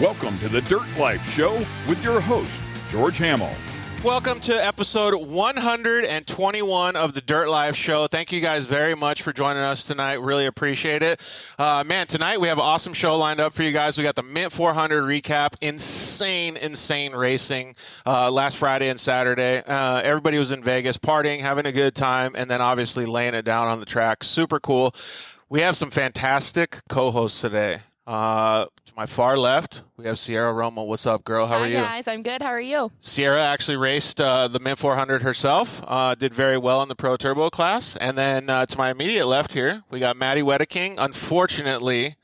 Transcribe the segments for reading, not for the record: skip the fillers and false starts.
Welcome to the Dirt Life Show with your host, George Hamill. Welcome to episode 121 of the Dirt Life Show. Thank you guys very much for joining us tonight. Really appreciate it. Man, tonight we have an awesome show lined up for you guys. We got the Mint 400 recap. Insane racing last Friday and Saturday. Everybody was in Vegas partying, having a good time, and then obviously laying it down on the track. Super cool. We have some fantastic co-hosts today. To my far left, we have Sierra Romo. What's up, girl? How are you? Hi, guys. I'm good. How are you? Sierra actually raced the Mint 400 herself. Did very well in the Pro Turbo class. And then to my immediate left here, we got Maddie Wedeking. Unfortunately,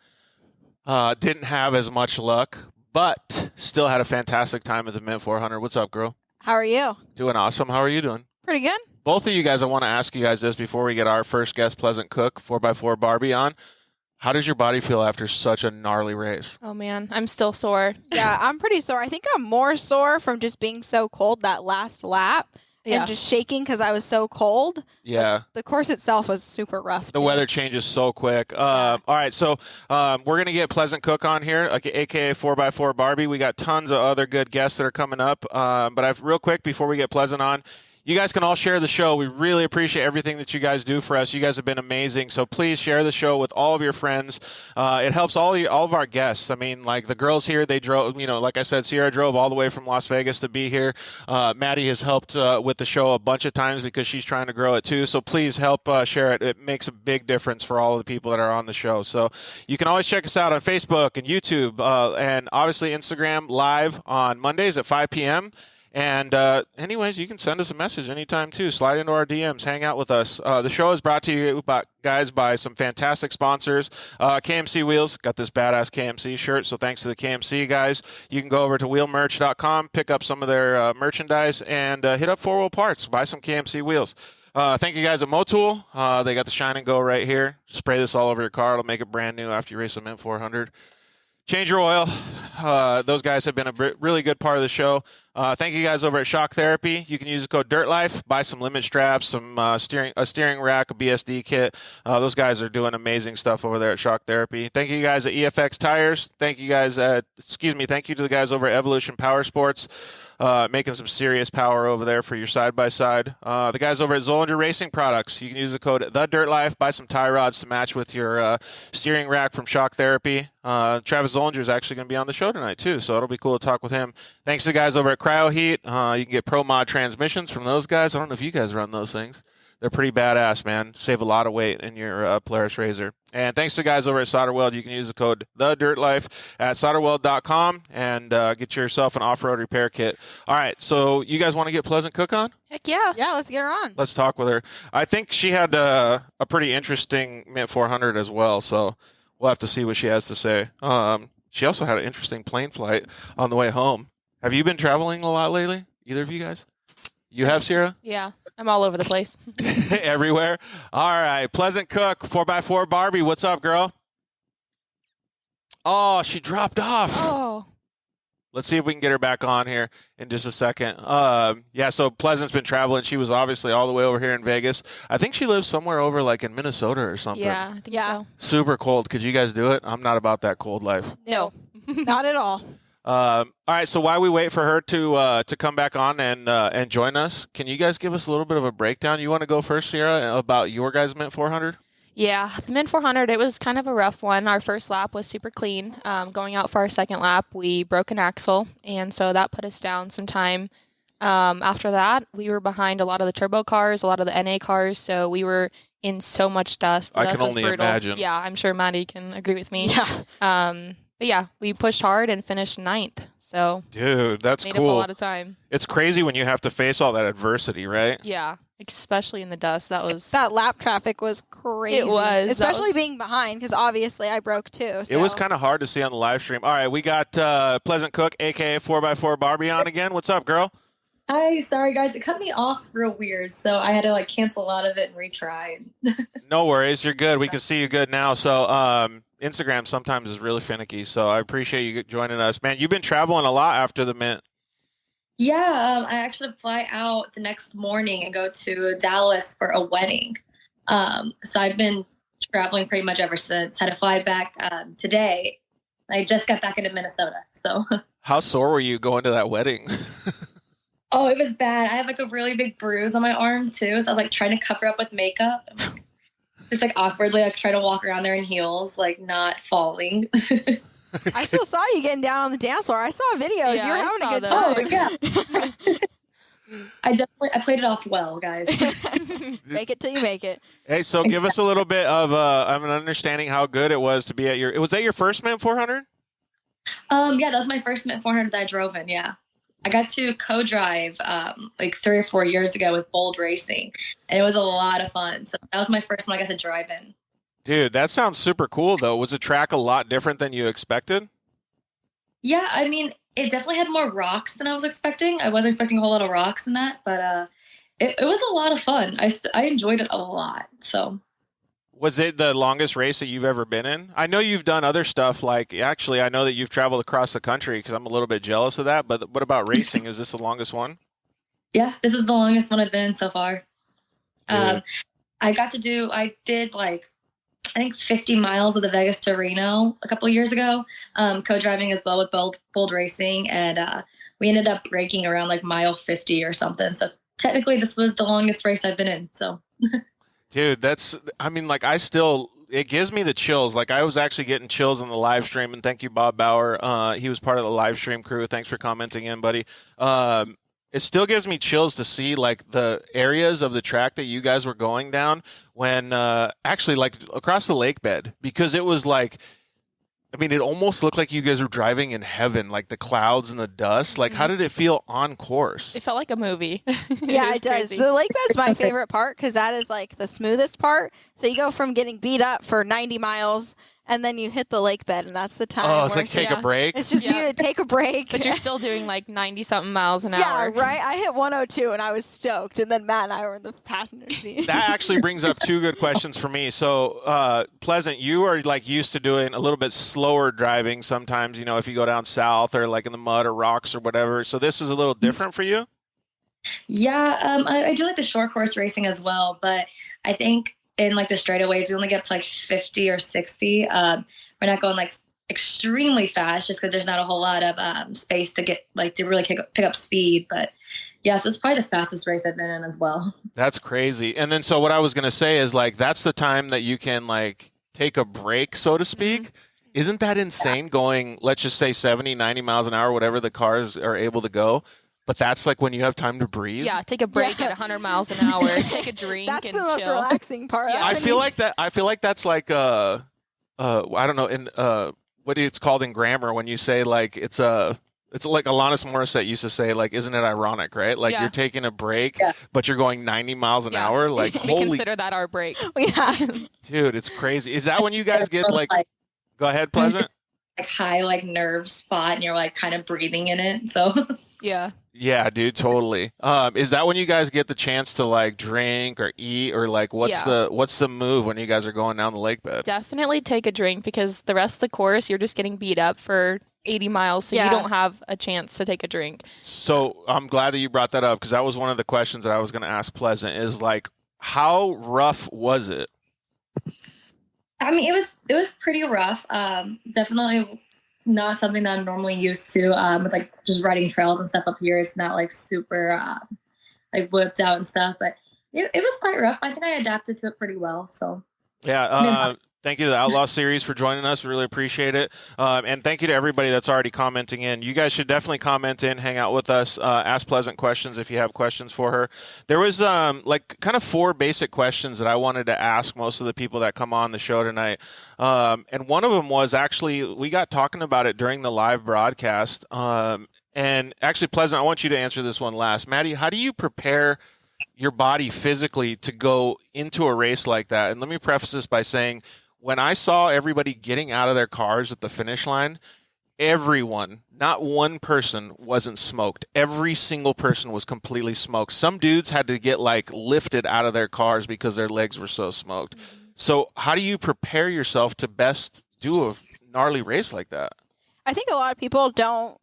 didn't have as much luck, but still had a fantastic time at the Mint 400. What's up, girl? How are you? Doing awesome. How are you doing? Pretty good. Both of you guys, I want to ask you guys this before we get our first guest, Pleasant Cook, 4x4 Barbie on. How does your body feel after such a gnarly race? Oh, man. I'm still sore. Yeah, I'm pretty sore. I think I'm more sore from just being so cold that last lap and just shaking because I was so cold. Yeah. But the course itself was super rough. The weather changes so quick. All right, so we're going to get Pleasant Cook on here, a.k.a. 4x4 Barbie. We got tons of other good guests that are coming up. But real quick, before we get Pleasant on, you guys can all share the show. We really appreciate everything that you guys do for us. You guys have been amazing. So please share the show with all of your friends. It helps all of our guests. I mean, like the girls here, they drove, like I said, Sierra drove all the way from Las Vegas to be here. Maddie has helped with the show a bunch of times because she's trying to grow it too. So please help share it. It makes a big difference for all of the people that are on the show. So you can always check us out on Facebook and YouTube and obviously Instagram live on Mondays at 5 p.m. And anyways, you can send us a message anytime, too. Slide into our DMs. Hang out with us. The show is brought to you, by some fantastic sponsors. KMC Wheels. Got this badass KMC shirt, so thanks to the KMC guys. You can go over to wheelmerch.com, pick up some of their merchandise, and hit up 4-Wheel Parts. Buy some KMC wheels. Thank you guys at Motul. They got the Shine and Go right here. Spray this all over your car. It'll make it brand new after you race the Mint 400. Change your oil. Those guys have been a really good part of the show. Thank you guys over at Shock Therapy. You can use the code DIRTLIFE, buy some limit straps, some a steering rack, a BSD kit. Those guys are doing amazing stuff over there at Shock Therapy. Thank you guys at EFX Tires. Thank you to the guys over at Evolution Power Sports. Making some serious power over there for your side-by-side. The guys over at Zollinger Racing Products, you can use the code TheDirtLife, buy some tie rods to match with your steering rack from Shock Therapy. Travis Zollinger is actually going to be on the show tonight, too, so it'll be cool to talk with him. Thanks to the guys over at Cryo Heat. You can get Pro Mod transmissions from those guys. I don't know if you guys run those things. They're pretty badass, man. Save a lot of weight in your Polaris Razor. And thanks to the guys over at Solder Weld. You can use the code TheDirtLife at solderweld.com and get yourself an off-road repair kit. All right, so you guys want to get Pleasant Cook on? Heck yeah. Yeah, let's get her on. Let's talk with her. I think she had a pretty interesting Mint 400 as well, so we'll have to see what she has to say. She also had an interesting plane flight on the way home. Have you been traveling a lot lately, either of you guys? You have, Sierra? Yeah, I'm all over the place. Everywhere. All right. Pleasant Cook, 4x4 Barbie. What's up, girl? Oh, she dropped off. Oh. Let's see if we can get her back on here in just a second. So Pleasant's been traveling. She was obviously all the way over here in Vegas. I think she lives somewhere over like in Minnesota or something. Yeah, I think so. Super cold. Could you guys do it? I'm not about that cold life. No. Not at all. All right, so while we wait for her to come back on and join us, can you guys give us a little bit of a breakdown? You want to go first, Sierra, about your guys' Mint 400? Yeah, the Mint 400, it was kind of a rough one. Our first lap was super clean. Going out for our second lap, we broke an axle, and so that put us down some time. After that, we were behind a lot of the turbo cars, a lot of the NA cars, so we were in so much dust. The I dust can was only brutal. imagine. Yeah, I'm sure Maddie can agree with me. Yeah. But yeah, we pushed hard and finished 9th. So dude, that's made cool. up a lot of time. It's crazy when you have to face all that adversity, right? Yeah, especially in the dust. That lap traffic was crazy. It was. Especially being behind because obviously I broke too. So. It was kind of hard to see on the live stream. All right, we got Pleasant Cook, a.k.a. 4x4 Barbie on again. What's up, girl? Hi, sorry guys, it cut me off real weird, so I had to cancel out of it and retry. No worries, you're good. We can see you good now. So Instagram sometimes is really finicky, so I appreciate you joining us. Man, you've been traveling a lot after the Mint. Yeah, I actually fly out the next morning and go to Dallas for a wedding. So I've been traveling pretty much ever since. Had to fly back today. I just got back into Minnesota, so. How sore were you going to that wedding? Oh, it was bad. I have like a really big bruise on my arm too, so I was like trying to cover up with makeup. I'm, like, just like awkwardly like trying to walk around there in heels, like not falling. I still saw you getting down on the dance floor. I saw videos. Yeah, you were I having saw a good those. time. Oh, yeah. I played it off well, guys. Make it till you make it. Hey, so give us a little bit of an understanding how good it was to be at was that your first Mint 400? Yeah, that was my first Mint 400 that I drove in. Yeah, I got to co-drive like 3 or 4 years ago with Bold Racing, and it was a lot of fun. So that was my first one I got to drive in. Dude, that sounds super cool though. Was the track a lot different than you expected? Yeah, I mean, it definitely had more rocks than I was expecting. I wasn't expecting a whole lot of rocks in that, but it was a lot of fun. I enjoyed it a lot. So. Was it the longest race that you've ever been in? I know you've done other stuff. Like, actually, I know that you've traveled across the country because I'm a little bit jealous of that. But what about racing? Is this the longest one? Yeah, this is the longest one I've been in so far. Yeah. I did like, I think 50 miles of the Vegas to Reno a couple of years ago, co-driving as well with Bold Racing. And we ended up breaking around like mile 50 or something. So technically this was the longest race I've been in. So. Dude, it gives me the chills. Like, I was actually getting chills on the live stream, and thank you, Bob Bauer. He was part of the live stream crew. Thanks for commenting in, buddy. It still gives me chills to see like the areas of the track that you guys were going down when actually like across the lake bed, because it was like, I mean, it almost looked like you guys were driving in heaven, like the clouds and the dust. Like, how did it feel on course? It felt like a movie. Yeah, it does. Crazy. The lake bed's my favorite part because that is like the smoothest part. So you go from getting beat up for 90 miles and then you hit the lake bed, and that's the time. Oh, it's where like take a break. It's just you to take a break. But you're still doing like 90-something miles an yeah, hour. right. I hit 102 and I was stoked, and then Matt and I were in the passenger seat. That actually brings up two good questions for me. So, Pleasant, you are like used to doing a little bit slower driving sometimes, you know, if you go down south or like in the mud or rocks or whatever. So this is a little different for you? Yeah, I do like the short course racing as well, but I think in like the straightaways, we only get up to like 50 or 60. We're not going like extremely fast just because there's not a whole lot of space to get like to really pick up speed. But yeah, so it's probably the fastest race I've been in as well. That's crazy. And then so what I was going to say is like that's the time that you can like take a break, so to speak. Mm-hmm. Isn't that insane going, let's just say 70, 90 miles an hour, whatever the cars are able to go? But that's like when you have time to breathe. Yeah, take a break at 100 miles an hour. Take a drink. That's and the most chill. relaxing part. Yeah. I feel like that's like I don't know, in what it's called in grammar when you say like it's like Alanis Morissette used to say, like, isn't it ironic, right? Like you're taking a break, but you're going 90 miles an hour. Like, we consider that our break. Yeah, dude, it's crazy. Is that when you guys get like go ahead, Pleasant? Like high like nerve spot, and you're like kind of breathing in it. So yeah, dude, totally. Is that when you guys get the chance to like drink or eat, or like what's the move when you guys are going down the lake bed? Definitely take a drink, because the rest of the course you're just getting beat up for 80 miles, so you don't have a chance to take a drink. So I'm glad that you brought that up, because that was one of the questions that I was going to ask Pleasant, is like, how rough was it? I mean, it was pretty rough. Definitely not something that I'm normally used to. With like just riding trails and stuff up here, it's not like super like whipped out and stuff. But it was quite rough. I think I adapted to it pretty well. So yeah. Thank you to the Outlaw Series for joining us. We really appreciate it. And thank you to everybody that's already commenting in. You guys should definitely comment in, hang out with us, ask Pleasant questions if you have questions for her. There was like kind of 4 basic questions that I wanted to ask most of the people that come on the show tonight. And one of them was actually, we got talking about it during the live broadcast. And actually, Pleasant, I want you to answer this one last. Maddie, how do you prepare your body physically to go into a race like that? And let me preface this by saying, when I saw everybody getting out of their cars at the finish line, everyone, not one person wasn't smoked. Every single person was completely smoked. Some dudes had to get like lifted out of their cars because their legs were so smoked. So how do you prepare yourself to best do a gnarly race like that? I think a lot of people don't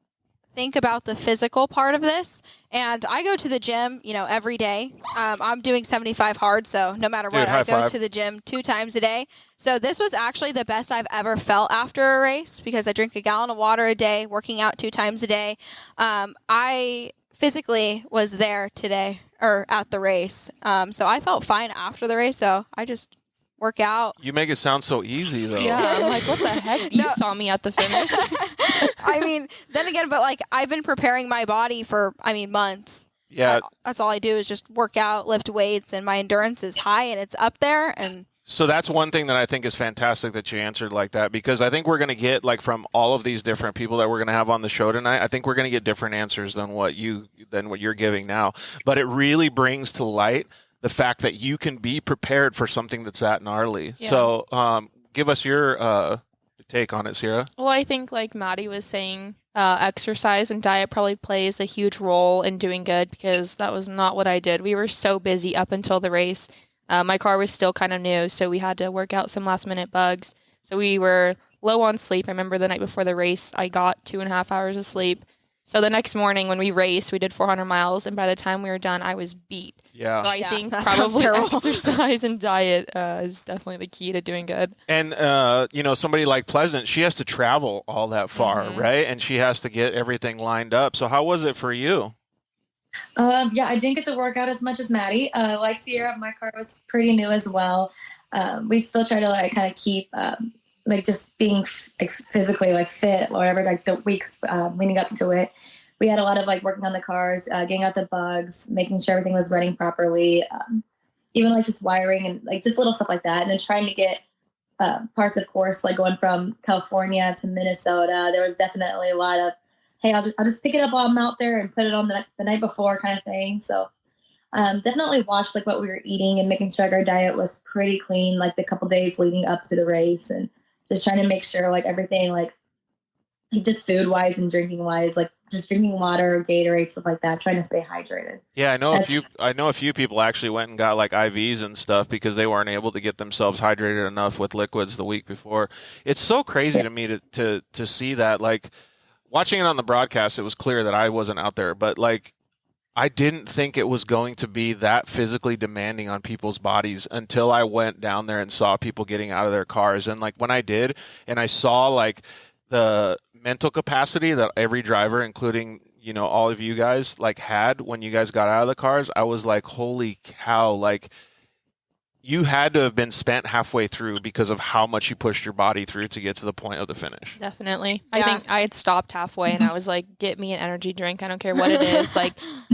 think about the physical part of this, and I go to the gym, every day. I'm doing 75 hard, so no matter what, I go to the gym 2 times a day. So this was actually the best I've ever felt after a race because I drink a gallon of water a day, working out 2 times a day. I physically was there today or at the race, so I felt fine after the race. So I just work out. You make it sound so easy, though. Yeah, I'm like, what the heck? You saw me at the finish. I mean, then again, but like I've been preparing my body for, months. Yeah. That's all I do is just work out, lift weights, and my endurance is high and it's up there. And so that's one thing that I think is fantastic that you answered like that, because I think we're going to get, like, from all of these different people that we're going to have on the show tonight, I think we're going to get different answers than what you're giving now. But it really brings to light the fact that you can be prepared for something that's that gnarly. Yeah. So give us your take on it, Sierra. Well, I think like Maddie was saying, exercise and diet probably plays a huge role in doing good, because that was not what I did. We were so busy up until the race. My car was still kind of new, so we had to work out some last minute bugs. So we were low on sleep. I remember the night before the race, I got 2.5 hours of sleep. So the next morning when we raced, we did 400 miles, and by the time we were done, I was beat. Yeah. So I think probably exercise and diet is definitely the key to doing good. And, somebody like Pleasant, she has to travel all that far, right? And she has to get everything lined up. So how was it for you? Yeah, I didn't get to work out as much as Maddie. Like Sierra, my car was pretty new as well. We still try to kind of keep just being physically fit or whatever, the weeks leading up to it. We had a lot of working on the cars, getting out the bugs, making sure everything was running properly, even just wiring and just little stuff like that. And then trying to get parts, of course, going from California to Minnesota. There was definitely a lot of, hey, I'll just pick it up while I'm out there and put it on the night before kind of thing. So definitely watched what we were eating and making sure our diet was pretty clean, the couple days leading up to the race, and just trying to make sure everything just food wise and drinking wise, just drinking water, Gatorade, stuff like that, trying to stay hydrated. Yeah, I know a few people actually went and got IVs and stuff because they weren't able to get themselves hydrated enough with liquids the week before. It's so crazy to me to see that. Watching it on the broadcast, it was clear that I wasn't out there, but I didn't think it was going to be that physically demanding on people's bodies until I went down there and saw people getting out of their cars. And when I did, and I saw the mental capacity that every driver, including, all of you guys, had when you guys got out of the cars, I was like, holy cow, you had to have been spent halfway through because of how much you pushed your body through to get to the point of the finish. Definitely. Yeah. I think I had stopped halfway and I was like, get me an energy drink. I don't care what it is. So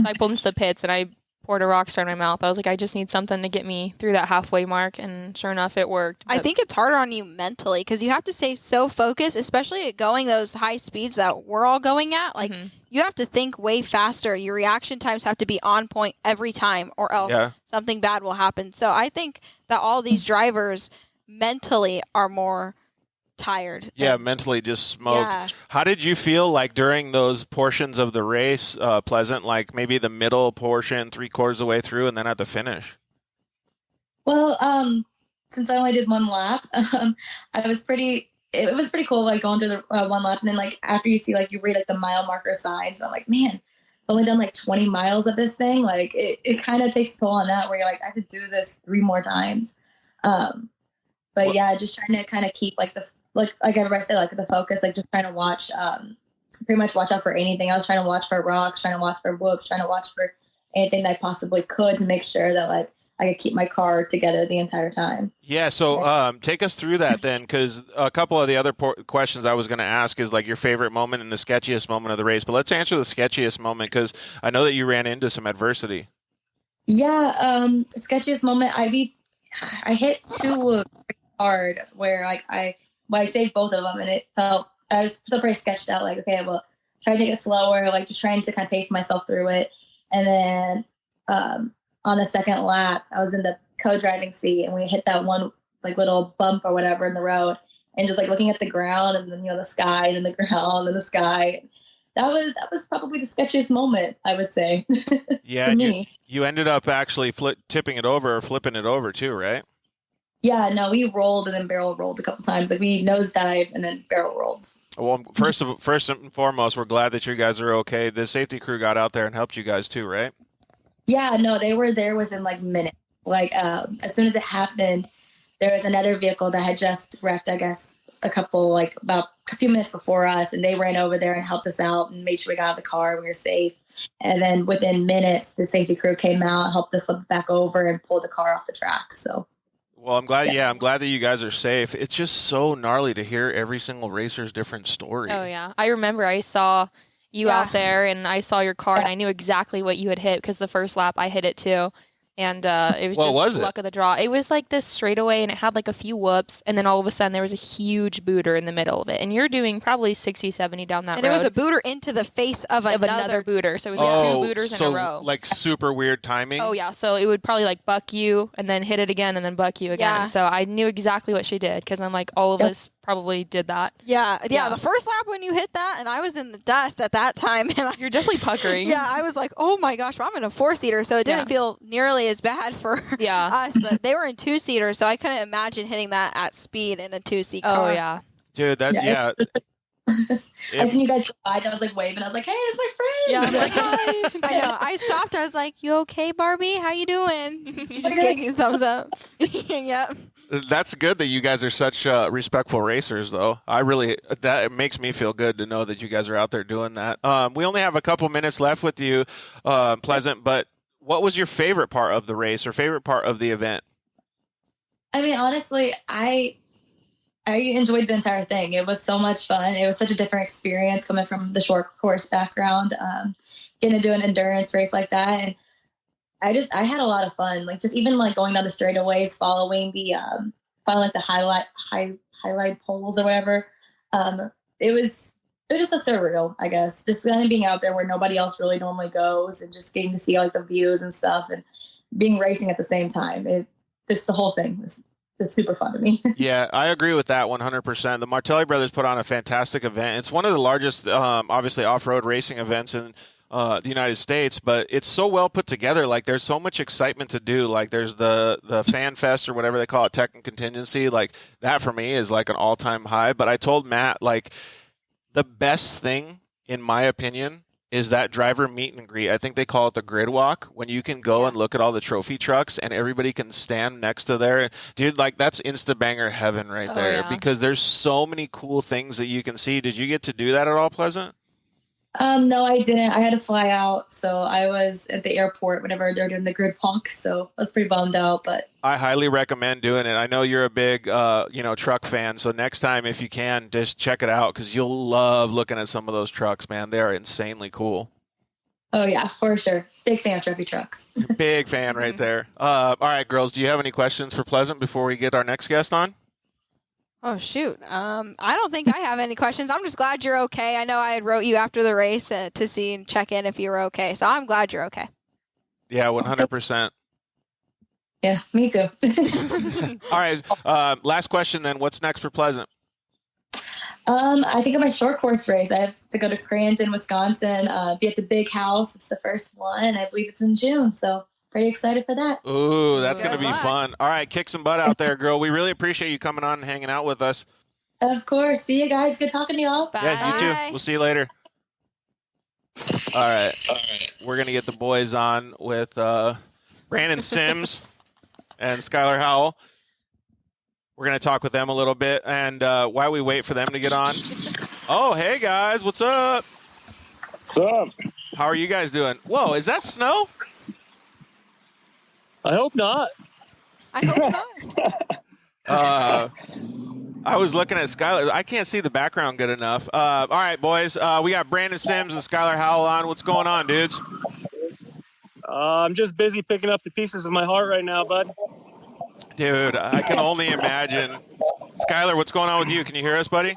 I pulled into the pits and I poured a Rockstar in my mouth. I was like, I just need something to get me through that halfway mark. And sure enough, it worked. I think it's harder on you mentally because you have to stay so focused, especially at going those high speeds that we're all going at. You have to think way faster. Your reaction times have to be on point every time or else something bad will happen. So I think that all these drivers mentally are more tired. Yeah, mentally just smoked. Yeah. How did you feel during those portions of the race, Pleasant, maybe the middle portion, 3/4 of the way through, and then at the finish? Well, since I only did one lap, it was pretty cool, going through the one lap. And then, after you see, you read, the mile marker signs, I'm like, man, I've only done, 20 miles of this thing. It kind of takes a toll on that where you're like, I could do this 3 more times. But, yeah, just trying to kind of keep, everybody said, the focus, just trying to watch, pretty much watch out for anything. I was trying to watch for rocks, trying to watch for whoops, trying to watch for anything that I possibly could to make sure that, I could keep my car together the entire time. Yeah, so take us through that then, because a couple of the other questions I was going to ask is your favorite moment and the sketchiest moment of the race. But let's answer the sketchiest moment because I know that you ran into some adversity. Yeah, sketchiest moment. I hit 2 hard where I saved both of them, and I was still pretty sketched out. Okay, well, try to take it slower, just trying to kind of pace myself through it, and then. On the second lap, I was in the co-driving seat and we hit that one little bump or whatever in the road, and just looking at the ground and then the sky and then the ground and the sky. That was probably the sketchiest moment, I would say. Yeah, for me. You ended up actually tipping it over or flipping it over too, right? Yeah, no, we rolled and then barrel rolled a couple times. We nosedived and then barrel rolled. Well, first and foremost, we're glad that you guys are okay. The safety crew got out there and helped you guys too, right? Yeah, no, they were there within like minutes. Like as soon as it happened, there was another vehicle that had just wrecked, I guess, about a few minutes before us, and they ran over there and helped us out and made sure we got out of the car and we were safe. And then within minutes, the safety crew came out, helped us flip back over and pulled the car off the track. So. Well, I'm glad. Yeah, I'm glad that you guys are safe. It's just so gnarly to hear every single racer's different story. Oh yeah, I remember I saw you out there, and I saw your car, and I knew exactly what you had hit because the first lap I hit it too. And it was just luck of the draw. It was like this straightaway, and it had like a few whoops, and then all of a sudden there was a huge booter in the middle of it. And you're doing probably 60, 70 down that road. And it was a booter into the face of another booter. So it was like two booters in a row. Like super weird timing. Oh, yeah. So it would probably like buck you and then hit it again and then buck you again. Yeah. So I knew exactly what she did because I'm like, all of us probably did that. Yeah. The first lap when you hit that, and I was in the dust at that time. And you're definitely puckering. Yeah, I was like, oh my gosh, I'm in a 4-seater, so it didn't feel nearly as bad for us. But they were in 2-seaters, so I couldn't imagine hitting that at speed in a 2-seat car. Oh yeah, dude, that's I seen you guys go by, and I was like waving. I was like, "Hey, it's my friend." Yeah, I'm like, hi. I know. I stopped. I was like, "You okay, Barbie? How you doing?" She just gave me a thumbs up. Yeah. That's good that you guys are such respectful racers, though. It makes me feel good to know that you guys are out there doing that. We only have a couple minutes left with you, Pleasant, but what was your favorite part of the race or favorite part of the event? I mean, honestly, I enjoyed the entire thing. It was so much fun. It was such a different experience coming from the short course background, getting to do an endurance race like that. And I had a lot of fun. Like just even like going down the straightaways, following the highlight poles or whatever. It was just so surreal, I guess. Just kind of being out there where nobody else really normally goes and just getting to see like the views and stuff and being racing at the same time. The whole thing was super fun to me. Yeah, I agree with that 100%. The Martelli brothers put on a fantastic event. It's one of the largest, obviously, off-road racing events in the United States, but it's so well put together. Like, there's so much excitement to do. Like, there's the Fan Fest or whatever they call it, Tech and Contingency. Like, that for me is like an all-time high. But I told Matt, like, the best thing, in my opinion, is that driver meet and greet. I think they call it the grid walk, when you can go and look at all the trophy trucks and everybody can stand next to there. Dude, like that's Insta-banger heaven right there because there's so many cool things that you can see. Did you get to do that at all, Pleasant? No, I didn't. I had to fly out, so I was at the airport whenever they're doing the grid walk, so I was pretty bummed out. But I highly recommend doing it. I know you're a big, truck fan, so next time if you can, just check it out because you'll love looking at some of those trucks, man. They are insanely cool. Oh yeah, for sure. Big fan of trophy trucks. Big fan right there. All right, girls, do you have any questions for Pleasant before we get our next guest on? Oh, shoot. I don't think I have any questions. I'm just glad you're okay. I know I had wrote you after the race to see and check in if you were okay. So I'm glad you're okay. Yeah, 100%. Yeah, me too. All right. Last question then. What's next for Pleasant? I think of my short course race. I have to go to Branden, Wisconsin, be at the big house. It's the first one. I believe it's in June. So pretty excited for that. Ooh, that's going to be fun. All right, kick some butt out there, girl. We really appreciate you coming on and hanging out with us. Of course. See you guys. Good talking to y'all. Bye. Yeah, you too. We'll see you later. All right. We're going to get the boys on with Branden Sims and Skylar Howell. We're going to talk with them a little bit. And while we wait for them to get on. Oh, hey, guys. What's up? What's up? How are you guys doing? Whoa, is that snow? I hope not. I hope not. I was looking at Skylar. I can't see the background good enough. All right, boys. We got Branden Sims and Skylar Howell on. What's going on, dudes? I'm just busy picking up the pieces of my heart right now, bud. Dude, I can only imagine. Skylar, what's going on with you? Can you hear us, buddy?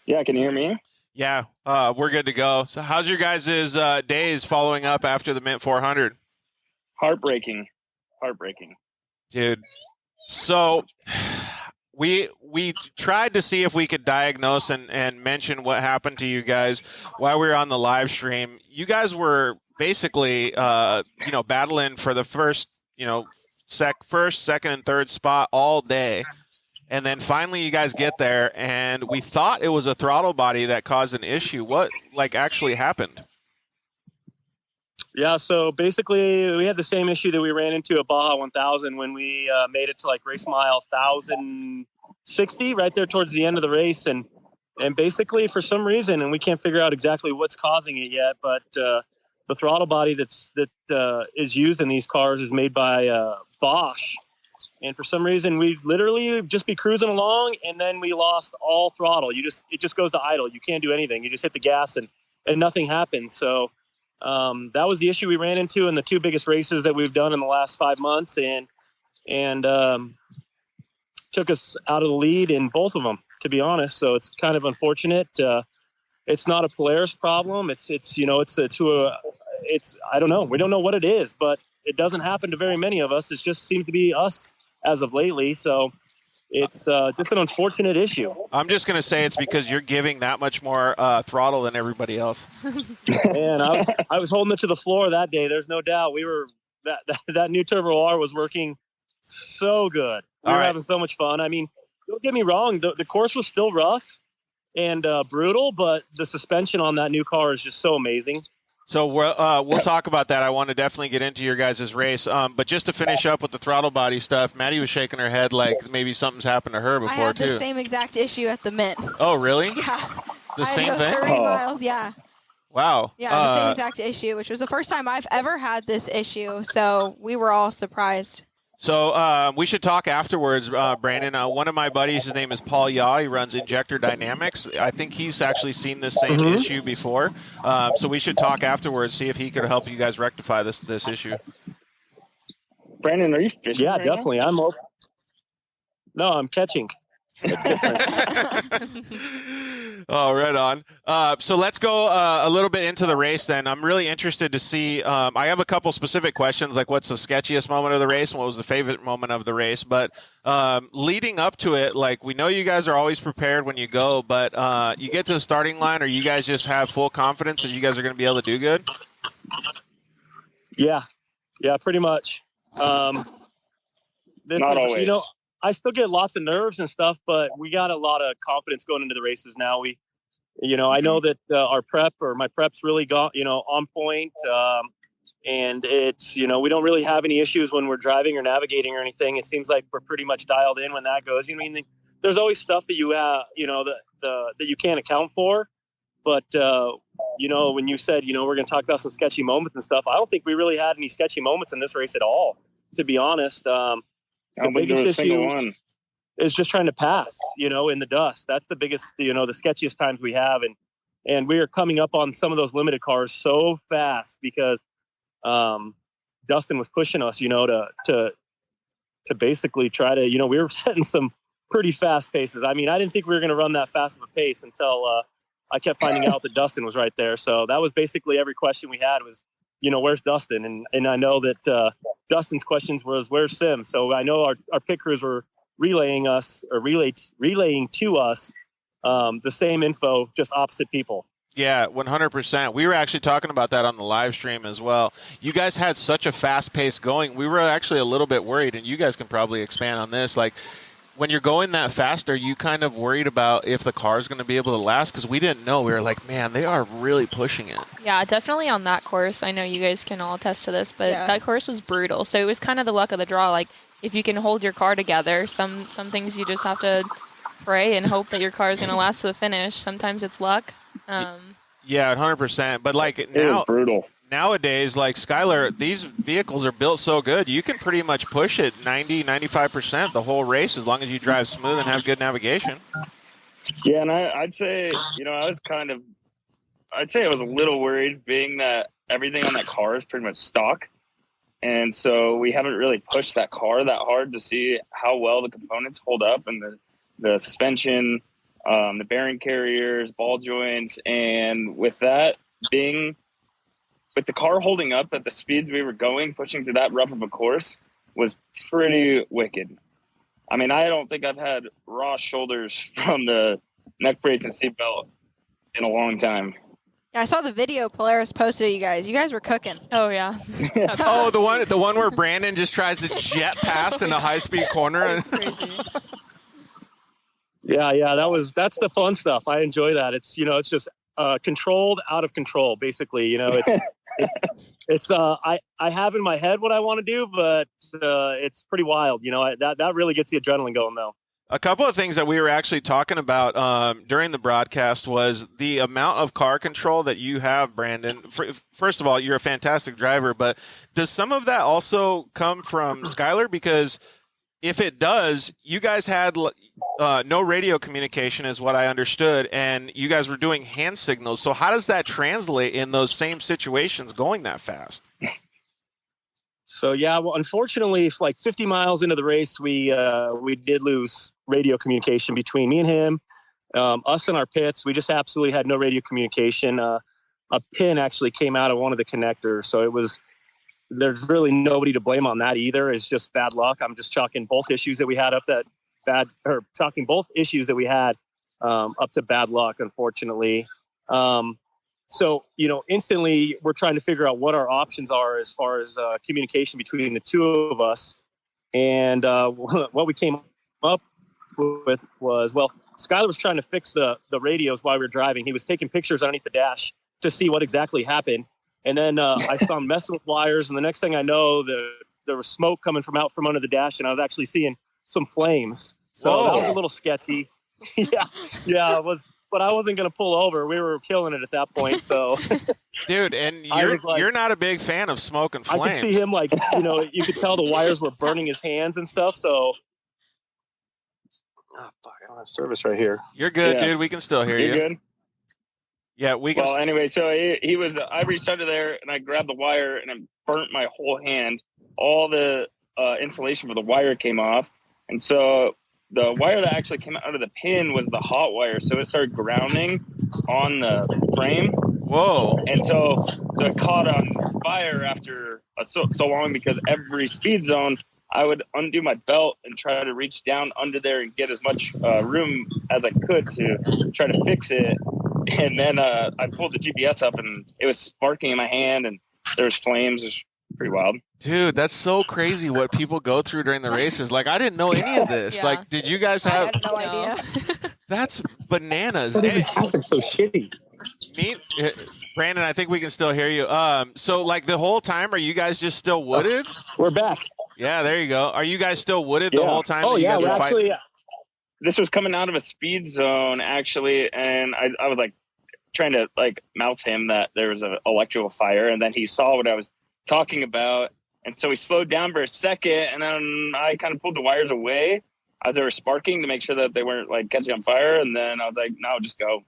Yeah, can you hear me? Yeah, we're good to go. So how's your guys' days following up after the Mint 400? Heartbreaking. Dude, so we tried to see if we could diagnose and mention what happened to you guys while we were on the live stream. You guys were basically, battling for the first, first, second, and third spot all day. And then finally you guys get there, and we thought it was a throttle body that caused an issue. What, actually happened? Yeah, so basically we had the same issue that we ran into at Baja 1000 when we made it to race mile 1060 right there towards the end of the race. And basically for some reason, and we can't figure out exactly what's causing it yet, but the throttle body that is used in these cars is made by Bosch. And for some reason, we literally just be cruising along, and then we lost all throttle. It just goes to idle. You can't do anything. You just hit the gas, and nothing happens. So that was the issue we ran into in the two biggest races that we've done in the last 5 months, and took us out of the lead in both of them, to be honest. So it's kind of unfortunate. It's not a Polaris problem. It's I don't know. We don't know what it is, but it doesn't happen to very many of us. It just seems to be us as of lately. So it's just an unfortunate issue. I'm just going to say it's because you're giving that much more throttle than everybody else. And I was holding it to the floor that day. There's no doubt. We were that new Turbo R was working so good. We were having so much fun. I mean, don't get me wrong. The course was still rough and brutal, but the suspension on that new car is just so amazing. So we'll talk about that. I want to definitely get into your guys' race. But just to finish up with the throttle body stuff, Maddie was shaking her head like maybe something's happened to her before, too. I had the same exact issue at the Mint. Oh, really? Yeah. The same thing? 30 miles, yeah. Wow. Yeah, the same exact issue, which was the first time I've ever had this issue. So we were all surprised. So we should talk afterwards, Branden. One of my buddies, his name is Paul Yaw. He runs Injector Dynamics. I think he's actually seen this same issue before. So we should talk afterwards, see if he could help you guys rectify this issue. Branden, are you fishing? Yeah, right definitely. now? I'm open. No, I'm catching. Oh, right on. So let's go a little bit into the race then. I'm really interested to see. I have a couple specific questions, like what's the sketchiest moment of the race and what was the favorite moment of the race. But leading up to it, we know you guys are always prepared when you go, but you get to the starting line, or you guys just have full confidence that you guys are going to be able to do good? Yeah, pretty much. Not always. I still get lots of nerves and stuff, but we got a lot of confidence going into the races now. I know that my prep's really got, on point. And it's, we don't really have any issues when we're driving or navigating or anything. It seems like we're pretty much dialed in when that goes. There's always stuff that you have, that you can't account for. But, when you said, we're going to talk about some sketchy moments and stuff, I don't think we really had any sketchy moments in this race at all, to be honest. The biggest issue is just trying to pass, in the dust. That's the biggest, the sketchiest times we have. And we are coming up on some of those limited cars so fast because Dustin was pushing us, to basically try to, we were setting some pretty fast paces. I mean, I didn't think we were going to run that fast of a pace until I kept finding out that Dustin was right there. So that was basically every question we had was, where's Dustin? And I know that Dustin's questions was, where's Sim? So I know our pit crews were relaying to us the same info, just opposite people. Yeah, 100%. We were actually talking about that on the live stream as well. You guys had such a fast pace going. We were actually a little bit worried, and you guys can probably expand on this. When you're going that fast, are you kind of worried about if the car is going to be able to last? Because we didn't know. We were like, man, they are really pushing it. Yeah, definitely on that course. I know you guys can all attest to this, but that course was brutal. So it was kind of the luck of the draw. If you can hold your car together, some things you just have to pray and hope that your car is going to last to the finish. Sometimes it's luck. Yeah, 100%. But it was brutal. Nowadays, Skylar, these vehicles are built so good, you can pretty much push it 90, 95% the whole race as long as you drive smooth and have good navigation. Yeah, and I'd say, I was a little worried being that everything on that car is pretty much stock. And so we haven't really pushed that car that hard to see how well the components hold up and the suspension, the bearing carriers, ball joints. And with that being... With the car holding up at the speeds we were going, pushing through that rough of a course was pretty wicked. I mean, I don't think I've had raw shoulders from the neck brace and seatbelt in a long time. Yeah, I saw the video Polaris posted of you guys. You guys were cooking. Oh, yeah. Oh, the one where Branden just tries to jet past in a high-speed corner. It's crazy. Yeah. That's the fun stuff. I enjoy that. It's just controlled out of control, basically. I have in my head what I want to do, but it's pretty wild. That really gets the adrenaline going, though. A couple of things that we were actually talking about during the broadcast was the amount of car control that you have, Branden. First of all, you're a fantastic driver, but does some of that also come from Skylar? Because if it does, you guys had no radio communication is what I understood, and you guys were doing hand signals. So how does that translate in those same situations going that fast? So, well, unfortunately, like 50 miles into the race, we did lose radio communication between me and him, us and our pits. We just absolutely had no radio communication. A pin actually came out of one of the connectors. So there's really nobody to blame on that either. It's just bad luck. I'm just chalking both issues that we had up to bad luck, unfortunately. So, instantly we're trying to figure out what our options are as far as communication between the two of us. And what we came up with was, Skylar was trying to fix the radios while we were driving. He was taking pictures underneath the dash to see what exactly happened. And then I saw him messing with wires. And the next thing I know, there was smoke coming from under the dash. And I was actually seeing some flames. So that was a little sketchy. Yeah, it was. But I wasn't going to pull over. We were killing it at that point. So, dude, and you're not a big fan of smoke and flames. I could see him you could tell the wires were burning his hands and stuff. So, fuck, I don't have service right here. You're good, dude. We can still hear you. You good? Yeah, we can. Well, anyway, so he was. I reached under there and I grabbed the wire and it burnt my whole hand. All the insulation for the wire came off, and so the wire that actually came out of the pin was the hot wire, so it started grounding on the frame. Whoa! And so it caught on fire after so long, because every speed zone I would undo my belt and try to reach down under there and get as much room as I could to try to fix it. And then I pulled the GPS up and it was sparking in my hand and there was flames. It was pretty wild. Dude, that's so crazy what people go through during the races. Like, I didn't know any of this. Yeah. Like, did you guys have... I had no idea. That's bananas. What even happened so shitty? Branden, I think we can still hear you. So, like, the whole time, are you guys just still wooded? We're back. Yeah, there you go. Are you guys still wooded the whole time? Oh, that you yeah, guys were fighting? This was coming out of a speed zone, actually, and I was, like, trying to, like, mouth him that there was an electrical fire, and then he saw what I was talking about, and so he slowed down for a second, and then I kind of pulled the wires away as they were sparking to make sure that they weren't, like, catching on fire, and then I was like, no, just go.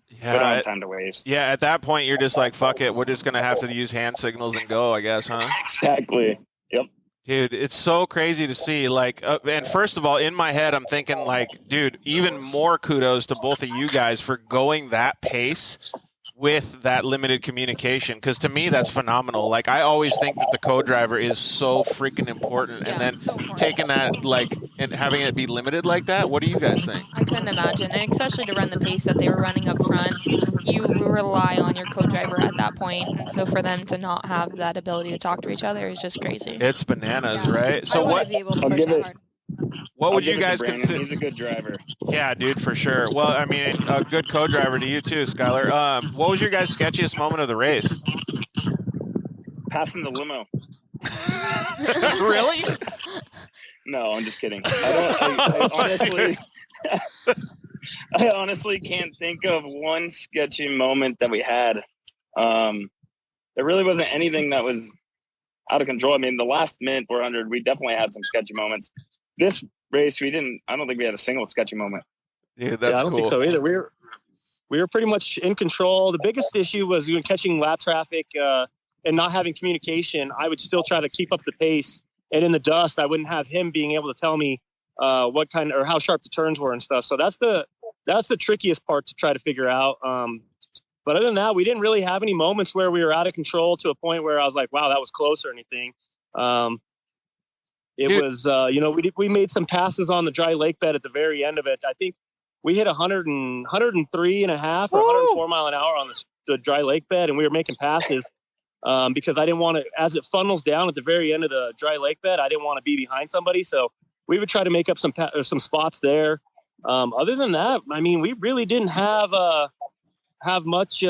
Yeah, we don't have time to waste. Yeah, at that point, you're just like, fuck it, we're just going to have to use hand signals and go, I guess, huh? Exactly. Yep. Dude, it's so crazy to see. Like, and first of all, in my head, I'm thinking, like, dude, even more kudos to both of you guys for going that pace with that limited communication, because to me that's phenomenal. Like, I always think that the co-driver is so freaking important, and then taking that, like, and having it be limited like that. What do you guys think? I couldn't imagine, and especially to run the pace that they were running up front, you rely on your co-driver at that point, and so for them to not have that ability to talk to each other is just crazy. It's bananas, right? So what? Be able to push that hard. What would you guys consider? He's a good driver. Yeah, dude, for sure. Well, I mean, a good co-driver to you too, Skylar. What was your guys' sketchiest moment of the race? Passing the limo. Really? No, I'm just kidding. I honestly can't think of one sketchy moment that we had. There really wasn't anything that was out of control. I mean, the last minute 400, we definitely had some sketchy moments. This race, I don't think we had a single sketchy moment. Dude, that's I don't think so either. We were pretty much in control. The biggest issue was catching lap traffic and not having communication. I would still try to keep up the pace, and in the dust, I wouldn't have him being able to tell me what kind or how sharp the turns were and stuff. So that's the trickiest part to try to figure out. But other than that, we didn't really have any moments where we were out of control to a point where I was like, wow, that was close or anything. It was, we made some passes on the dry lake bed at the very end of it. I think we hit 103 and a half or 104 mile an hour on the dry lake bed. And we were making passes because I didn't want to, as it funnels down at the very end of the dry lake bed, I didn't want to be behind somebody. So we would try to make up some spots there. Other than that, I mean, we really didn't have much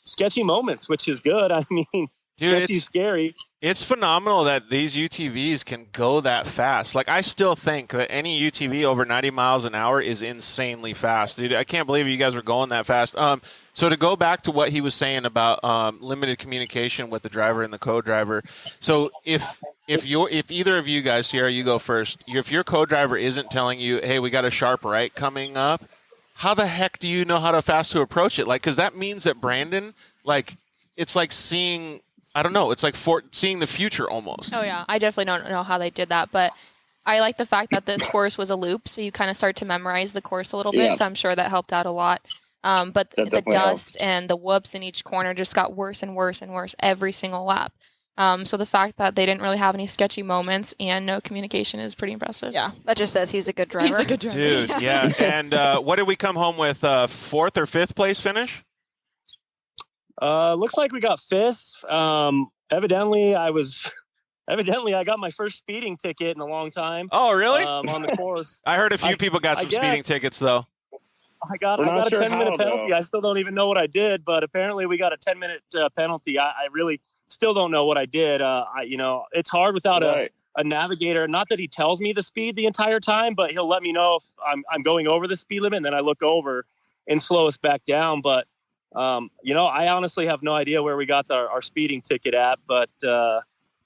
sketchy moments, which is good. I mean, dude, sketchy's scary. It's phenomenal that these UTVs can go that fast. Like, I still think that any UTV over 90 miles an hour is insanely fast. Dude, I can't believe you guys were going that fast. So to go back to what he was saying about limited communication with the driver and the co-driver. So if either of you guys, Sierra, you go first. If your co-driver isn't telling you, hey, we got a sharp right coming up, how the heck do you know how fast to approach it? Like, because that means that Branden, like, it's like seeing, I don't know, it's like seeing the future almost. Oh, yeah. I definitely don't know how they did that, but I like the fact that this course was a loop, so you kind of start to memorize the course a little bit, so I'm sure that helped out a lot. But the dust and the whoops in each corner just got worse and worse and worse every single lap. So the fact that they didn't really have any sketchy moments and no communication is pretty impressive. Yeah, that just says he's a good driver. He's a good driver. Dude, yeah. And what did we come home with, 4th or 5th place finish? Looks like we got 5th. Evidently, I got my first speeding ticket in a long time. Oh, really? On the course. I heard a few people got some speeding tickets, though. I got a 10-minute penalty. Though. I still don't even know what I did, but apparently we got a 10-minute penalty. I really still don't know what I did. It's hard without a navigator. Not that he tells me the speed the entire time, but he'll let me know if I'm going over the speed limit, and then I look over and slow us back down. But I honestly have no idea where we got our speeding ticket at. But because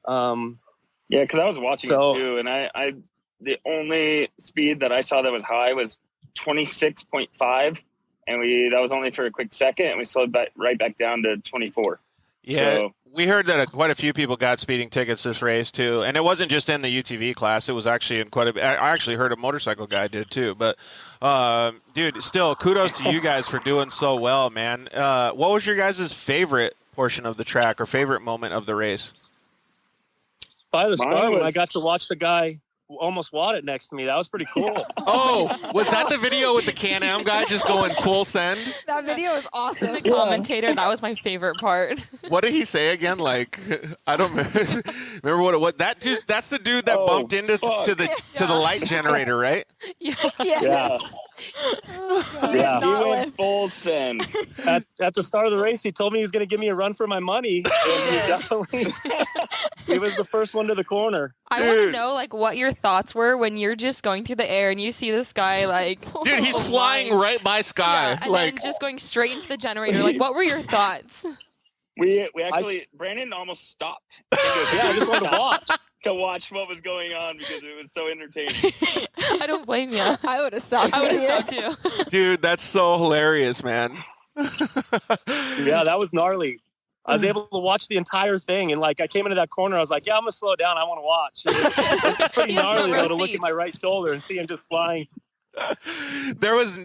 I was watching it too, and I the only speed that I saw that was high was 26.5, and that was only for a quick second, and we slowed right back down to 24. Yeah, so, we heard that quite a few people got speeding tickets this race too, and it wasn't just in the UTV class. It was actually in quite a. I actually heard a motorcycle guy did too. But, dude, still kudos to you guys for doing so well, man. What was your guys' favorite portion of the track or favorite moment of the race? By the start, when I got to watch the guy almost wad it next to me. That was pretty cool. Oh, was that the video with the Can-Am guy just going full send? That video is awesome. The commentator, that was my favorite part. What did he say again? Like, I don't remember what that's the dude that bumped into to the light generator, right? Yeah. Yes. Yeah. He went full send. At the start of the race, he told me he was going to give me a run for my money. And he was the first one to the corner. I want to know, like, what your thoughts were when you're just going through the air and you see this guy, like... Dude, he's flying right by Sky. Yeah, and then just going straight into the generator. Like, what were your thoughts? We actually... Branden almost stopped. I just wanted to watch what was going on because it was so entertaining. I don't blame you. I would have stopped. I would have stopped, too. Dude, that's so hilarious, man. Yeah, that was gnarly. I was able to watch the entire thing, and like I came into that corner, I was like, "Yeah, I'm gonna slow down. I want to watch." It's pretty gnarly though to look at my right shoulder and see him just flying. There was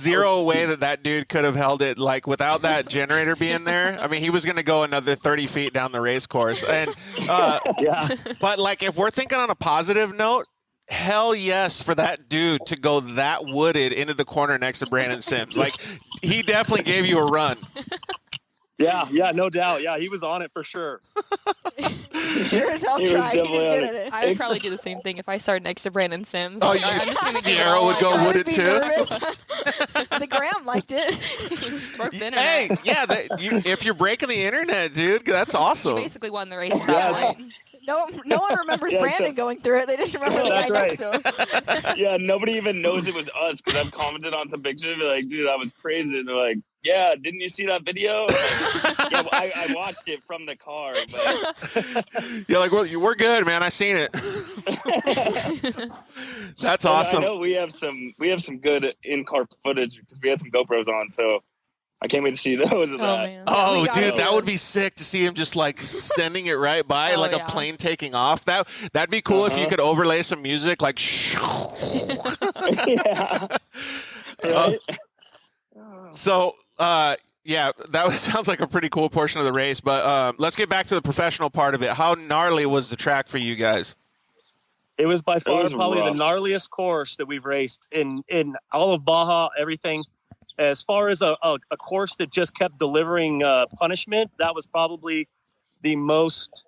zero way that dude could have held it like without that generator being there. I mean, he was gonna go another 30 feet down the race course, and But like, if we're thinking on a positive note. Hell yes for that dude to go that wooded into the corner next to Branden Sims. Like, he definitely gave you a run. Yeah, no doubt. Yeah, he was on it for sure. Sure as hell tried. I would probably do the same thing if I started next to Branden Sims. Oh, like, you Sierra would go wooded too? The Graham liked it. Broke the internet. Hey, yeah, if you're breaking the internet, dude, that's awesome. You basically won the race at that point. No one remembers Branden going through it. They just remember the guy next to him. Yeah, nobody even knows it was us because I've commented on some pictures. They're like, dude, that was crazy. And they're like, yeah, didn't you see that video? Like, yeah, I watched it from the car. But... Yeah, like, well, we're good, man. I seen it. That's awesome. I know we have some good in-car footage because we had some GoPros on, so I can't wait to see those of that. Man. Oh, dude, that would be sick to see him just like sending it right by, like a plane taking off. That'd be cool if you could overlay some music, like. Yeah. Right? So, yeah, that sounds like a pretty cool portion of the race. But let's get back to the professional part of it. How gnarly was the track for you guys? It was by far probably rough. the gnarliest course that we've raced in all of Baja. Everything. As far as a course that just kept delivering punishment, that was probably the most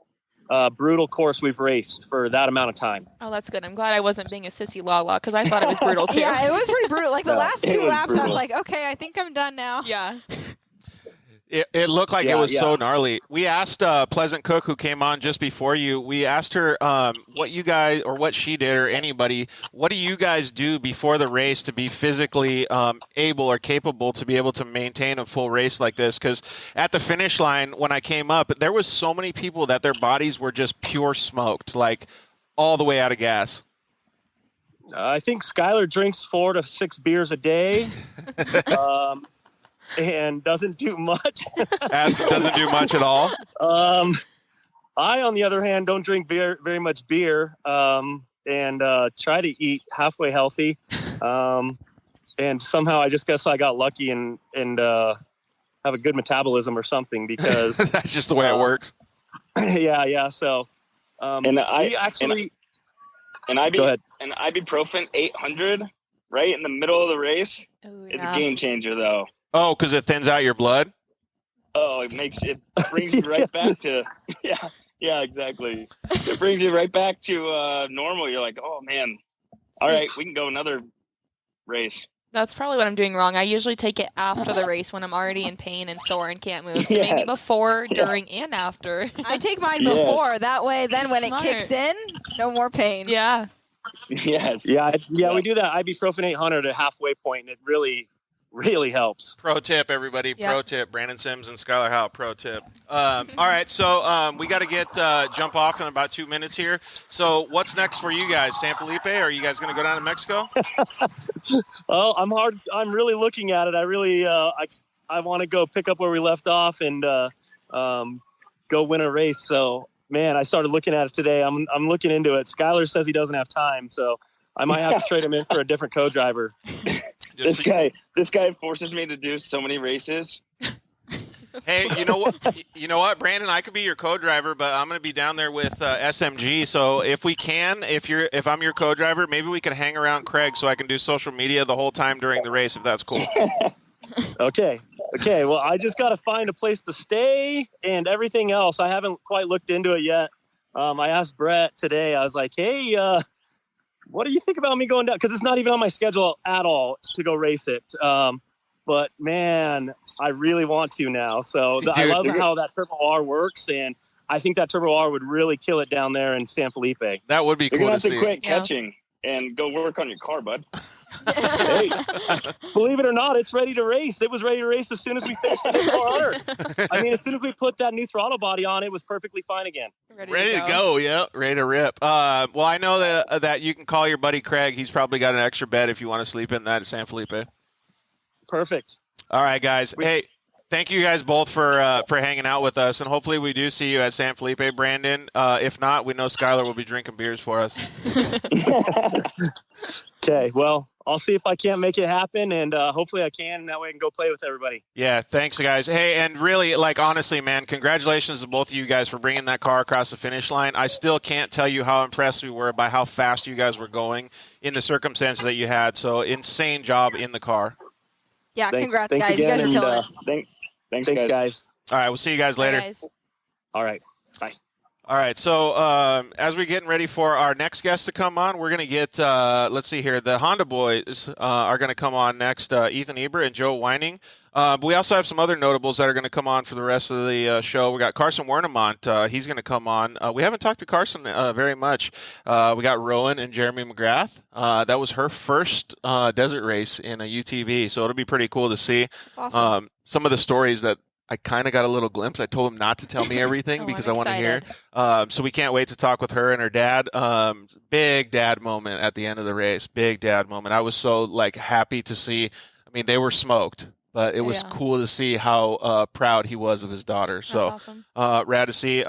brutal course we've raced for that amount of time. Oh, that's good. I'm glad I wasn't being a sissy la because I thought it was brutal too. Yeah, it was pretty brutal. Like the last 2 laps, brutal. I was like, okay, I think I'm done now. Yeah. It looked like it was Yeah. so gnarly. We asked Pleasant Cook, who came on just before you, we asked her what you guys, or what she did, or anybody, what do you guys do before the race to be physically able or capable to be able to maintain a full race like this? Because at the finish line, when I came up, there was so many people that their bodies were just pure smoked, like all the way out of gas. I think Skylar drinks 4 to 6 beers a day. And doesn't do much. Doesn't do much at all. I, on the other hand, don't drink very much beer, and try to eat halfway healthy. And somehow I just guess I got lucky and have a good metabolism or something, because That's just the way it works. Yeah. So, And I we actually, and go ahead. and ibuprofen 800 right in the middle of the race. Ooh, It's yeah. a game changer, though. Oh, because it thins out your blood? Oh, it brings you right back to yeah, exactly. It brings you right back to normal. You're like, oh man, all See, right, we can go another race. That's probably what I'm doing wrong. I usually take it after the race when I'm already in pain and sore and can't move. So maybe Yes. before, during, and after. I take mine Yes. before. That way, then when Smart. it kicks in, no more pain. Yeah. Yes. Yeah, we do that ibuprofen 800 at halfway point, and it really helps. Pro tip, everybody. Yeah. Pro tip. Brandon Sims and Skylar Howe. Pro tip. All right, so we got to jump off in about 2 minutes here. So what's next for you guys? San Felipe? Are you guys going to go down to Mexico? Oh, I'm really looking at it. I really, I want to go pick up where we left off and go win a race. So, man, I started looking at it today. I'm looking into it. Skylar says he doesn't have time, so I might have to trade him in for a different co-driver. This guy forces me to do so many races. Hey, you know what, Brandon? I could be your co-driver, but I'm going to be down there with SMG. So if I'm your co-driver, maybe we can hang around Craig so I can do social media the whole time during the race, if that's cool. Okay. Well, I just got to find a place to stay and everything else. I haven't quite looked into it yet. I asked Brett today. I was like, hey, what do you think about me going down? Because it's not even on my schedule at all to go race it. But, man, I really want to now. So I love how that Turbo R works, and I think that Turbo R would really kill it down there in San Felipe. That would be You're cool gonna to have to see. quit catching and go work on your car, bud. Hey, believe it or not, it's ready to race. It was ready to race as soon as we finished the 400. I mean, as soon as we put that new throttle body on, it was perfectly fine again. Ready to go, yeah. Ready to rip. Well, I know that you can call your buddy Craig. He's probably got an extra bed if you want to sleep in that at San Felipe. Perfect. All right, guys. Hey, thank you guys both for hanging out with us, and hopefully we do see you at San Felipe, Brandon. If not, we know Skylar will be drinking beers for us. Okay, well, I'll see if I can't make it happen, and hopefully I can, and that way I can go play with everybody. Yeah, thanks, guys. Hey, and really, honestly, man, congratulations to both of you guys for bringing that car across the finish line. I still can't tell you how impressed we were by how fast you guys were going in the circumstances that you had. So, insane job in the car. Yeah, Thanks congrats, again, guys. You guys are and, killing it. Thanks, Thanks, guys. guys. All right, we'll see you guys later. Bye, guys. All right. All right, so as we're getting ready for our next guest to come on, we're going to get, let's see here, the Honda boys are going to come on next, Ethan Eber and Joe Weining. But we also have some other notables that are going to come on for the rest of the show. We got Carson Wernemont. He's going to come on. We haven't talked to Carson very much. We got Rowan and Jeremy McGrath. That was her first desert race in a UTV, so it'll be pretty cool to see. That's awesome. Some of the stories that I kind of got a little glimpse. I told him not to tell me everything because I want to hear. So we can't wait to talk with her and her dad. Big dad moment at the end of the race. Big dad moment. I was so happy to see. I mean, they were smoked, but it was cool to see how proud he was of his daughter. So That's awesome. rad to see.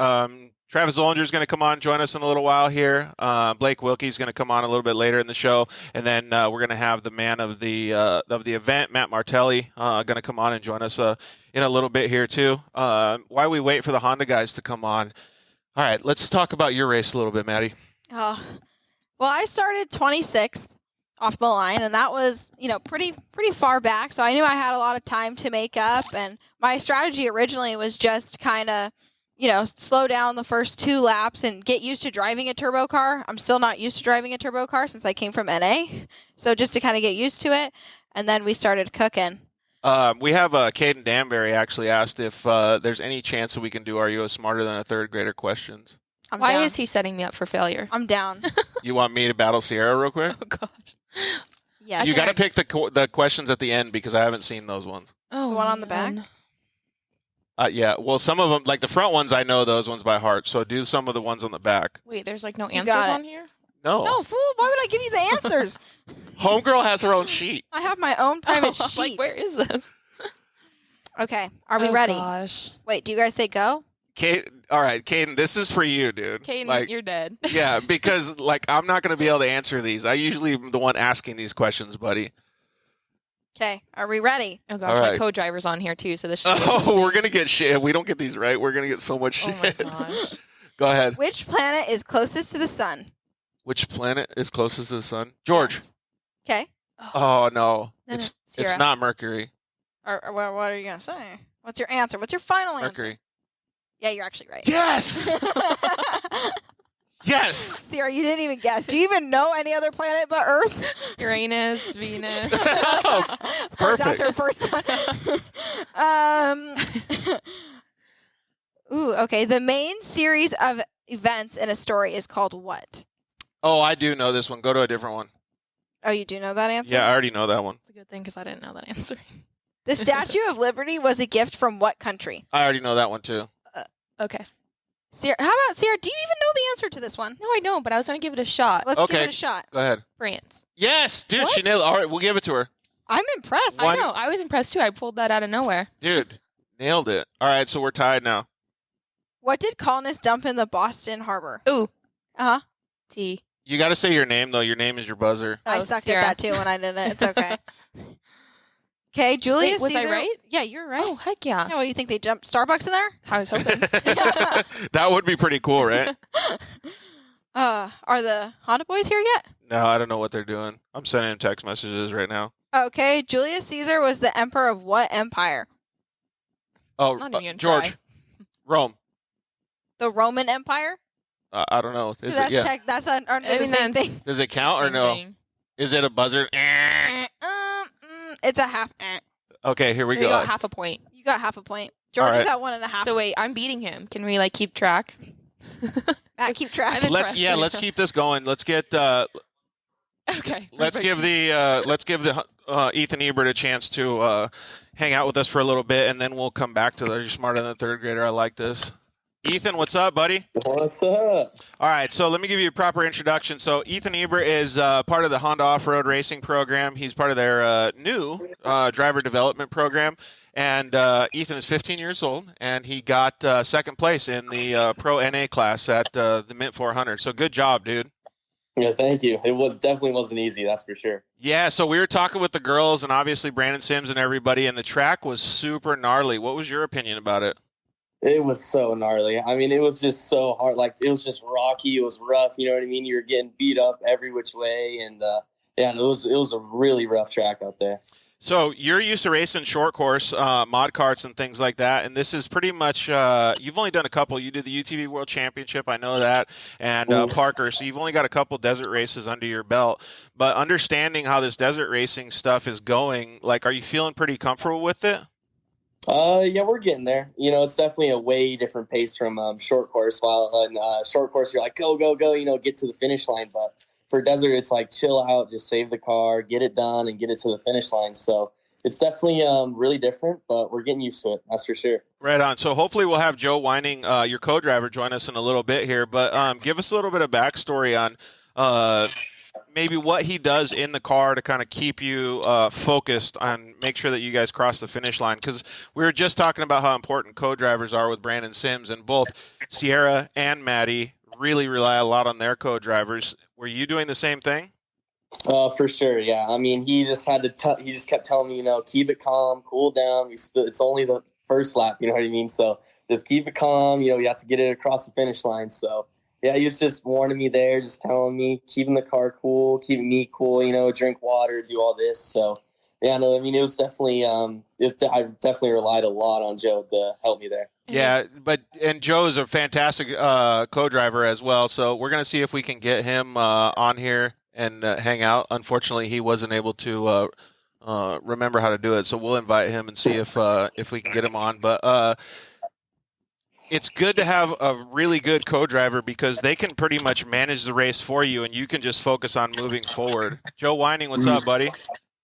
Travis Zollinger is going to come on, join us in a little while here. Blake Wilkey is going to come on a little bit later in the show, and then we're going to have the man of the event, Matt Martelli, going to come on and join us in a little bit here too. While we wait for the Honda guys to come on, all right, let's talk about your race a little bit, Maddie. Well, I started 26th off the line, and that was pretty far back. So I knew I had a lot of time to make up, and my strategy originally was just kind of slow down the first 2 laps and get used to driving a turbo car. I'm still not used to driving a turbo car since I came from NA. So just to kind of get used to it. And then we started cooking. We have Caden Danbury actually asked if there's any chance that we can do Are You a Smarter Than a Third Grader questions. Why is he setting me up for failure? I'm down. You want me to battle Sierra real quick? Oh, gosh. Yes. You got to pick the questions at the end because I haven't seen those ones. Oh, the one on the back? Yeah. Well, some of them, like the front ones, I know those ones by heart. So do some of the ones on the back. Wait, there's like no You answers got it. on here? No. No, fool. Why would I give you the answers? Homegirl has her own sheet. I have my own private Oh, sheet. like, where is this? Okay. Are we Oh, ready? Gosh. Wait, do you guys say go? All right, Caden, this is for you, dude. Caden, you're dead. Yeah, because I'm not going to be able to answer these. I usually am the one asking these questions, buddy. Okay. Are we ready? Oh gosh, All my right. co-driver's on here too, so this should be Oh, we're going to get shit. If we don't get these right, we're going to get so much Oh shit. my gosh. Go ahead. Which planet is closest to the sun? Which planet is closest to the sun? George. Yes. Okay. Oh, no. No, It's Sierra. not Mercury. Or what are you going to say? What's your answer? What's your final answer? Mercury. Yeah, you're actually right. Yes! Yes! Sierra, you didn't even guess. Do you even know any other planet but Earth? Uranus, Venus. Oh, Of course, that's perfect. her first one. Ooh, okay. The main series of events in a story is called what? Oh, I do know this one. Go to a different one. Oh, you do know that answer? Yeah, I already know that one. It's a good thing because I didn't know that answer. The Statue of Liberty was a gift from what country? I already know that one, too. Okay. Sierra, how about Sierra? Do you even know the answer to this one? No, I don't, but I was going to give it a shot. Let's give Okay. it a shot. Go ahead. France. Yes, dude, What? she nailed it. All right, we'll give it to her. I'm impressed. One- I know. I was impressed too. I pulled that out of nowhere. Dude, nailed it. All right, so we're tied now. What did colonists dump in the Boston Harbor? Ooh. Uh-huh. T. You got to say your name, though. Your name is your buzzer. I Oh, sucked Sierra. at that too when I did it. It's okay. Okay, Julius Wait, was I Caesar. right? Yeah, you're right. Oh, heck yeah. Yeah, well, you think they dumped Starbucks in there? I was hoping. That would be pretty cool, right? Are the Honda boys here yet? No, I don't know what they're doing. I'm sending him text messages right now. Okay, Julius Caesar was the emperor of what empire? Oh, Not even gonna George. try. Rome. The Roman Empire? I don't know. So Is that's it, yeah. that's under I the mean, same thing. that's Does it count or same no? thing. Is it a buzzer? It's a half. Okay, here we So you go. got half a point. You got half a point. George All is right. at 1.5. So wait, I'm beating him. Can we keep track? Matt, keep track. I'm Let's impressed. let's keep this going. Let's get Okay. let's perfect. give the Ethan Ebert a chance to hang out with us for a little bit, and then we'll come back to the You're Smarter Than a Third Grader. I like this. Ethan, what's up, buddy? What's up? All right, so let me give you a proper introduction. So Ethan Ebert is part of the Honda Off-Road Racing program. He's part of their new driver development program. And Ethan is 15 years old, and he got second place in the Pro NA class at the Mint 400. So good job, dude. Yeah, thank you. It definitely wasn't easy, that's for sure. Yeah, so we were talking with the girls and obviously Branden Sims and everybody, and the track was super gnarly. What was your opinion about it? It was so gnarly. I mean, it was just so hard. Like, it was just rocky. It was rough. You know what I mean? You were getting beat up every which way, and it was a really rough track out there. So you're used to racing short course, mod karts and things like that, and this is pretty much, you've only done a couple. You did the UTV World Championship, I know that, and Parker, so you've only got a couple desert races under your belt. But understanding how this desert racing stuff is going, are you feeling pretty comfortable with it? Yeah, we're getting there. You know, it's definitely a way different pace from short course. While on short course, you're like, go, go, go, get to the finish line. But for desert, it's like chill out, just save the car, get it done, and get it to the finish line. So it's definitely really different, but we're getting used to it. That's for sure. Right on. So hopefully we'll have Joe Whining, your co-driver, join us in a little bit here. But give us a little bit of backstory on maybe what he does in the car to kind of keep you focused on make sure that you guys cross the finish line. Because we were just talking about how important co-drivers are with Branden Sims, and both Sierra and Maddie really rely a lot on their co-drivers. Were you doing the same thing? For sure, yeah. I mean, he just had to. He just kept telling me, keep it calm, cool down. It's only the first lap, you know what I mean? So just keep it calm. You have to get it across the finish line. So yeah, he was just warning me there, just telling me, keeping the car cool, keeping me cool. Drink water, do all this. So yeah, no, I mean, it was definitely. I definitely relied a lot on Joe to help me there. Yeah, and Joe is a fantastic co-driver as well. So we're gonna see if we can get him on here and hang out. Unfortunately, he wasn't able to remember how to do it, so we'll invite him and see if we can get him on. But it's good to have a really good co-driver because they can pretty much manage the race for you, and you can just focus on moving forward. Joe Whining, what's up, buddy?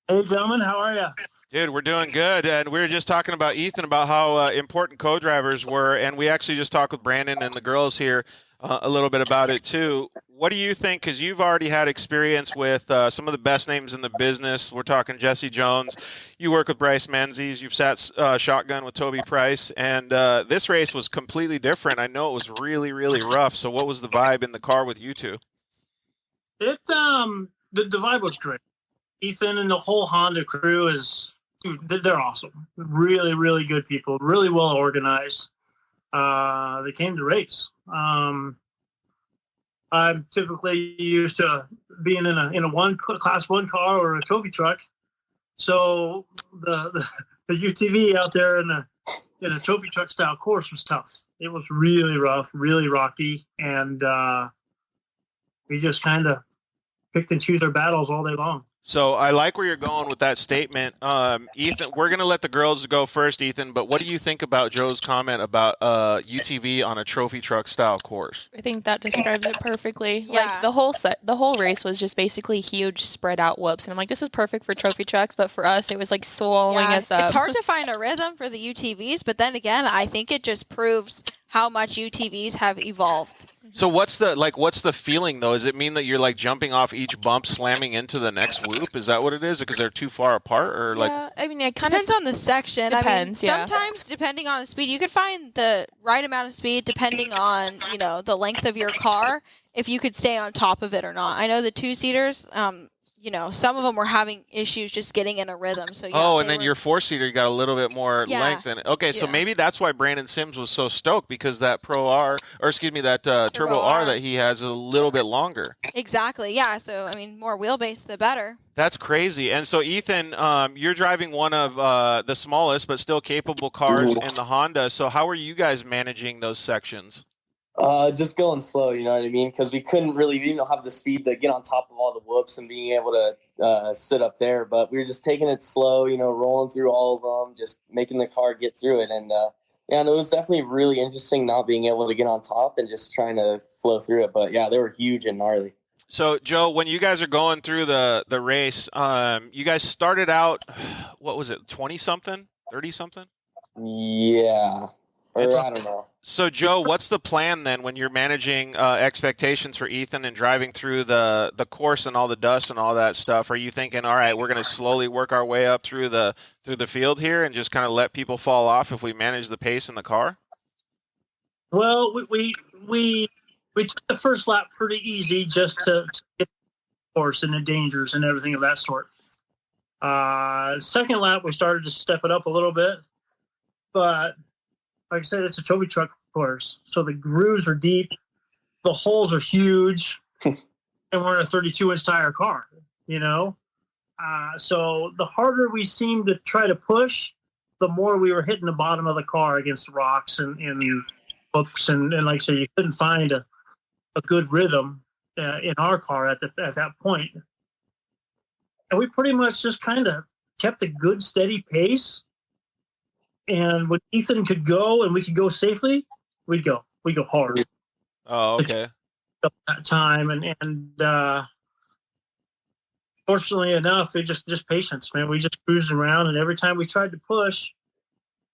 Hey, gentlemen, how are you? Dude, we're doing good, and we were just talking about Ethan about how important co-drivers were, and we actually just talked with Branden and the girls here a little bit about it too. What do you think? Because you've already had experience with some of the best names in the business. We're talking Jesse Jones. You work with Bryce Menzies. You've sat shotgun with Toby Price, and this race was completely different. I know it was really, really rough. So, what was the vibe in the car with you two? The vibe was great. Ethan and the whole Honda crew they're awesome. Really, really good people. Really well organized. They came to race. I'm typically used to being in a class one car or a trophy truck. So the UTV out there in a trophy truck style course was tough. It was really rough, really rocky, and we just kind of picked and choose our battles all day long. So I like where you're going with that statement. Ethan, we're going to let the girls go first, Ethan, but what do you think about Joe's comment about UTV on a trophy truck style course? I think that describes it perfectly. Yeah. Like the whole race was just basically huge spread out whoops. And I'm like, this is perfect for trophy trucks, but for us, it was like swallowing us up. It's hard to find a rhythm for the UTVs, but then again, I think it just proves how much UTVs have evolved. So what's the feeling though? Does it mean that you're like jumping off each bump, slamming into the next whoop? Is that what it is? Because they're too far apart, or like? Yeah, I mean, it kind Depends on the section. Depends, yeah. Sometimes, depending on the speed, you could find the right amount of speed depending on, the length of your car, if you could stay on top of it or not. I know the two-seaters, some of them were having issues just getting in a rhythm. So and then your four-seater, you got a little bit more length in it. Okay, so maybe that's why Branden Sims was so stoked, because that Turbo R that he has is a little bit longer. Exactly, yeah. So, more wheelbase, the better. That's crazy. And so, Ethan, you're driving one of the smallest but still capable cars in the Honda. So how are you guys managing those sections? Just going slow, you know what I mean? Because we couldn't really, have the speed to get on top of all the whoops and being able to sit up there. But we were just taking it slow, rolling through all of them, just making the car get through it. And it was definitely really interesting not being able to get on top and just trying to flow through it. But yeah, they were huge and gnarly. So, Joe, when you guys are going through the race, you guys started out, what was it, 20-something, 30-something? Yeah. I don't know. So, Joe, what's the plan then when you're managing expectations for Ethan and driving through the course and all the dust and all that stuff? Are you thinking, all right, we're going to slowly work our way up through the field here and just kind of let people fall off if we manage the pace in the car? Well, we took the first lap pretty easy just to get the course and the dangers and everything of that sort. Second lap, we started to step it up a little bit, but like I said, it's a trophy truck course, so the grooves are deep, the holes are huge, and we're in a 32-inch tire car, So the harder we seemed to try to push, the more we were hitting the bottom of the car against rocks and hooks, and like I said, you couldn't find a good rhythm in our car at that point. And we pretty much just kind of kept a good, steady pace. And when Ethan could go and we could go safely, we'd go hard. Oh, okay. That time and fortunately enough, it just patience, man. We just cruised around, and every time we tried to push,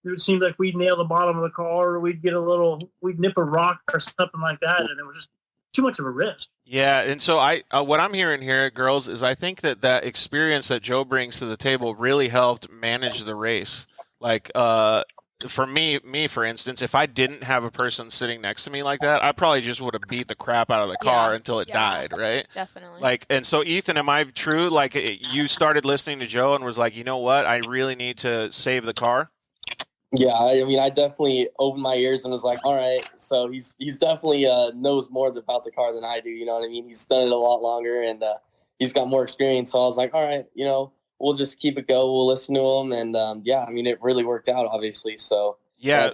it would seem like we'd nail the bottom of the car, or we'd nip a rock or something like that, and it was just too much of a risk. Yeah, and so what I'm hearing here, girls, is I think that experience that Joe brings to the table really helped manage the race. Like, for me, for instance, if I didn't have a person sitting next to me like that, I probably just would have beat the crap out of the car until it died, right? Definitely. Like, and so, Ethan, am I true? Like, you started listening to Joe and was like, you know what? I really need to save the car? Yeah, I definitely opened my ears and was like, all right, so he's definitely knows more about the car than I do, you know what I mean? He's done it a lot longer, and he's got more experience, so I was like, all right, we'll just keep it go. We'll listen to him. And, it really worked out, obviously. So, yeah.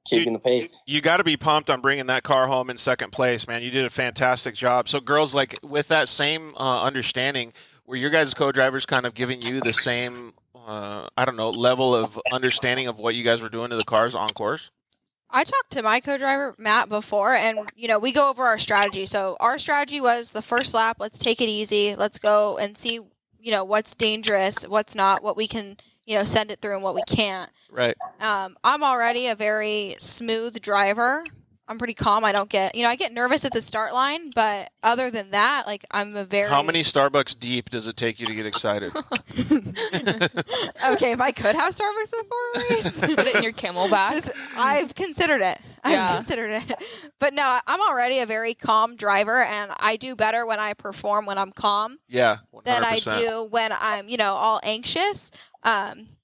keeping the pace. You got to be pumped on bringing that car home in second place, man. You did a fantastic job. So, girls, like with that same understanding, were your guys' co-drivers kind of giving you the same, level of understanding of what you guys were doing to the cars on course? I talked to my co-driver, Matt, before, and, we go over our strategy. So our strategy was the first lap, let's take it easy. Let's go and see, what's dangerous, what's not, what we can, send it through and what we can't. Right. I'm already a very smooth driver. I'm pretty calm. I don't get, I get nervous at the start line, but other than that, like I'm a very... How many Starbucks deep does it take you to get excited? Okay, if I could have Starbucks before a race. Put it in your Camelback. I've considered it. But no, I'm already a very calm driver, and I do better when I perform when I'm calm. Yeah, 100%. Than I do when I'm, all anxious.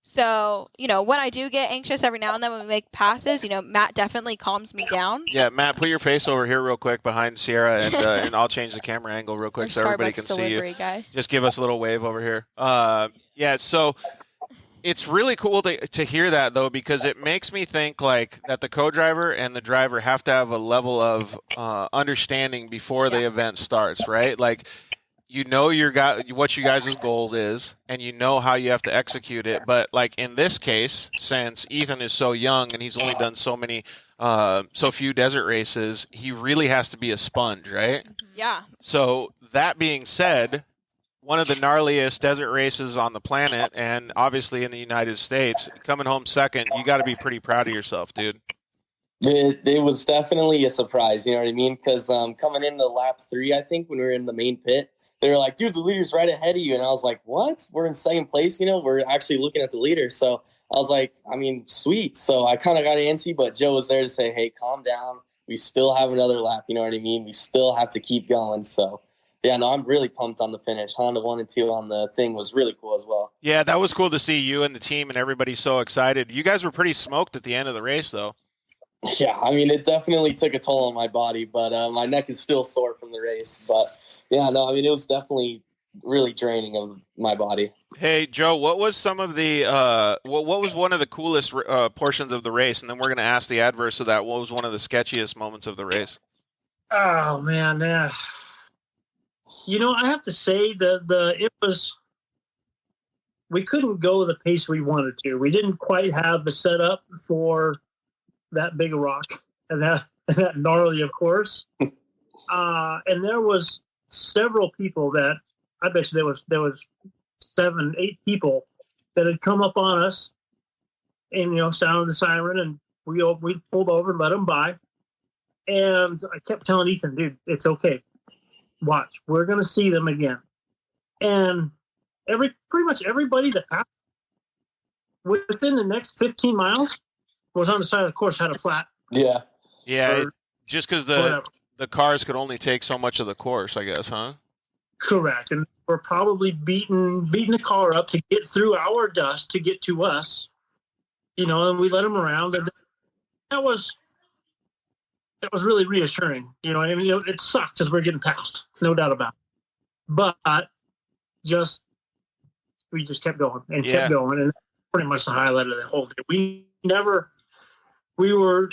So, when I do get anxious every now and then when we make passes, Matt definitely calms me down. Yeah, Matt, put your face over here real quick behind Sierra, and I'll change the camera angle real quick so everybody can see you. Guy. Just give us a little wave over here. So it's really cool to hear that, though, because it makes me think like that the co-driver and the driver have to have a level of understanding before the event starts, right? Like, what you guys' goal is, and how you have to execute it. But like in this case, since Ethan is so young and he's only done so few desert races, he really has to be a sponge, right? Yeah. So that being said, one of the gnarliest desert races on the planet, and obviously in the United States, coming home second, you got to be pretty proud of yourself, dude. It was definitely a surprise, you know what I mean? Because coming into lap 3, I think, when we were in the main pit, they were like, dude, the leader's right ahead of you. And I was like, what? We're in second place, we're actually looking at the leader. So I was like, sweet. So I kind of got antsy, but Joe was there to say, hey, calm down. We still have another lap, you know what I mean? We still have to keep going. So, yeah, no, I'm really pumped on the finish. Honda 1 and 2 on the thing was really cool as well. Yeah, that was cool to see you and the team and everybody so excited. You guys were pretty smoked at the end of the race, though. Yeah, it definitely took a toll on my body, but my neck is still sore from the race. But, yeah, no, it was definitely really draining of my body. Hey, Joe, what was some of the what was one of the coolest portions of the race? And then we're going to ask the adverse of that. What was one of the sketchiest moments of the race? Oh, man. I have to say we couldn't go the pace we wanted to. We didn't quite have the setup for that big rock and that gnarly, of course. And there was several people that I bet you there was 7, 8 people that had come up on us and sounded the siren, and we pulled over and let them by. And I kept telling Ethan, dude, it's okay. Watch, we're gonna see them again. And pretty much everybody that passed within the next 15 miles was on the side of the course, had a flat. Yeah. Just because the cars could only take so much of the course, I guess, huh? Correct. And we're probably beating the car up to get through our dust to get to us, and we let them around. And that was really reassuring. It sucked because we're getting past, no doubt about it. But we just kept going and kept going, and pretty much the highlight of the whole day. We were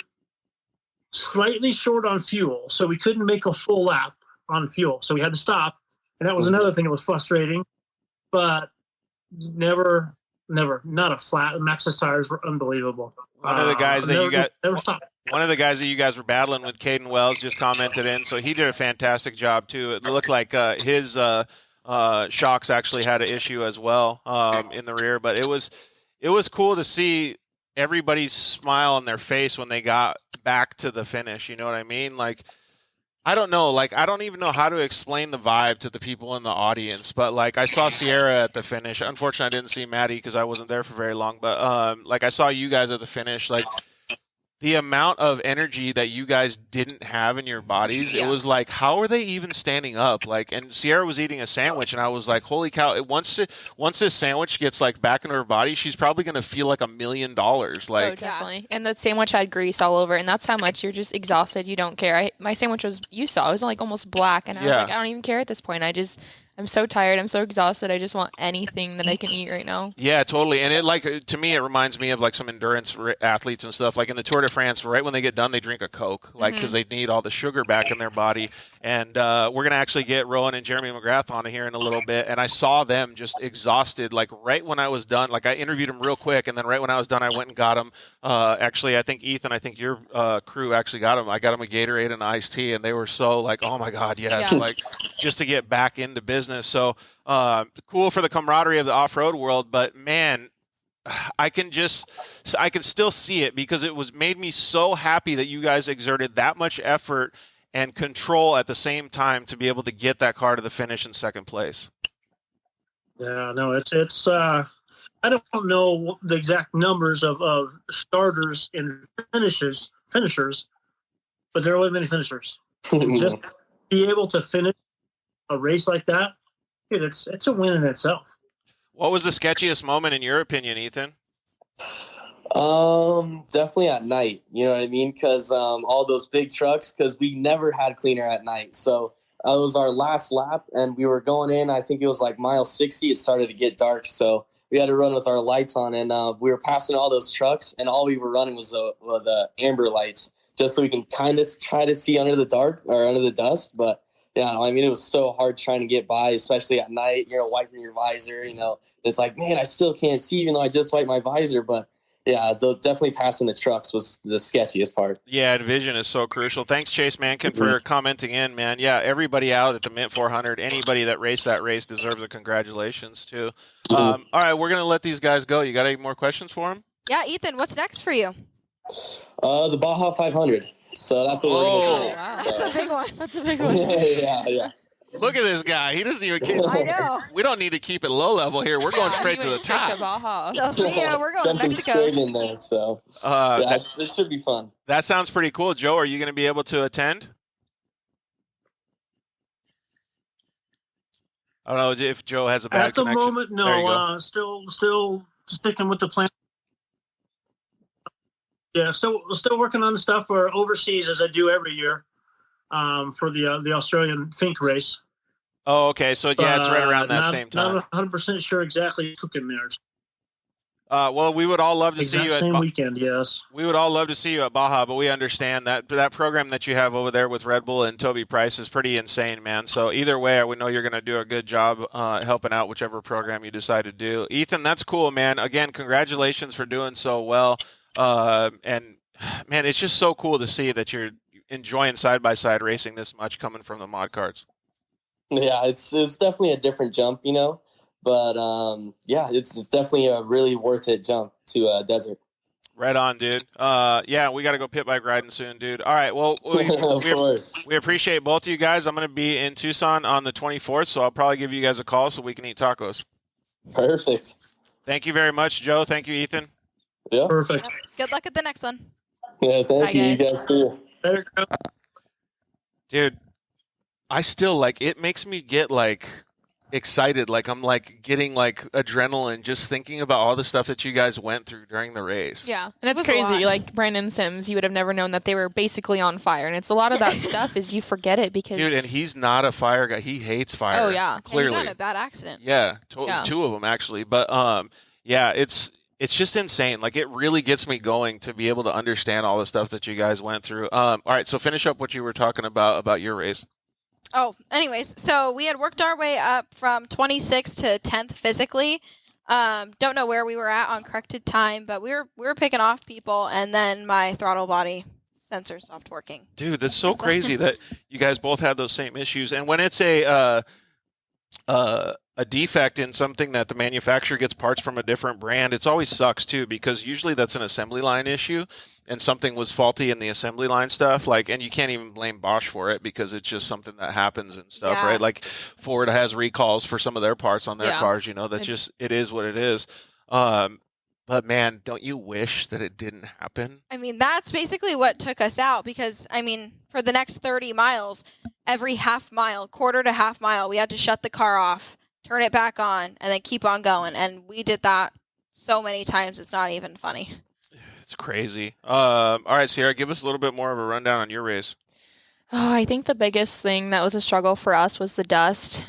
slightly short on fuel, so we couldn't make a full lap on fuel. So we had to stop, and that was another thing that was frustrating. But never, not a flat. Max's tires were unbelievable. One of the guys never stopped. One of the guys that you guys were battling with, Caden Wells, just commented in, so he did a fantastic job too. It looked like his shocks actually had an issue as well in the rear, but it was cool to see everybody's smile on their face when they got back to the finish. You know what I mean? Like, I don't know. Like, I don't even know how to explain the vibe to the people in the audience. But, like, I saw Sierra at the finish. Unfortunately, I didn't see Maddie because I wasn't there for very long. But, I saw you guys at the finish. Like, the amount of energy that you guys didn't have in your bodies, it was like, how are they even standing up? Like, and Sierra was eating a sandwich, and I was like, holy cow! Once this sandwich gets like back in her body, she's probably gonna feel like $1 million. Like, oh, definitely. And the sandwich had grease all over, and that's how much you're just exhausted. You don't care. My sandwich was, you saw, it was like almost black, and I was like, I don't even care at this point. I'm so tired. I'm so exhausted. I just want anything that I can eat right now. Yeah, totally. And to me, it reminds me of like some endurance athletes and stuff. Like in the Tour de France, right when they get done, they drink a Coke, like because they need all the sugar back in their body. And we're gonna actually get Rowan and Jeremy McGrath on here in a little bit. And I saw them just exhausted, like right when I was done. Like I interviewed them real quick, and then right when I was done, I went and got them. Actually, I think Ethan, your crew actually got them. I got them a Gatorade and an iced tea, and they were so like, oh my God, yes, like just to get back into business. So cool for the camaraderie of the off-road world, but man, I can still see it because it made me so happy that you guys exerted that much effort and control at the same time to be able to get that car to the finish in second place. Yeah, no, it's I don't know the exact numbers of starters and finishers, but there are only many finishers. Just be able to finish a race like that, dude, it's a win in itself. What was the sketchiest moment in your opinion, Ethan? Definitely at night. You know what I mean? Because all those big trucks. Because we never had cleaner at night. So it was our last lap, and we were going in. I think it was like mile 60. It started to get dark, so we had to run with our lights on, and we were passing all those trucks, and all we were running was the amber lights, just so we can kind of try to see under the dark or under the dust. But yeah, I mean, it was so hard trying to get by, especially at night, wiping your visor, it's like, man, I still can't see, even though I just wiped my visor. But yeah, definitely passing the trucks was the sketchiest part. Yeah, vision is so crucial. Thanks, Chase Mankin, for commenting in, man. Yeah, everybody out at the Mint 400, anybody that raced that race deserves a congratulations, too. All right, we're going to let these guys go. You got any more questions for them? Yeah, Ethan, what's next for you? The Baja 500. So that's what we're going to do. Wow. That's a big one. That's a big one. Yeah. Look at this guy. He doesn't even care. I know. We don't need to keep it low level here. We're going straight to the top. To Baja. So see ya. We're going to Jumping Mexico. straight in there. So it should be fun. That sounds pretty cool. Joe, are you going to be able to attend? I don't know if Joe has a bad connection. At the moment, no. Still sticking with the plan. Yeah, still working on stuff for overseas as I do every year for the Australian Fink race. Oh, okay. So yeah, it's right around that same time. Not 100% sure exactly cooking there. Well, we would all love to see you at same weekend. Yes, we would all love to see you at Baja, but we understand that program that you have over there with Red Bull and Toby Price is pretty insane, man. So either way, we know you're going to do a good job helping out whichever program you decide to do. Ethan, that's cool, man. Again, congratulations for doing so well. And man, it's just so cool to see that you're enjoying side-by-side racing this much coming from the mod carts. Yeah, it's definitely a different jump, but yeah, it's definitely a really worth it jump to a desert. Right on, dude. Yeah, we got to go pit bike riding soon, dude. All right, well, we appreciate both of you guys. I'm going to be in Tucson on the 24th, so I'll probably give you guys a call so we can eat tacos. Perfect. Thank you very much, Joe. Thank you, Ethan. Yeah. Perfect. Good luck at the next one. Yeah, thank you. You guys too. Dude, I still it makes me get excited. I'm getting adrenaline just thinking about all the stuff that you guys went through during the race. Yeah. And it's crazy. Like Branden Sims, you would have never known that they were basically on fire. And it's a lot of that stuff is you forget it because. Dude, and he's not a fire guy. He hates fire. Oh, yeah. Clearly. And he got in a bad accident. Yeah. Two of them actually. But yeah, it's just insane. It really gets me going to be able to understand all the stuff that you guys went through. All right, so finish up what you were talking about your race. Oh, anyways, so we had worked our way up from 26th to 10th physically. Don't know where we were at on corrected time, but we were picking off people, and then my throttle body sensor stopped working. Dude, that's so crazy that you guys both had those same issues. And when it's a defect in something that the manufacturer gets parts from a different brand, it's always sucks too, because usually that's an assembly line issue and something was faulty in the assembly line stuff. And you can't even blame Bosch for it because it's just something that happens and stuff, right? Ford has recalls for some of their parts on their cars, it is what it is. But man, don't you wish that it didn't happen? I mean, that's basically what took us out because, for the next 30 miles, every half mile, quarter to half mile, we had to shut the car off, turn it back on, and then keep on going. And we did that so many times, it's not even funny. It's crazy. All right, Sierra, give us a little bit more of a rundown on your race. Oh, I think the biggest thing that was a struggle for us was the dust.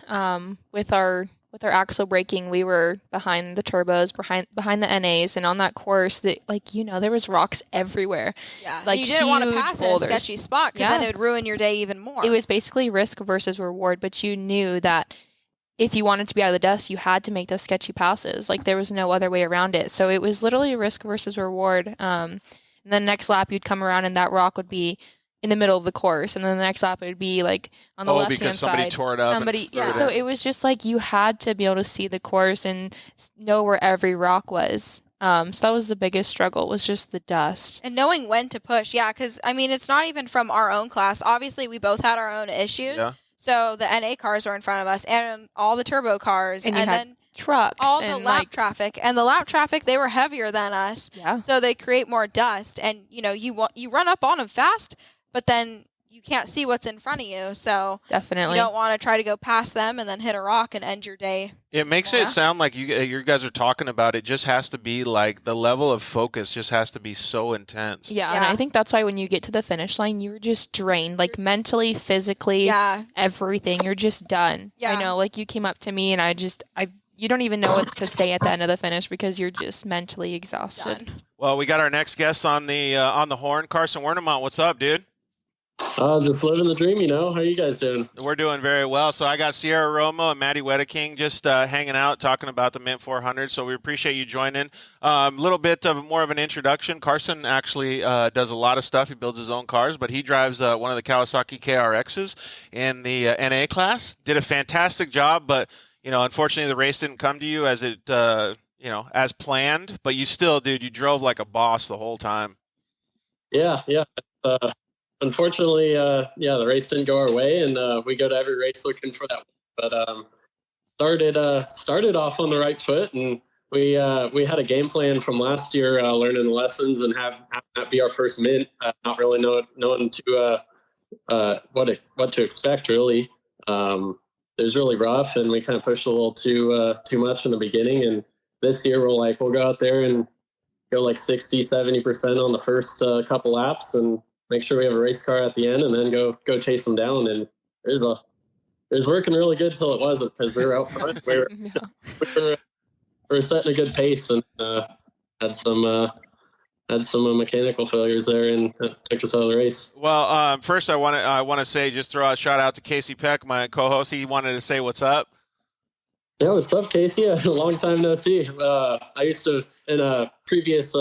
With our axle braking, we were behind the turbos, behind the NAs, and on that course, there was rocks everywhere. Yeah, like you didn't want to huge pass boulders. in a sketchy spot because then it would ruin your day even more. It was basically risk versus reward, but you knew that if you wanted to be out of the dust, you had to make those sketchy passes. Like there was no other way around it. So it was literally a risk versus reward. And then next lap, you'd come around and that rock would be in the middle of the course, and then the next lap it would be like on the left hand side. Because somebody tore it up. So it was just like you had to be able to see the course and know where every rock was. So that was the biggest struggle, was just the dust and knowing when to push. Yeah, because I mean it's not even from our own class. Obviously, we both had our own issues. Yeah. So the NA cars were in front of us, and all the turbo cars, and then trucks, all the lap traffic, and the lap traffic, they were heavier than us. Yeah. So they create more dust, and you run up on them fast, but then you can't see what's in front of you. So definitely you don't want to try to go past them and then hit a rock and end your day. It makes it sound like you guys are talking about it just has to be like the level of focus just has to be so intense. Yeah, and I think that's why when you get to the finish line, you're just drained, like mentally, physically, everything. You're just done. Yeah. I know, like you came up to me and you don't even know what to say at the end of the finish because you're just mentally exhausted. Done. Well, we got our next guest on the horn, Carson Wernemont. What's up, dude? Just living the dream, How are you guys doing? We're doing very well. So I got Sierra Romo and Maddie Wedeking just hanging out, talking about the Mint 400. So we appreciate you joining. A little bit of more of an introduction. Carson actually does a lot of stuff. He builds his own cars, but he drives one of the Kawasaki KRXs in the NA class. Did a fantastic job, but unfortunately the race didn't come to you as it as planned. But you still, dude, you drove like a boss the whole time. Yeah. Unfortunately, the race didn't go our way, and we go to every race looking for that. But started off on the right foot, and we had a game plan from last year, learning the lessons and have that be our first Mint. Not really knowing to what to expect really. It was really rough, and we kind of pushed a little too much in the beginning. And this year we'll go out there and go like 60-70% on the first couple laps and make sure we have a race car at the end, and then go chase them down. And it was working really good till it wasn't, because we were out front. We were setting a good pace, and had some mechanical failures there, and that took us out of the race. Well, first I want to say, just throw a shout out to Casey Peck, my co-host. He wanted to say what's up. Yeah, what's up, Casey? A long time no see. I used to, in a previous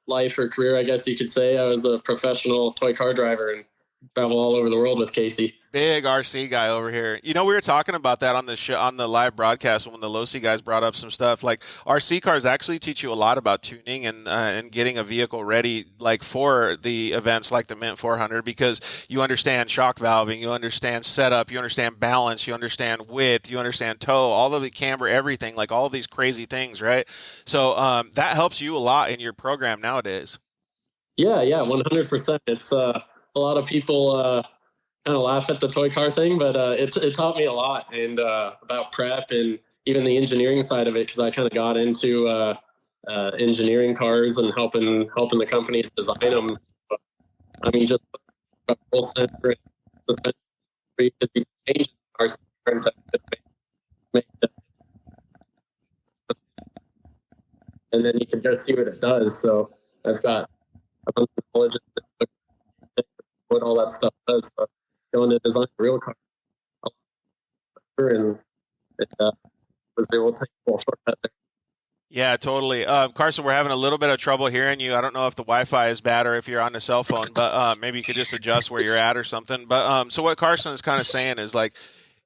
life or career, I guess you could say, I was a professional toy car driver and travel all over the world with Casey. Big RC guy over here. We were talking about that on the show, on the live broadcast, when the Losi guys brought up some stuff. Like, RC cars actually teach you a lot about tuning and getting a vehicle ready, like for the events like the Mint 400, because you understand shock valving, you understand setup, you understand balance, you understand width, you understand tow, all of the camber, everything, like all these crazy things, right? So that helps you a lot in your program nowadays. Yeah, 100%. It's a lot of people kind of laugh at the toy car thing, but it taught me a lot, and about prep and even the engineering side of it, because I kind of got into engineering cars and helping the companies design them. I mean, just a full sensor suspension, because you change cars and then you can just see what it does. So I've got a bunch of knowledge of what all that stuff does. So going to design a real car, and it was able to take a full shortcut there. Yeah, totally. Carson, we're having a little bit of trouble hearing you. I don't know if the Wi-Fi is bad or if you're on the cell phone, but maybe you could just adjust where you're at or something. But so what Carson is kind of saying is, like,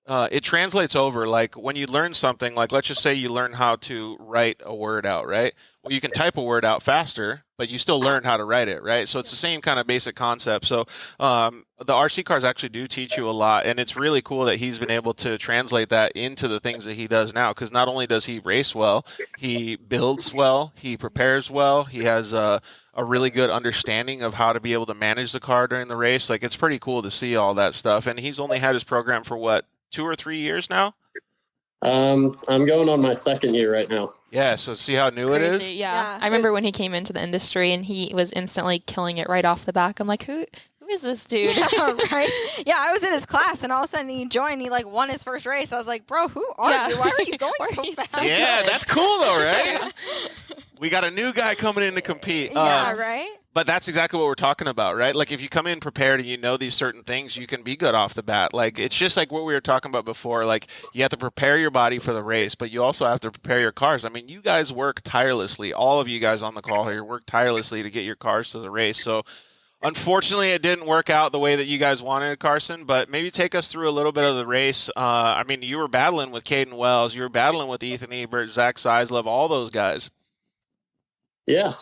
it translates over. Like, when you learn something, like, let's just say you learn how to write a word out, right? Well, you can type a word out faster, but you still learn how to write it, right? So it's the same kind of basic concept. So the RC cars actually do teach you a lot, and it's really cool that he's been able to translate that into the things that he does now, because not only does he race well, he builds well, he prepares well, he has a really good understanding of how to be able to manage the car during the race. Like, it's pretty cool to see all that stuff, and he's only had his program for, what, 2 or 3 years now? I'm going on my second year right now. Yeah, so see how new it is? Yeah. I remember when he came into the industry and he was instantly killing it right off the back. I'm like, who is this dude? Yeah, right? Yeah, I was in his class, and all of a sudden he joined. He like won his first race. I was like, bro, who are you? Why are you going so fast? Yeah, that's cool though, right? We got a new guy coming in to compete. Yeah, right? But that's exactly what we're talking about, right? Like if you come in prepared and you know these certain things, you can be good off the bat. Like it's just like what we were talking about before. Like you have to prepare your body for the race, but you also have to prepare your cars. I mean, you guys work tirelessly. All of you guys on the call here work tirelessly to get your cars to the race. So unfortunately, it didn't work out the way that you guys wanted, Carson, but maybe take us through a little bit of the race. I mean, you were battling with Caden Wells. You were battling with Ethan Ebert, Zach Seislove, all those guys. Yeah.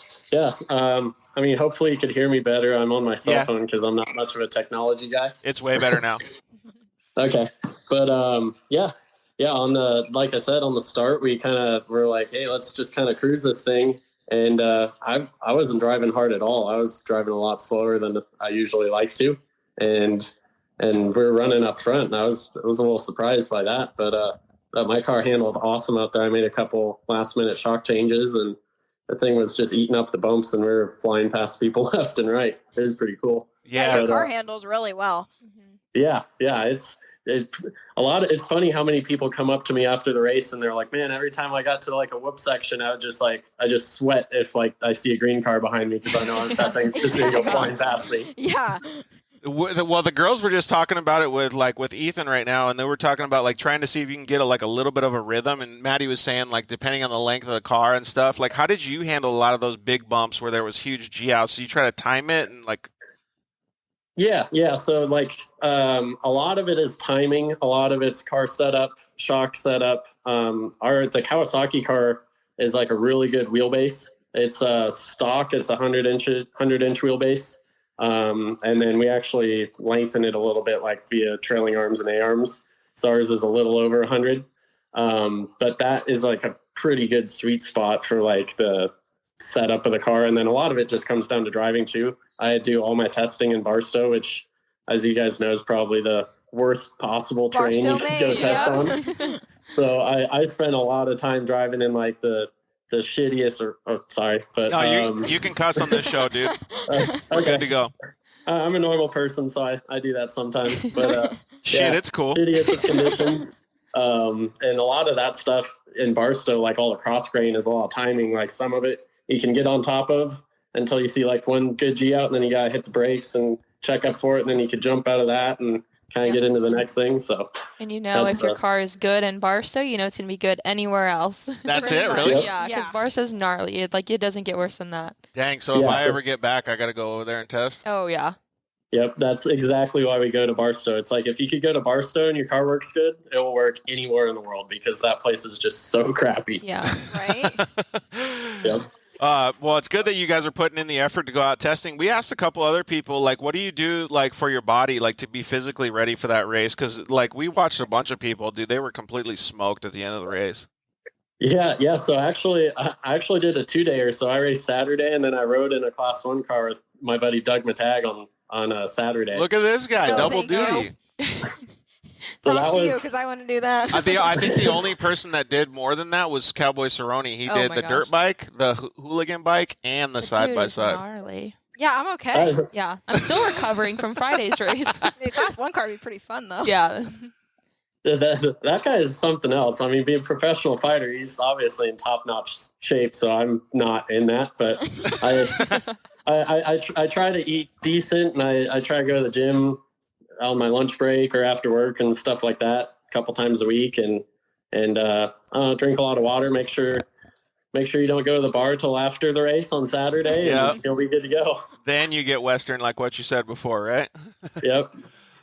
I mean, hopefully you could hear me better. I'm on my cell phone because I'm not much of a technology guy. It's way better now. Okay. But, like I said, on the start, we kind of were like, hey, let's just kind of cruise this thing. And I wasn't driving hard at all. I was driving a lot slower than I usually like to. And we were running up front, and I was a little surprised by that. But my car handled awesome out there. I made a couple last-minute shock changes, and the thing was just eating up the bumps, and we were flying past people left and right. It was pretty cool. Yeah, your car handles really well. Yeah. It's funny how many people come up to me after the race and they're like, man, every time I got to like a whoop section, I just sweat if like I see a green car behind me because I know that thing's just going to go flying past me. Yeah. Well, the girls were just talking about it with Ethan right now, and they were talking about like trying to see if you can get a little bit of a rhythm. And Maddie was saying like depending on the length of the car and stuff, like how did you handle a lot of those big bumps where there was huge G outs? So you try to time it and like. Yeah. So like a lot of it is timing. A lot of it's car setup, shock setup. The Kawasaki car is like a really good wheelbase. It's stock. It's 100-inch wheelbase. And then we actually lengthen it a little bit, like via trailing arms and A-arms. So ours is a little over 100. But that is like a pretty good sweet spot for like the setup of the car. And then a lot of it just comes down to driving too. I do all my testing in Barstow, which, as you guys know, is probably the worst possible terrain you could go test on. So I spent a lot of time driving in like the shittiest but no, you can cuss on this show, dude. We're good to go. I'm a normal person, so I do that sometimes. But it's cool. Shittiest of conditions. And a lot of that stuff in Barstow, like all the cross grain, is a lot of timing. Like some of it you can get on top of until you see like one good G out, and then you gotta hit the brakes and check up for it, and then you could jump out of that and kind of get into the next thing. So, and if your car is good in Barstow, it's gonna be good anywhere else. That's it, really? Yep. Yeah, because Barstow's gnarly. It doesn't get worse than that. Dang. So if I ever get back, I gotta go over there and test. Oh yeah. Yep, that's exactly why we go to Barstow. It's like if you could go to Barstow and your car works good, it will work anywhere in the world because that place is just so crappy. Yeah. Right. Yep. Well, it's good that you guys are putting in the effort to go out testing. We asked a couple other people, like, what do you do, like, for your body, like, to be physically ready for that race? Because, like, we watched a bunch of people, dude, they were completely smoked at the end of the race. Yeah. So I actually did a 2-dayer. So I raced Saturday, and then I rode in a Class 1 car with my buddy Doug Matag on Saturday. Look at this guy, double duty. So Props to you, because I want to do that. I think the only person that did more than that was Cowboy Cerrone. He did the dirt bike, the hooligan bike, and the side-by-side. Gnarly. Yeah, I'm okay. Yeah, I'm still recovering from Friday's race. Class 1 car would be pretty fun, though. Yeah. That guy is something else. I mean, being a professional fighter, he's obviously in top-notch shape, so I'm not in that. But I try to eat decent, and I try to go to the gym on my lunch break or after work and stuff like that a couple times a week, and drink a lot of water. Make sure you don't go to the bar till after the race on Saturday. Yeah, and you'll be good to go. Then you get Western, like what you said before, right? Yep.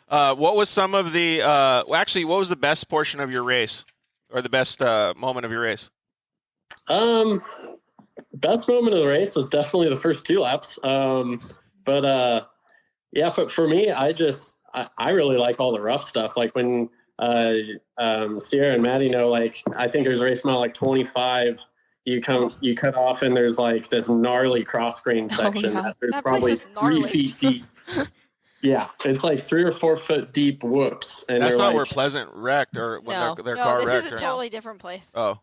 What was some of the what was the best portion of your race, or the best moment of your race? Best moment of the race was definitely the first 2 laps. But for me, I really like all the rough stuff. Like when Sierra and Maddie know, like I think there's a race mile like 25. You cut off, and there's like this gnarly cross grain section. There's probably 3 feet deep. Yeah, it's like 3 or 4 foot deep whoops. And that's not where Pleasant wrecked, or when their car wrecked. This is a totally different place. Oh.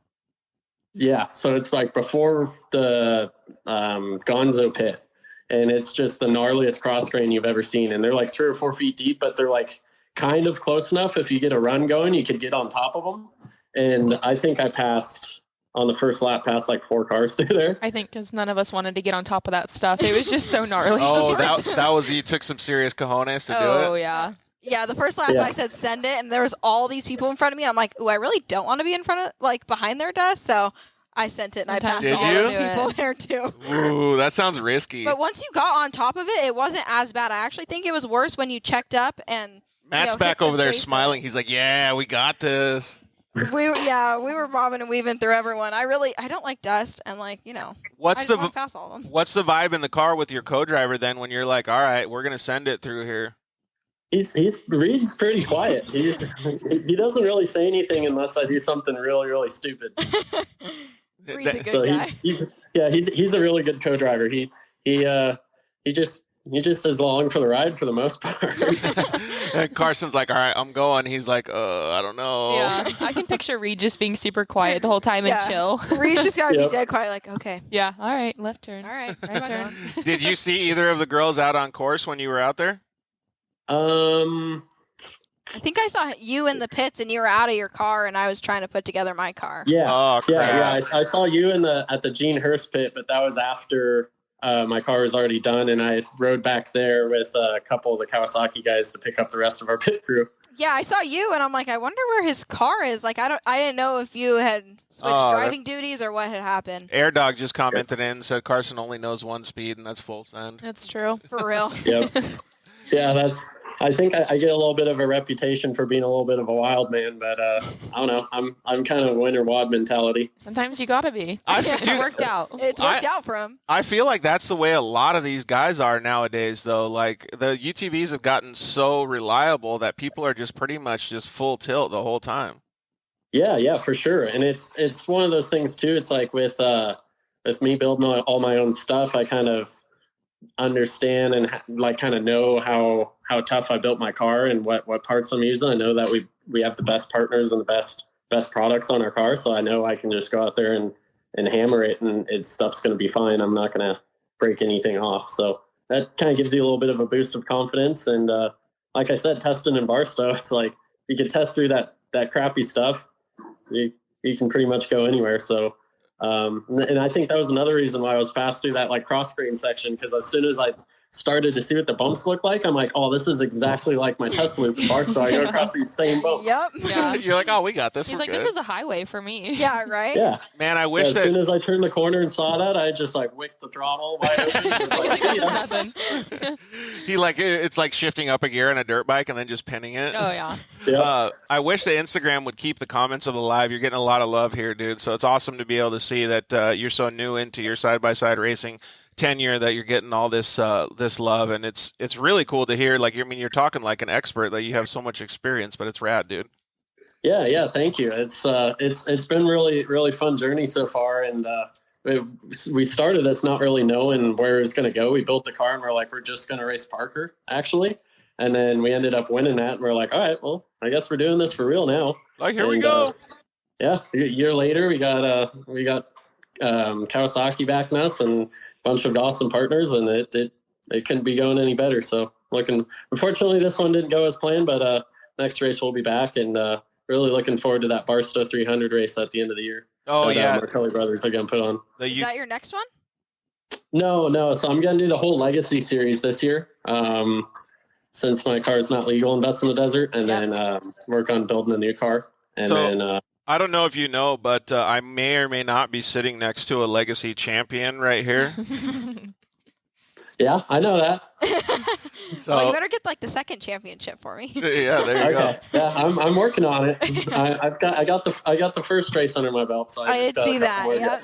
Yeah, so it's like before the Gonzo pit. and it's just the gnarliest cross grain you've ever seen. And they're like 3 or 4 feet deep, but they're like kind of close enough. If you get a run going, you could get on top of them. And I think I passed on the first lap, passed like 4 cars through there. I think because none of us wanted to get on top of that stuff. It was just so gnarly. Oh, that was, you took some serious cojones to do it? Oh, yeah. Yeah, the first lap I said send it, and there was all these people in front of me. I'm like, ooh, I really don't want to be in front of, like, behind their dust, so I sent it, and I passed all those people there, too. Ooh, that sounds risky. But once you got on top of it, it wasn't as bad. I actually think it was worse when you checked up and Matt's back over there smiling. He's like, yeah, we got this. We were bobbing and weaving through everyone. I don't like dust, and like, what's I just pass all of them. What's the vibe in the car with your co-driver then when you're like, all right, we're gonna send it through here? Reed's pretty quiet. He doesn't really say anything unless I do something really, really stupid. Reed's a good guy. He's a really good co-driver. He just is along for the ride for the most part. And Carson's like, all right, I'm going. He's like, I don't know. Yeah, I can picture Reed just being super quiet the whole time and chill. Reed's just gotta be dead quiet, like, okay. Yeah, all right, left turn. All right, right turn. Did you see either of the girls out on course when you were out there? I think I saw you in the pits, and you were out of your car, and I was trying to put together my car. Yeah. Oh, crap. Yeah. I saw you at the Gene Hurst pit, but that was after my car was already done, and I rode back there with a couple of the Kawasaki guys to pick up the rest of our pit crew. Yeah, I saw you, and I'm like, I wonder where his car is. Like, I didn't know if you had switched driving duties or what had happened. Air Dog just commented in and said Carson only knows one speed, and that's full send. That's true. For real. Yep. Yeah, I think I get a little bit of a reputation for being a little bit of a wild man, but I don't know. I'm kind of winter wad mentality. Sometimes you gotta be. It's worked out. It's worked out for him. I feel like that's the way a lot of these guys are nowadays, though. Like, the UTVs have gotten so reliable that people are just pretty much just full tilt the whole time. Yeah, for sure. And it's one of those things too. It's like with me building all my own stuff, I kind of understand and like kind of know how tough I built my car and what parts I'm using. I know that we have the best partners and the best products on our car, so I know I can just go out there and hammer it, and stuff's going to be fine. I'm not going to break anything off. So that kind of gives you a little bit of a boost of confidence. And like I said, testing in Barstow, it's like you can test through that crappy stuff. You can pretty much go anywhere. So and I think that was another reason why I was fast through that like cross grain section, because as soon as I started to see what the bumps look like, I'm like, oh, this is exactly like my test loop in Barstow. I go across these same bumps. Yep. Yeah. You're like, oh, we got this. He's We're like, good. this is a highway for me. Yeah, right? Yeah. Man, I wish as soon as I turned the corner and saw that, I just like wicked the throttle wide open. Like, this is nothing. It's like shifting up a gear on a dirt bike and then just pinning it. Oh, yeah. Yeah. I wish the Instagram would keep the comments of the live. You're getting a lot of love here, dude. So it's awesome to be able to see that you're so new into your side-by-side racing tenure, that you're getting all this love, and it's really cool to hear. Like, you're talking like an expert, that you have so much experience, but it's rad, dude. Yeah, thank you. It's been really, really fun journey so far, and we started this not really knowing where it was going to go. We built the car and we're just going to race Parker, actually, and then we ended up winning that, and we're like, all right, well, I guess we're doing this for real now. Like, here we go. Yeah, a year later, we got Kawasaki backing us and bunch of awesome partners, and it couldn't be going any better. So unfortunately this one didn't go as planned, but next race we'll be back, and really looking forward to that Barstow 300 race at the end of the year. Oh, yeah. Martelli brothers are going to put on. Is that your next one? No. So I'm going to do the whole Legacy series this year. Since my car is not legal in Best in the Desert, and then work on building a new car. And then I don't know if you know, but I may or may not be sitting next to a Legacy champion right here. Yeah, I know that. So, well, you better get like the second championship for me. Yeah, there you go. Yeah, I'm working on it. I got the first race under my belt, so I did see that. Yep.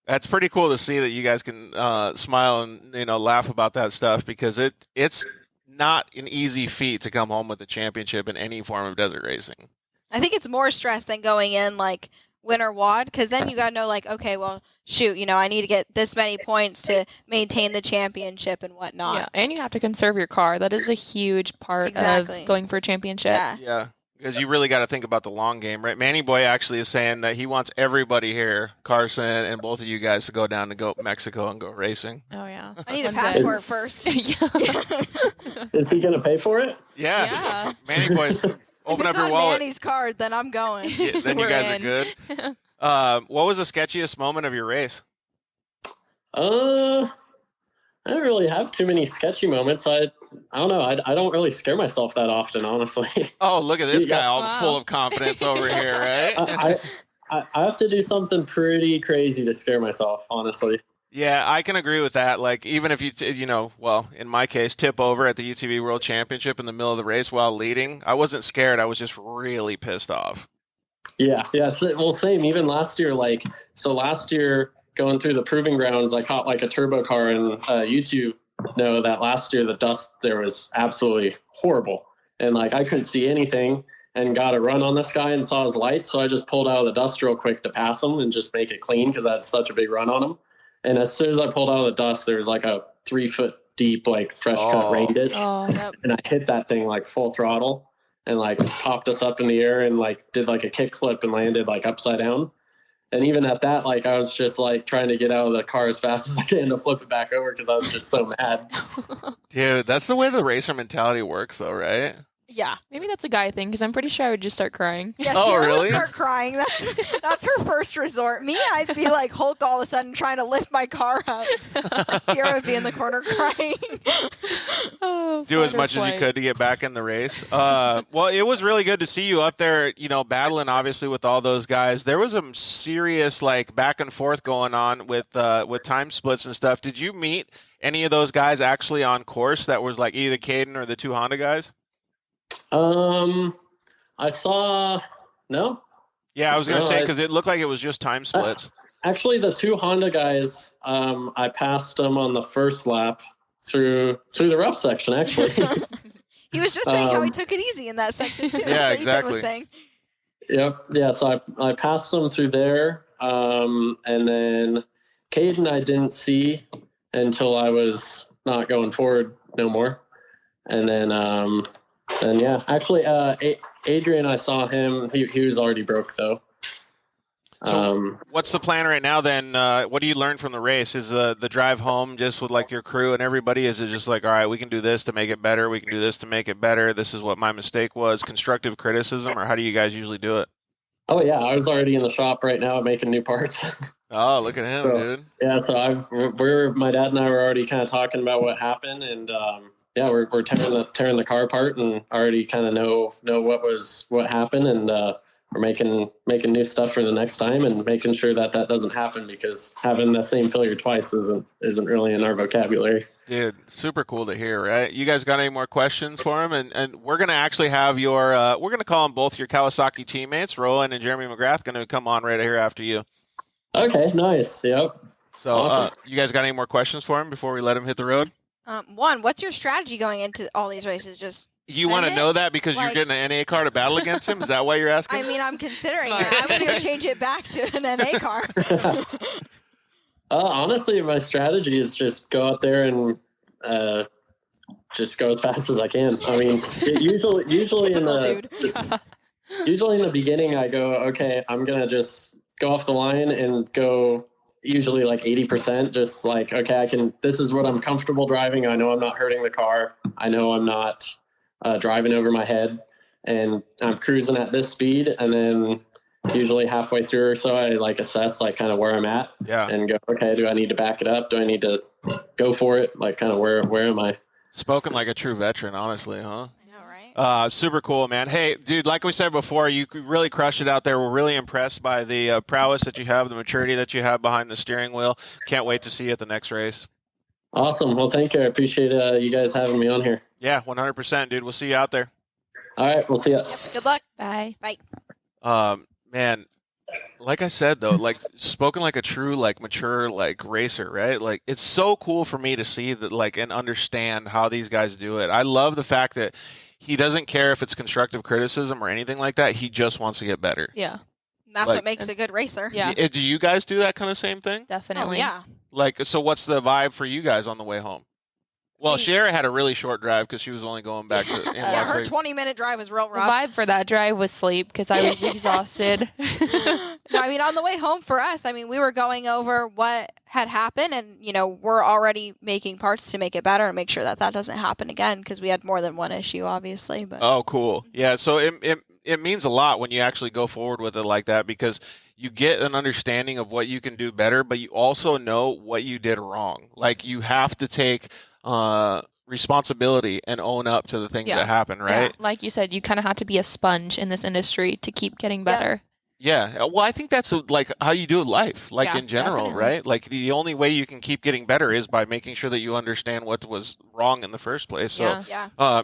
That's pretty cool to see that you guys can smile and laugh about that stuff, because it's not an easy feat to come home with a championship in any form of desert racing. I think it's more stress than going in like winter wad, because then you got to know, like, okay, well, shoot, I need to get this many points to maintain the championship and whatnot. Yeah, and you have to conserve your car. That is a huge part of going for a championship. Yeah. Yeah. Because you really got to think about the long game, right? Manny Boy actually is saying that he wants everybody here, Carson and both of you guys, to go down to Mexico and go racing. Oh, yeah. I need a passport first. Is he going to pay for it? Yeah. Manny Boy, open up your on wallet. Manny's card, then I'm going. Yeah, then you guys are good. What was the sketchiest moment of your race? I don't really have too many sketchy moments. I don't know. I don't really scare myself that often, honestly. Oh, look at this guy, all full of confidence over here, right? I have to do something pretty crazy to scare myself, honestly. Yeah, I can agree with that. Like, even if you in my case, tip over at the UTV World Championship in the middle of the race while leading, I wasn't scared. I was just really pissed off. Yeah. Well, same. Even last year, last year going through the proving grounds, I caught like a turbo car, and YouTube know that last year the dust there was absolutely horrible, and like I couldn't see anything, and got a run on this guy and saw his lights, so I just pulled out of the dust real quick to pass him and just make it clean because I had such a big run on him. And as soon as I pulled out of the dust, there was like a 3 foot deep like fresh cut rain ditch, and I hit that thing like full throttle and like popped us up in the air and like did like a kick flip and landed like upside down. And even at that, like I was just like trying to get out of the car as fast as I can to flip it back over because I was just so mad. Dude, that's the way the racer mentality works, though, right? Yeah. Maybe that's a guy thing, because I'm pretty sure I would just start crying. Yeah, Oh, Sierra really? would start crying. That's her first resort. Me, I'd be like Hulk all of a sudden trying to lift my car up. Sierra would be in the corner crying. Do as much as you could to get back in the race. Well, it was really good to see you up there, battling obviously with all those guys. There was some serious like back and forth going on with time splits and stuff. Did you meet any of those guys actually on course that was like either Caden or the two Honda guys? I saw no. Yeah, I was gonna say because it looked like it was just time splits. Actually, the two Honda guys, I passed them on the first lap through the rough section. Actually, he was just saying how he took it easy in that section too. Yeah, That's what exactly. Ethan was saying. Yep. Yeah. So I passed them through there, and then Caden I didn't see until I was not going forward no more, and then yeah, actually, Adrian, I saw him. He was already broke though. So what's the plan right now then? What do you learn from the race? Is the drive home just with like your crew and everybody? Is it just like, all right, we can do this to make it better. We can do this to make it better. This is what my mistake was. Constructive criticism, or how do you guys usually do it? Oh yeah, I was already in the shop right now making new parts. Oh, look at him, dude. Yeah, so my dad and I were already kind of talking about what happened, and yeah, we're tearing the car apart and already kind of know what happened, and we're making new stuff for the next time and making sure that doesn't happen, because having the same failure twice isn't really in our vocabulary. Dude, super cool to hear, right? You guys got any more questions for him? And we're going to actually have we're going to call them both your Kawasaki teammates, Rowan and Jeremy McGrath, going to come on right here after you. Okay, nice. Yep. So awesome. You guys got any more questions for him before we let him hit the road? One, what's your strategy going into all these races? Just you want to know that because you're getting an NA car to battle against him? Is that why you're asking? I mean, I'm considering it. I'm going to change it back to an NA car. Honestly, my strategy is just go out there and just go as fast as I can. I mean, usually in the beginning, I go, okay, I'm gonna just go off the line and go usually like 80%. Just like, okay, this is what I'm comfortable driving. I know I'm not hurting the car. I know I'm not driving over my head, and I'm cruising at this speed. And then usually halfway through or so, I like assess like kind of where I'm at, and go, okay, do I need to back it up? Do I need to go for it? Like kind of where am I? Spoken like a true veteran, honestly, huh? I know, right? Super cool, man. Hey, dude, like we said before, you really crushed it out there. We're really impressed by the prowess that you have, the maturity that you have behind the steering wheel. Can't wait to see you at the next race. Awesome. Well, thank you. I appreciate you guys having me on here. Yeah, 100%, dude. We'll see you out there. All right, we'll see you. Yep. Good luck. Bye. Bye. Man, like I said, though, like spoken like a true, like mature, like racer, right? Like it's so cool for me to see that, like, and understand how these guys do it. I love the fact that he doesn't care if it's constructive criticism or anything like that. He just wants to get better. Yeah. That's Like- what makes a good racer. Yeah. Do you guys do that kind of same thing? Definitely. Oh, yeah. Like, so what's the vibe for you guys on the way home? Well, Shara had a really short drive because she was only going back to her 20-minute drive was real The rough. vibe for that drive was sleep because I was exhausted. No, I mean, on the way home for us, I mean, we were going over what had happened, and we're already making parts to make it better and make sure that doesn't happen again because we had more than one issue, obviously. But oh, cool. Yeah, so it means a lot when you actually go forward with it like that because you get an understanding of what you can do better, but you also know what you did wrong. Like you have to take responsibility and own up to the things that happen, right? Yeah. Like you said, you kind of have to be a sponge in this industry to keep getting better. Yeah. Well, I think that's like how you do life, like in general, definitely. right? Like the only way you can keep getting better is by making sure that you understand what was wrong in the first place. So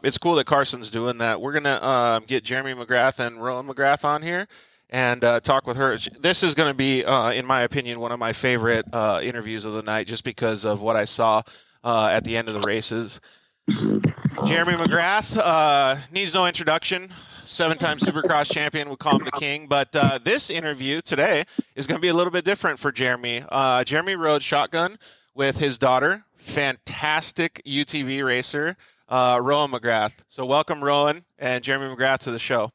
it's cool that Carson's doing that. We're going to get Jeremy McGrath and Rowan McGrath on here and talk with her. This is going to be, in my opinion, one of my favorite interviews of the night just because of what I saw at the end of the races. Jeremy McGrath needs no introduction. 7-time Supercross champion, we call him the king. But this interview today is going to be a little bit different for Jeremy. Jeremy rode shotgun with his daughter, fantastic UTV racer, Rowan McGrath. So welcome, Rowan and Jeremy McGrath, to the show.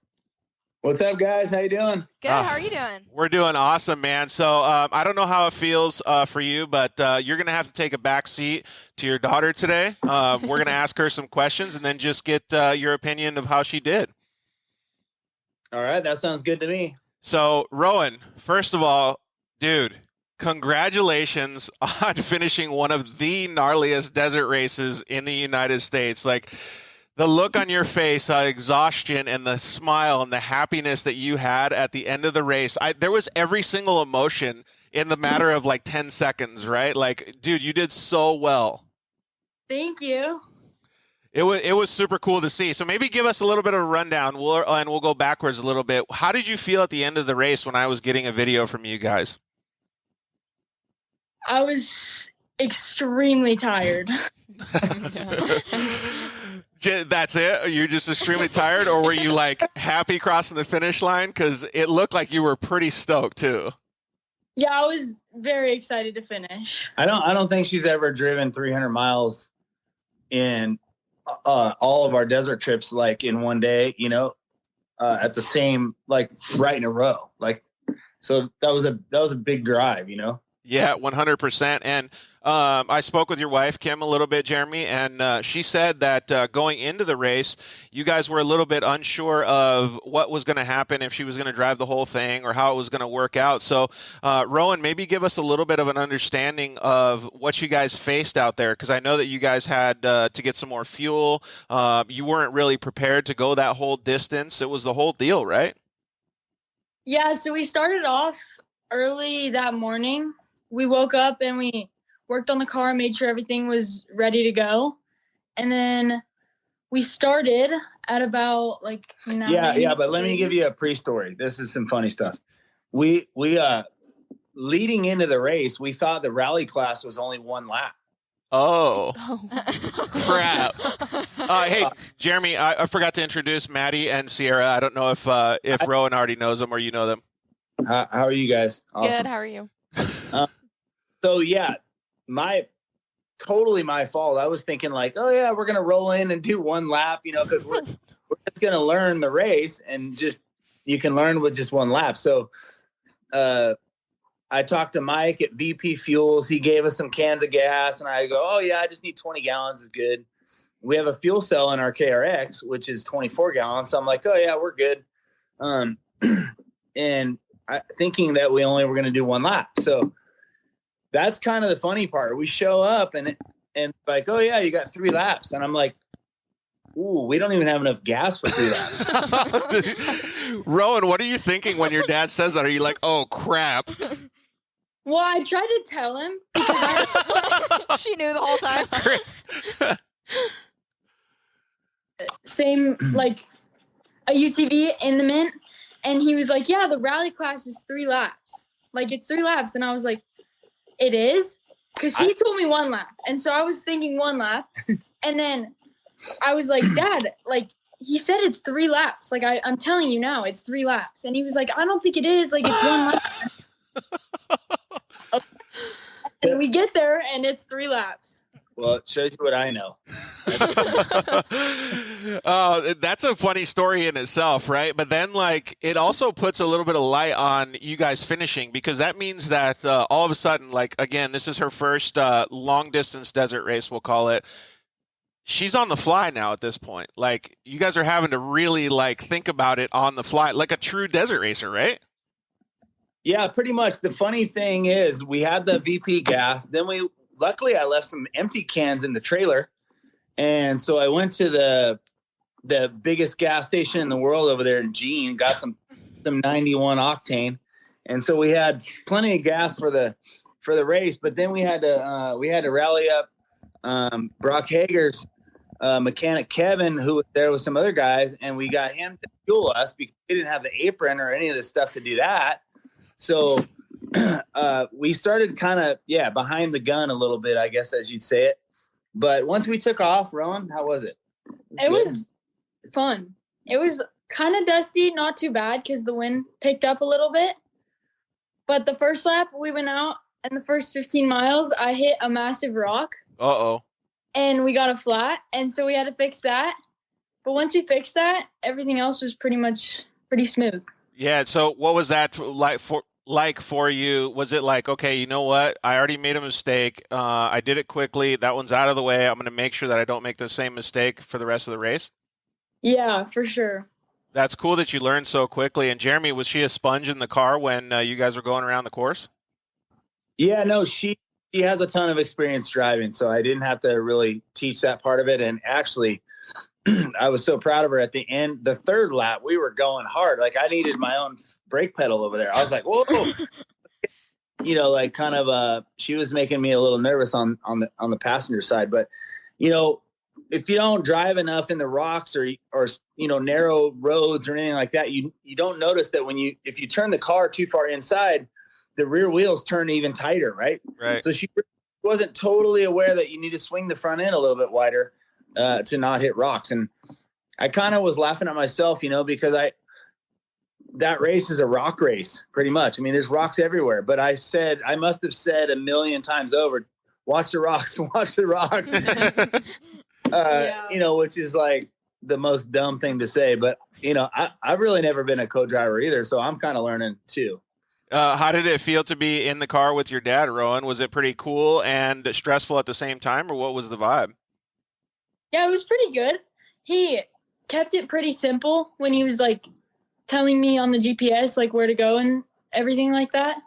What's up, guys? How you doing? Good. How are you doing? We're doing awesome, man. So I don't know how it feels for you, but you're going to have to take a back seat to your daughter today. We're going to ask her some questions and then just get your opinion of how she did. All right. That sounds good to me. So, Rowan, first of all, dude, congratulations on finishing one of the gnarliest desert races in the United States. Like, the look on your face, exhaustion, and the smile and the happiness that you had at the end of the race. There was every single emotion in the matter of like 10 seconds, right? Like, dude, you did so well. Thank you. It was super cool to see. So maybe give us a little bit of a rundown, and we'll go backwards a little bit. How did you feel at the end of the race when I was getting a video from you guys? I was extremely tired. That's it? You're just extremely tired, or were you like happy crossing the finish line? Because it looked like you were pretty stoked too. Yeah, I was very excited to finish. I don't think she's ever driven 300 miles in all of our desert trips like in one day, at the same, like right in a row. Like, so that was a big drive, Yeah, 100%. And I spoke with your wife, Kim, a little bit, Jeremy, and she said that going into the race, you guys were a little bit unsure of what was going to happen, if she was going to drive the whole thing or how it was going to work out. So, Rowan, maybe give us a little bit of an understanding of what you guys faced out there, because I know that you guys had to get some more fuel. You weren't really prepared to go that whole distance. It was the whole deal, right? Yeah, so we started off early that morning. We woke up and we worked on the car, made sure everything was ready to go. And then we started at about like 9. Yeah, but let me give you a pre-story. This is some funny stuff. We leading into the race, we thought the rally class was only one lap. Oh, crap. Hey, Jeremy, I forgot to introduce Maddie and Sierra. I don't know if Rowan already knows them or you know them. How are you guys? Awesome. Good. How are you? So yeah, totally my fault. I was thinking like, oh yeah, we're gonna roll in and do one lap, because we're just gonna learn the race and just you can learn with just one lap. So I talked to Mike at VP Fuels. He gave us some cans of gas, and I go, oh yeah, I just need 20 gallons is good. We have a fuel cell in our KRX, which is 24 gallons. So I'm like, oh yeah, we're good. And thinking that we only were going to do one lap. So that's kind of the funny part. We show up and like, oh yeah, you got 3 laps. And I'm like, ooh, we don't even have enough gas for 3 laps. Rowan, what are you thinking when your dad says that? Are you like, oh crap? Well, I tried to tell him because she knew the whole time. Same like a UTV in the Mint. And he was like, yeah, the rally class is 3 laps. Like, it's 3 laps. And I was like, it is? Because he told me 1 lap. And so I was thinking 1 lap. And then I was like, Dad, like, he said it's 3 laps. Like, I'm telling you now, it's 3 laps. And he was like, I don't think it is. Like, it's 1 lap. And we get there, and it's 3 laps. Well, it shows you what I know. That's a funny story in itself, right? But then, like, it also puts a little bit of light on you guys finishing, because that means that all of a sudden, like, again, this is her first long distance desert race, we'll call it. She's on the fly now at this point. Like, you guys are having to really, like, think about it on the fly, like a true desert racer, right? Yeah, pretty much. The funny thing is, we had the VP gas. Then luckily I left some empty cans in the trailer. And so I went to the biggest gas station in the world over there in Jean, got some 91 octane. And so we had plenty of gas for the race, but then we had to rally up Brock Hager's mechanic Kevin, who was there with some other guys, and we got him to fuel us because we didn't have the apron or any of the stuff to do that. So we started kind of, behind the gun a little bit, I guess, as you'd say it. But once we took off, Rowan, how was it? It was fun. It was kind of dusty, not too bad because the wind picked up a little bit. But the first lap, we went out, and the first 15 miles, I hit a massive rock. Uh-oh. And we got a flat, and so we had to fix that. But once we fixed that, everything else was pretty smooth. Yeah, so what was that like for you? Was it like, okay, you know what? I already made a mistake. I did it quickly. That one's out of the way. I'm going to make sure that I don't make the same mistake for the rest of the race? Yeah, for sure. That's cool that you learned so quickly. And Jeremy, was she a sponge in the car when you guys were going around the course? Yeah, no, she has a ton of experience driving, so I didn't have to really teach that part of it. And actually, I was so proud of her at the end. The third lap, we were going hard. Like, I needed my own brake pedal over there. I was like, whoa. Like kind of she was making me a little nervous on the passenger side. But, if you don't drive enough in the rocks or narrow roads or anything like that, you don't notice that if you turn the car too far inside, the rear wheels turn even tighter, right? Right. So she wasn't totally aware that you need to swing the front end a little bit wider to not hit rocks. And I kind of was laughing at myself, because that race is a rock race pretty much. I mean, there's rocks everywhere, but I must have said a million times over, watch the rocks, watch the rocks, which is like the most dumb thing to say, but I've really never been a co-driver either. So I'm kind of learning too. How did it feel to be in the car with your dad, Rowan? Was it pretty cool and stressful at the same time, or what was the vibe? Yeah, it was pretty good. He kept it pretty simple when he was like telling me on the GPS like where to go and everything like that.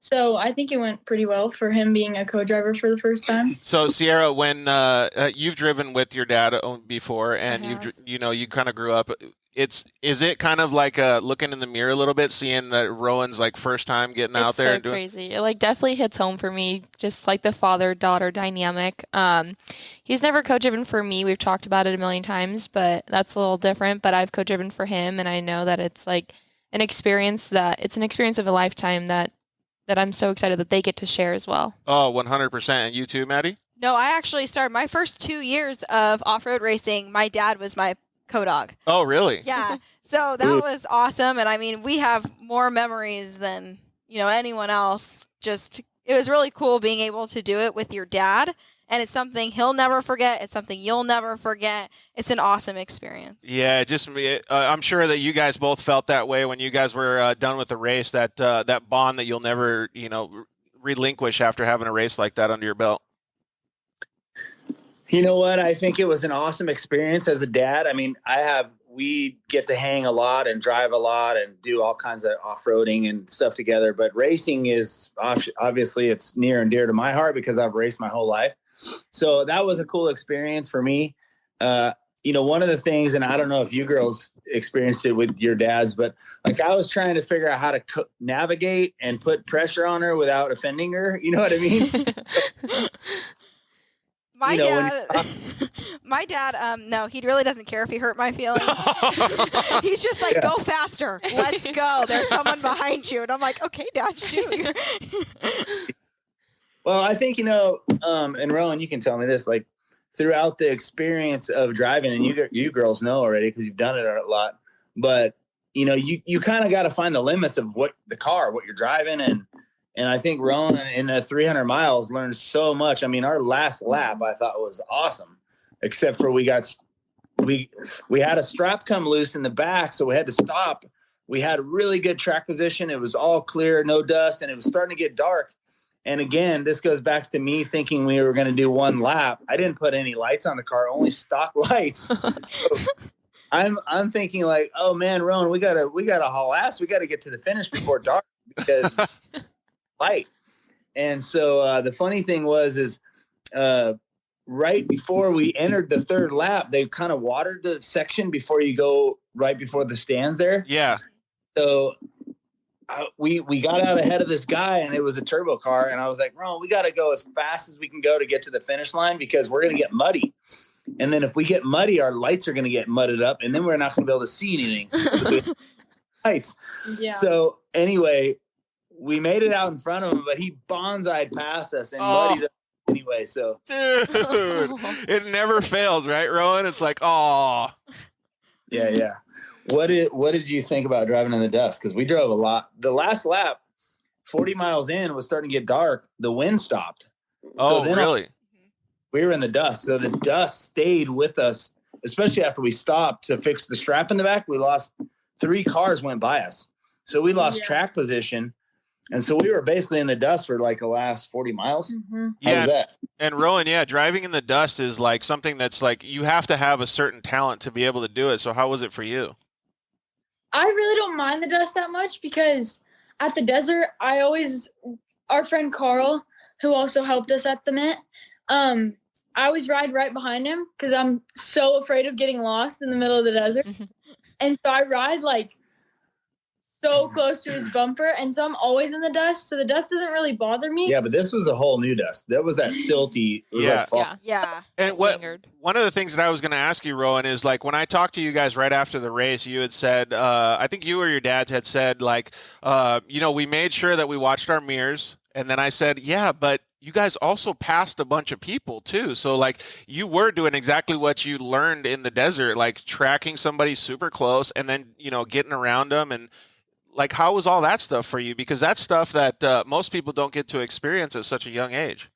So I think it went pretty well for him being a co-driver for the first time. So Sierra, when you've driven with your dad before, and you kind of grew up, is it kind of like looking in the mirror a little bit, seeing that Rowan's like first time getting out there? It's so crazy. It like definitely hits home for me, just like the father-daughter dynamic. He's never co-driven for me. We've talked about it a million times, but that's a little different. But I've co-driven for him, and I know that it's like an experience of a lifetime that I'm so excited that they get to share as well. Oh, 100%. And you too, Maddie? No, I actually started my first 2 years of off-road racing. My dad was my co-dog. Oh, really? Yeah. So that was awesome. And I mean, we have more memories than, anyone else. It was really cool being able to do it with your dad. And it's something he'll never forget. It's something you'll never forget. It's an awesome experience. Yeah, I'm sure that you guys both felt that way when you guys were done with the race, that bond that you'll never, relinquish after having a race like that under your belt. You know what? I think it was an awesome experience as a dad. I mean, we get to hang a lot and drive a lot and do all kinds of off-roading and stuff together. But racing is obviously it's near and dear to my heart because I've raced my whole life. So that was a cool experience for me. One of the things, and I don't know if you girls experienced it with your dads, but like I was trying to figure out how to navigate and put pressure on her without offending her. You know what I mean? My dad, no, he really doesn't care if he hurt my feelings. He's just like, go faster. Let's go. There's someone behind you. And I'm like, okay, Dad, shoot. Well, I think, and Rowan, you can tell me this, like throughout the experience of driving, and you girls know already because you've done it a lot, but, you kind of got to find the limits of what you're driving And I think Rowan in the 300 miles learned so much. I mean, our last lap I thought was awesome, except for we had a strap come loose in the back, so we had to stop. We had really good track position. It was all clear, no dust, and it was starting to get dark. And again, this goes back to me thinking we were going to do one lap. I didn't put any lights on the car, only stock lights. So I'm thinking like, oh man, Rowan, we gotta haul ass. We got to get to the finish before dark because light. And so the funny thing is right before we entered the third lap, they kind of watered the section before you go right before the stands there. Yeah. So we got out ahead of this guy, and it was a turbo car. And I was like, Ron, we got to go as fast as we can go to get to the finish line because we're going to get muddy. And then if we get muddy, our lights are going to get mudded up, and then we're not going to be able to see anything. Lights. Yeah. So anyway, we made it out in front of him, but he bonsai'd past us and muddied up anyway. So, dude, it never fails, right, Rowan? It's like, oh, yeah. What did you think about driving in the dust? Because we drove a lot. The last lap, 40 miles in, was starting to get dark. The wind stopped. Oh, so really? We were in the dust. So the dust stayed with us, especially after we stopped to fix the strap in the back. We lost 3 cars went by us. So we lost track position. And so we were basically in the dust for like the last 40 miles. Mm-hmm. How was that? And Rowan, driving in the dust is like something that's like you have to have a certain talent to be able to do it. So how was it for you? I really don't mind the dust that much because at the desert, our friend Carl, who also helped us at the Mint, I always ride right behind him because I'm so afraid of getting lost in the middle of the desert. And so I ride like so close to his bumper, and so I'm always in the dust, so the dust doesn't really bother me. Yeah, but this was a whole new dust. That was that silty. Yeah. And one of the things that I was going to ask you, Rowan, is like when I talked to you guys right after the race, you had said, I think you or your dad had said, like, we made sure that we watched our mirrors, and then I said, yeah, but you guys also passed a bunch of people too. So like you were doing exactly what you learned in the desert, like tracking somebody super close and then, getting around them. And like, how was all that stuff for you? Because that's stuff that most people don't get to experience at such a young age.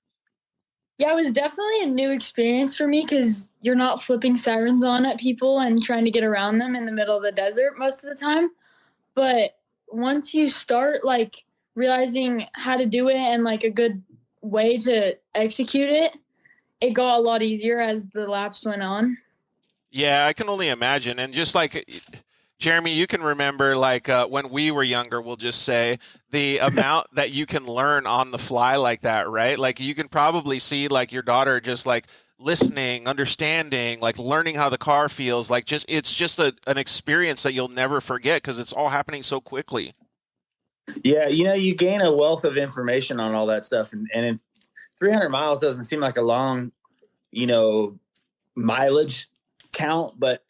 Yeah, it was definitely a new experience for me because you're not flipping sirens on at people and trying to get around them in the middle of the desert most of the time. But once you start like realizing how to do it and like a good way to execute it, it got a lot easier as the laps went on. Yeah, I can only imagine. And just like Jeremy, you can remember like when we were younger, we'll just say the amount that you can learn on the fly like that, right? Like you can probably see like your daughter just like listening, understanding, like learning how the car feels. Like it's just an experience that you'll never forget because it's all happening so quickly. Yeah, you gain a wealth of information on all that stuff. And 300 miles doesn't seem like a long, mileage count. But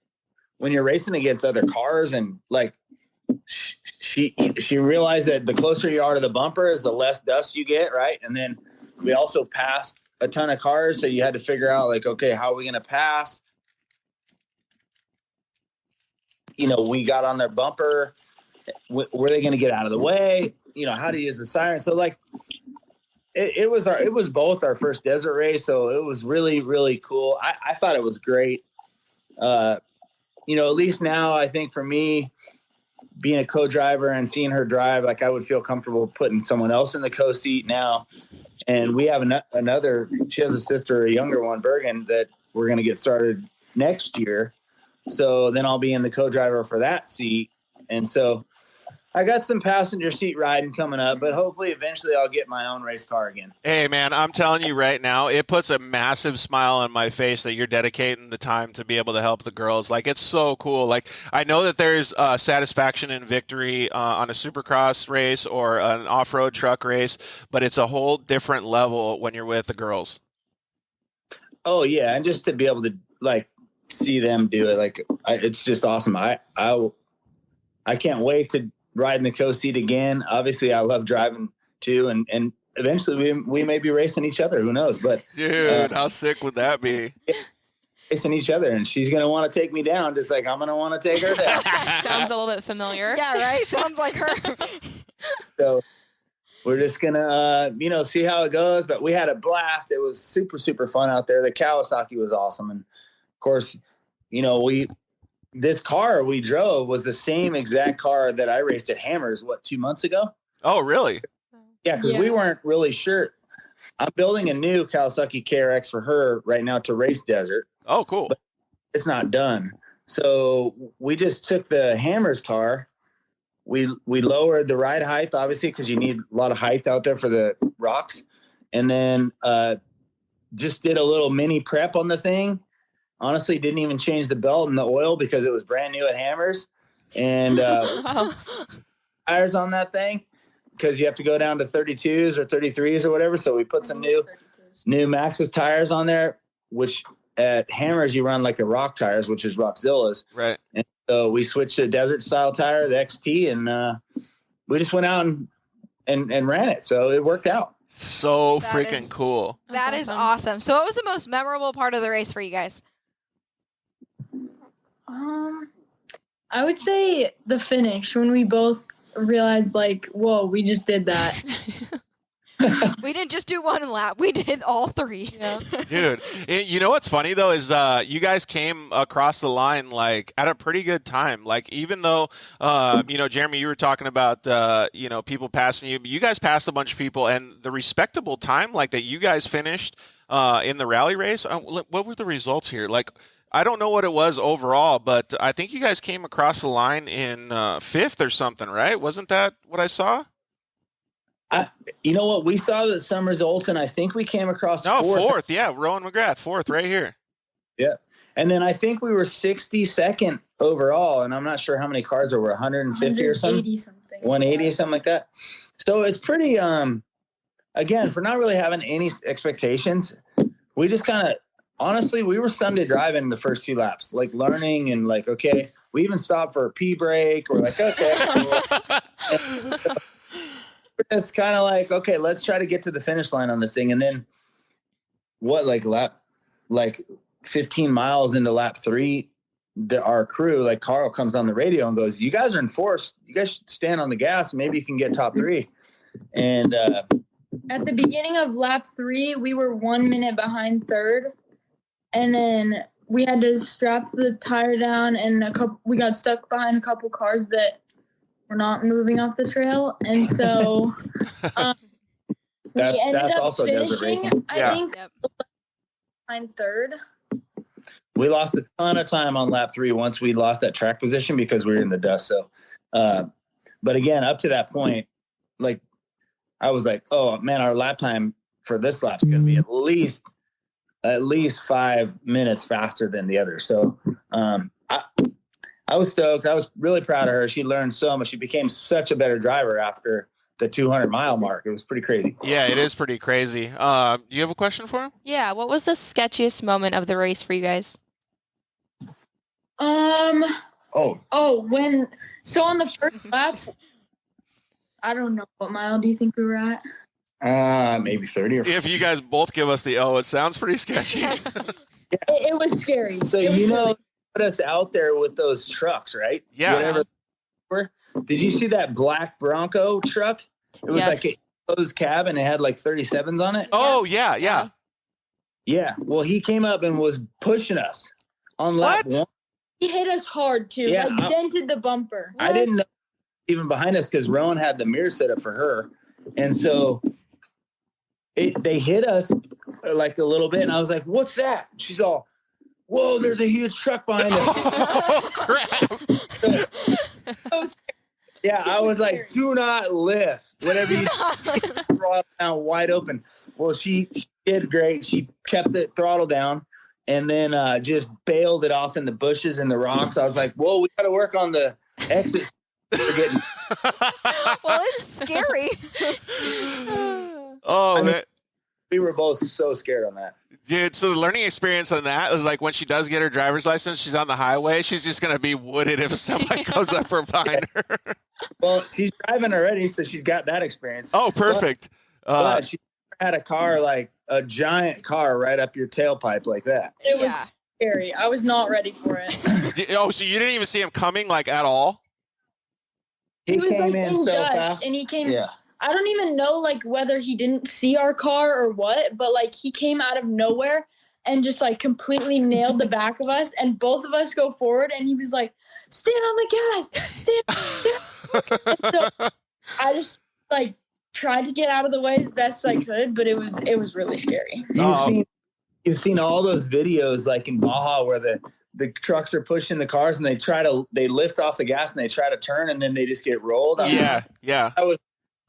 when you're racing against other cars and like she realized that the closer you are to the bumper is the less dust you get, right? And then we also passed a ton of cars. So you had to figure out like, okay, how are we going to pass? We got on their bumper. Were they going to get out of the way? How to use the siren. So like it was both our first desert race. So it was really, really cool. I thought it was great. At least now I think for me being a co-driver and seeing her drive, like I would feel comfortable putting someone else in the co-seat now. And we have she has a sister, a younger one, Bergen, that we're going to get started next year. So then I'll be in the co-driver for that seat. And so I got some passenger seat riding coming up, but hopefully eventually I'll get my own race car again. Hey, man, I'm telling you right now, it puts a massive smile on my face that you're dedicating the time to be able to help the girls. Like, it's so cool. Like, I know that there's satisfaction and victory on a supercross race or an off-road truck race, but it's a whole different level when you're with the girls. Oh, yeah, and just to be able to, like, see them do it, like, it's just awesome. I can't wait to ride in the co-seat again. Obviously I love driving too. And eventually we may be racing each other. Who knows? But dude, how sick would that be? Racing each other, and she's going to want to take me down just like I'm going to want to take her down. Sounds a little bit familiar. Yeah, right? Sounds like her. So we're just gonna, see how it goes. But we had a blast. It was super, super fun out there. The Kawasaki was awesome. And of course, this car we drove was the same exact car that I raced at Hammers, 2 months ago? Oh, really? Yeah, because we weren't really sure. I'm building a new Kawasaki KRX for her right now to race desert. Oh, cool. But it's not done. So we just took the Hammers car. We lowered the ride height, obviously, because you need a lot of height out there for the rocks. And then just did a little mini prep on the thing. Honestly, didn't even change the belt and the oil because it was brand new at Hammers. And tires on that thing, because you have to go down to 32s or 33s or whatever. So we put some new Maxxis tires on there, which at Hammers you run like the rock tires, which is Rockzilla's. Right. And so we switched to a desert style tire, the XT, and we just went out and ran it. So it worked out. So freaking cool. That is awesome. So what was the most memorable part of the race for you guys? I would say the finish, when we both realized, whoa, we just did that. We didn't just do one lap. We did all three. Yeah. Dude, you know what's funny, though, is you guys came across the line, at a pretty good time. Even though, Jeremy, you were talking about, people passing you, but you guys passed a bunch of people, and the respectable time, that you guys finished in the rally race, what were the results here? I don't know what it was overall, but I think you guys came across the line in 5th or something, right? Wasn't that what I saw? You know what? We saw the summer result, and I think we came across 4th. Yeah, Rowan McGrath, 4th right here. Yeah. And then I think we were 62nd overall, and I'm not sure how many cars there were, 150 or something? 180, something like that. So it's pretty, again, for not really having any expectations, we just kind of, honestly, we were Sunday driving the first 2 laps, learning and okay, we even stopped for a pee break. We're okay. It's kind of okay, let's try to get to the finish line on this thing. And then lap 15 miles into lap 3, our crew, Carl, comes on the radio and goes, you guys are in 4th. You guys should stand on the gas. Maybe you can get top 3. And at the beginning of lap 3, we were 1 minute behind 3rd. And then we had to strap the tire down, and we got stuck behind a couple cars that were not moving off the trail. And so that's also desert racing. I think behind 3rd. We lost a ton of time on lap 3 once we lost that track position because we were in the dust. So, but again, up to that point, I was oh man, our lap time for this lap's going to be at least 5 minutes faster than the other. So I was stoked. I was really proud of her. She learned so much. She became such a better driver after the 200-mile mark. It was pretty crazy. Yeah, it is pretty crazy. Do you have a question for him? Yeah. What was the sketchiest moment of the race for you guys? On the first lap, I don't know, what mile do you think we were at? Maybe 30 or 40. If you guys both give us the it sounds pretty sketchy. It was scary. So put us out there with those trucks, right? Yeah. Did you see that black Bronco truck? It was a closed cab and it had 37s on it. Oh yeah. Yeah. Well, he came up and was pushing us on lap 1. He hit us hard too. Yeah, dented the bumper. I didn't know even behind us because Rowan had the mirror set up for her, and so they hit us a little bit, and I was like, "What's that?" She's all, "Whoa, there's a huge truck behind us." Oh crap! Yeah, I was like, "Do not lift. Whatever you throttle down wide open." Well, she did great. She kept the throttle down, and then just bailed it off in the bushes and the rocks. I was like, "Whoa, we got to work on the exit." Well, it's scary. Man. We were both so scared on that. Dude, so the learning experience on that is when she does get her driver's license, she's on the highway, she's just going to be wooded if somebody comes up from behind her. Well, she's driving already, so she's got that experience. Oh, perfect. But she had a car, a giant car right up your tailpipe like that. It was scary. I was not ready for it. So you didn't even see him coming, at all? He came in so dust, fast. And he came I don't even know like whether he didn't see our car or what, but like he came out of nowhere and just like completely nailed the back of us, and both of us go forward, and he was like, "Stand on the gas, stand on the gas." And so I just like tried to get out of the way as best I could, but it was really scary. You've seen all those videos like in Baja where the trucks are pushing the cars and they lift off the gas and they try to turn and then they just get rolled. Yeah. I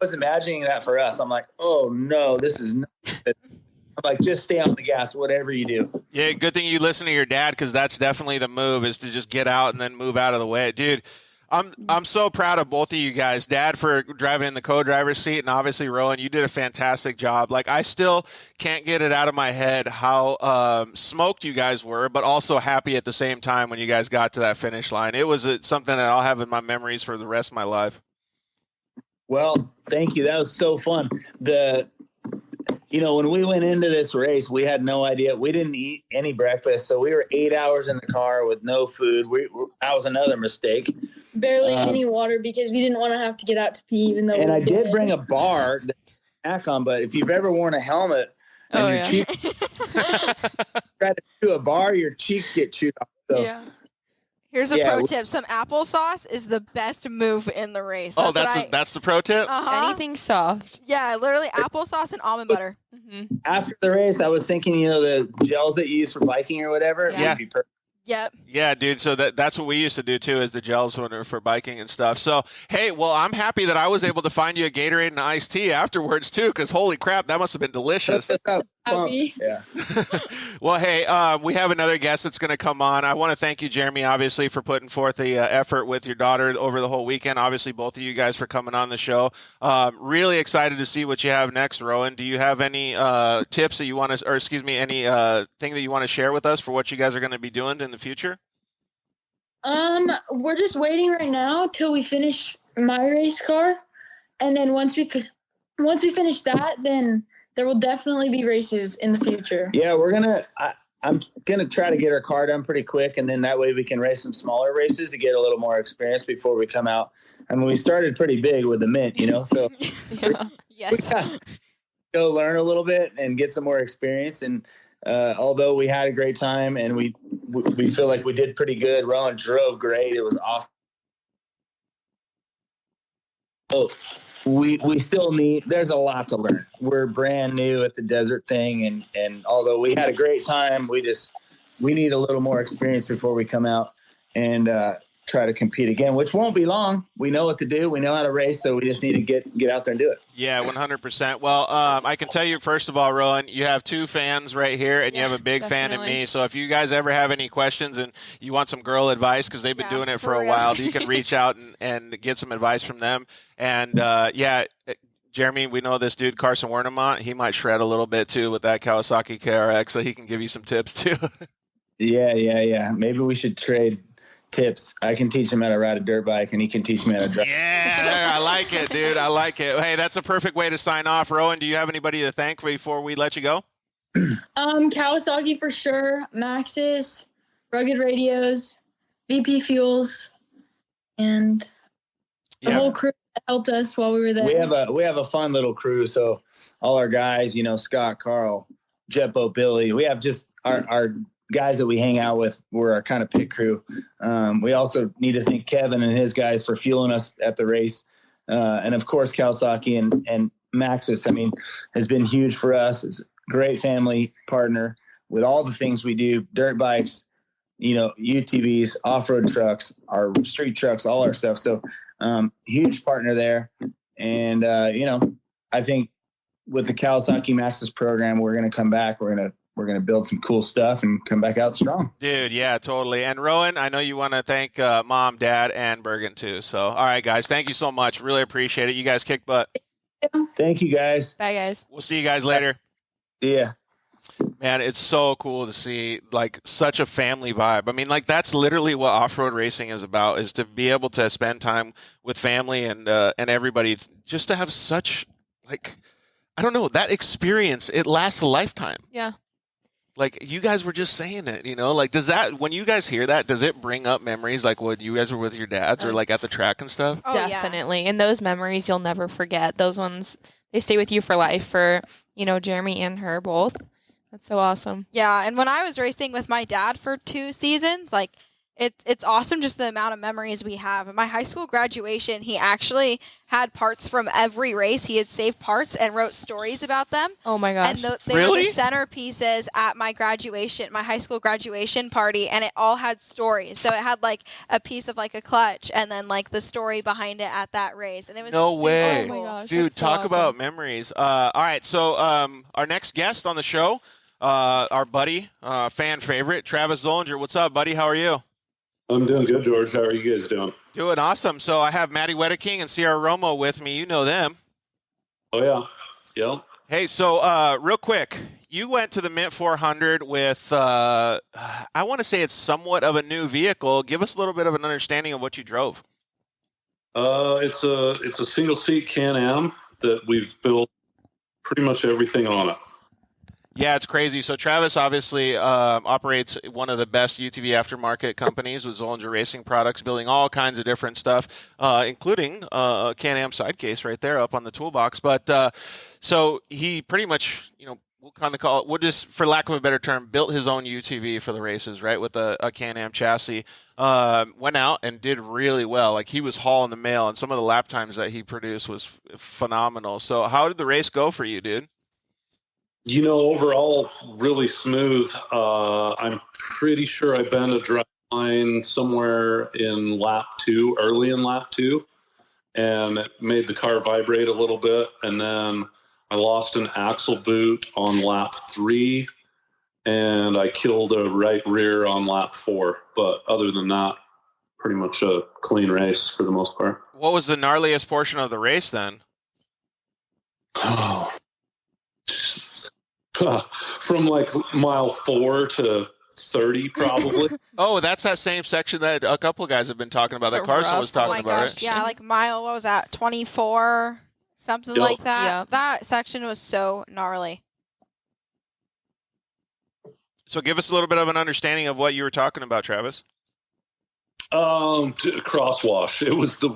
was imagining that for us. I'm like, oh no, this is not. I'm like, just stay on the gas, whatever you do. Yeah, good thing you listen to your dad, because that's definitely the move, is to just get out and then move out of the way. Dude, I'm so proud of both of you guys. Dad for driving in the co-driver's seat, and obviously Rowan, you did a fantastic job. Like, I still can't get it out of my head how smoked you guys were, but also happy at the same time when you guys got to that finish line. It was something that I'll have in my memories for the rest of my life. Well, thank you. That was so fun. When we went into this race, we had no idea. We didn't eat any breakfast, so we were 8 hours in the car with no food. That was another mistake. Barely any water because we didn't want to have to get out to pee, even though. And I did bring a bar to snack on, but if you've ever worn a helmet and your cheeks try to chew a bar, your cheeks get chewed off. So. Yeah. Here's a pro tip. Some applesauce is the best move in the race. That's the pro tip? Anything soft. Yeah, literally applesauce and almond butter. Mm-hmm. After the race, I was thinking, the gels that you use for biking or whatever. Yeah. Would be perfect. Yep. Yeah, dude. So that's what we used to do too, is the gels for biking and stuff. So, hey, well, I'm happy that I was able to find you a Gatorade and an iced tea afterwards too, because holy crap, that must have been delicious. Yeah. Well, hey, we have another guest that's going to come on. I want to thank you, Jeremy, obviously, for putting forth the effort with your daughter over the whole weekend. Obviously, both of you guys for coming on the show. Really excited to see what you have next, Rowan. Do you have any tips that you want to, or excuse me, any thing that you want to share with us for what you guys are going to be doing in the future? We're just waiting right now till we finish my race car, and then once we finish that, then there will definitely be races in the future. Yeah, I'm gonna try to get our car done pretty quick, and then that way we can race some smaller races to get a little more experience before we come out. I mean, we started pretty big with the Mint, so Yes. We go learn a little bit and get some more experience. And although we had a great time and we feel like we did pretty good, Rowan drove great. It was awesome. Oh. We still there's a lot to learn. We're brand new at the desert thing. And although we had a great time, we need a little more experience before we come out and try to compete again, which won't be long. We know what to do. We know how to race. So we just need to get out there and do it. Yeah, 100%. Well, I can tell you, first of all, Rowan, you have two fans right here, and you have a big fan in me. So if you guys ever have any questions and you want some girl advice, because they've been doing it for a while, you can reach out and get some advice from them. And, Jeremy, we know this dude, Carson Wernemont. He might shred a little bit, too, with that Kawasaki KRX, so he can give you some tips, too. Yeah. Maybe we should trade tips. I can teach him how to ride a dirt bike, and he can teach me how to drive. Yeah, I like it, dude. I like it. Hey, that's a perfect way to sign off. Rowan, do you have anybody to thank before we let you go? Kawasaki for sure, Maxxis, Rugged Radios, VP Fuels, and the whole crew that helped us while we were there. We have a fun little crew. So all our guys, Scott, Carl, Jeppo, Billy, we have just our guys that we hang out with. We're our kind of pit crew. We also need to thank Kevin and his guys for fueling us at the race. And of course, Kawasaki and Maxxis, has been huge for us. It's a great family partner with all the things we do, dirt bikes, UTVs, off-road trucks, our street trucks, all our stuff. So huge partner there. And, I think with the Kawasaki Maxxis program, we're going to come back. We're going to build some cool stuff and come back out strong. Dude, yeah, totally. And Rowan, I know you want to thank Mom, Dad, and Bergen too. So, all right, guys, thank you so much. Really appreciate it. You guys kick butt. Thank you, guys. Bye, guys. We'll see you guys later. Yeah. Man, it's so cool to see such a family vibe. That's literally what off-road racing is about, is to be able to spend time with family and everybody, just to have such I don't know, that experience. It lasts a lifetime. Yeah. Like, you guys were just saying it, like, does that, when you guys hear that, does it bring up memories like when you guys were with your dads or like at the track and stuff? Oh, Definitely. And those memories you'll never forget. Those ones, they stay with you for life for, Jeremy and her both. That's so awesome. Yeah. And when I was racing with my dad for 2 seasons, like, it's awesome just the amount of memories we have. At my high school graduation, he actually had parts from every race. He had saved parts and wrote stories about them. Oh my gosh. And they Really? were the centerpieces at my high school graduation party, and it all had stories. So it had like a piece of like a clutch and then like the story behind it at that race. And it was No super way. cool. Oh my gosh. Dude, that's so talk awesome. about memories. All right, so our next guest on the show, our buddy, fan favorite, Travis Zollinger. What's up, buddy? How are you? I'm doing good, George. How are you guys doing? Doing awesome. So I have Maddie Wedeking and Sierra Romo with me. You know them. Oh, yeah. Yeah. Hey, so real quick, you went to the Mint 400 with, I want to say it's somewhat of a new vehicle. Give us a little bit of an understanding of what you drove. It's a single seat Can-Am that we've built pretty much everything on it. Yeah, it's crazy. So Travis obviously operates one of the best UTV aftermarket companies with Zollinger Racing Products, building all kinds of different stuff, including a Can-Am side case right there up on the toolbox. But so he pretty much, we'll kind of call it, we'll just, for lack of a better term, built his own UTV for the races, right, with a Can-Am chassis. Went out and did really well. Like, he was hauling the mail, and some of the lap times that he produced was phenomenal. So how did the race go for you, dude? Overall, really smooth. I'm pretty sure I bent a drive line somewhere in early in lap 2, and it made the car vibrate a little bit. And then I lost an axle boot on lap 3, and I killed a right rear on lap 4. But other than that, pretty much a clean race for the most part. What was the gnarliest portion of the race then? Oh. From like mile 4 to 30, probably. Oh, that's that same section that a couple of guys have been talking about, that Carson was talking about, right? Yeah, like mile, what was that, 24, something Yep. like that. Yep. That section was so gnarly. So give us a little bit of an understanding of what you were talking about, Travis. Crosswash. It was some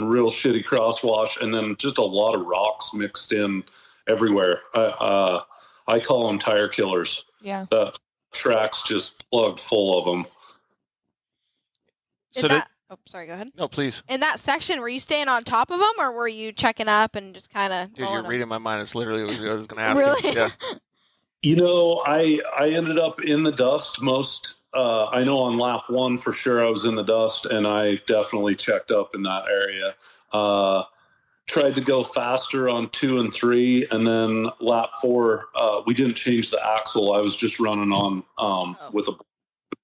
real shitty crosswash, and then just a lot of rocks mixed in everywhere. I call them tire killers. Yeah. The track's just plugged full of them. Sorry, go ahead. No, please. In that section, were you staying on top of them, or were you checking up and just kind of? Dude, you're reading my mind. It's literally what I was going to ask. Really? You. Yeah. I ended up in the dust most. I know on lap 1 for sure I was in the dust, and I definitely checked up in that area. Tried to go faster on 2 and 3, and then lap 4, we didn't change the axle. I was just running on with a,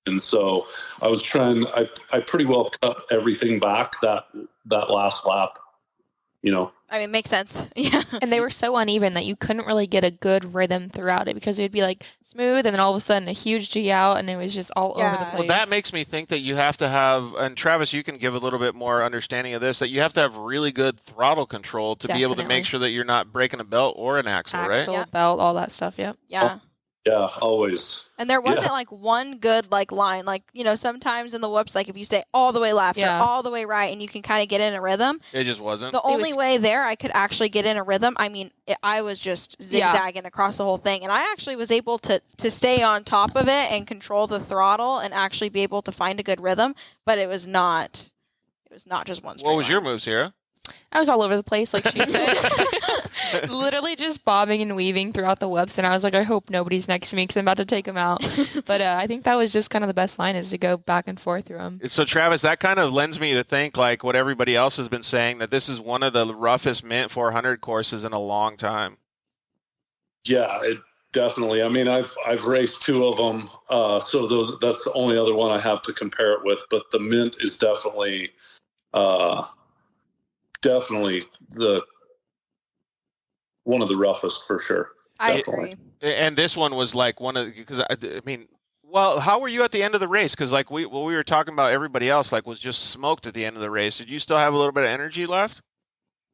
and so I was trying. I pretty well cut everything back that last lap. I mean, makes sense. Yeah. And they were so uneven that you couldn't really get a good rhythm throughout it, because it would be like smooth and then all of a sudden a huge G out, and it was just all over the place. Well, that makes me think that you have to have, and Travis, you can give a little bit more understanding of this, that you have to have really good throttle control to be able to make sure that you're not breaking a belt or an axle, right? Axle, belt, all that stuff, yep. Yeah. Yeah, always. And there wasn't like one good like line. Like, sometimes in the whoops, like if you stay all the way left or all the way right and you can kind of get in a rhythm. It just wasn't. The only way there I could actually get in a rhythm, I mean, I was just zigzagging across the whole thing. And I actually was able to stay on top of it and control the throttle and actually be able to find a good rhythm. But it was not just one straight What was line. your move, Sierra? I was all over the place, like she said. Literally just bobbing and weaving throughout the whoops, and I was like, I hope nobody's next to me because I'm about to take them out. But I think that was just kind of the best line, is to go back and forth through them. So, Travis, that kind of lends me to think, like what everybody else has been saying, that this is one of the roughest Mint 400 courses in a long time. Yeah, it definitely. I mean, I've raced 2 of them, so that's the only other one I have to compare it with. But the Mint is definitely the one of the roughest for sure. I agree. And this one was like one of, because I mean, well, how were you at the end of the race? Because like we were talking about, everybody else like was just smoked at the end of the race. Did you still have a little bit of energy left?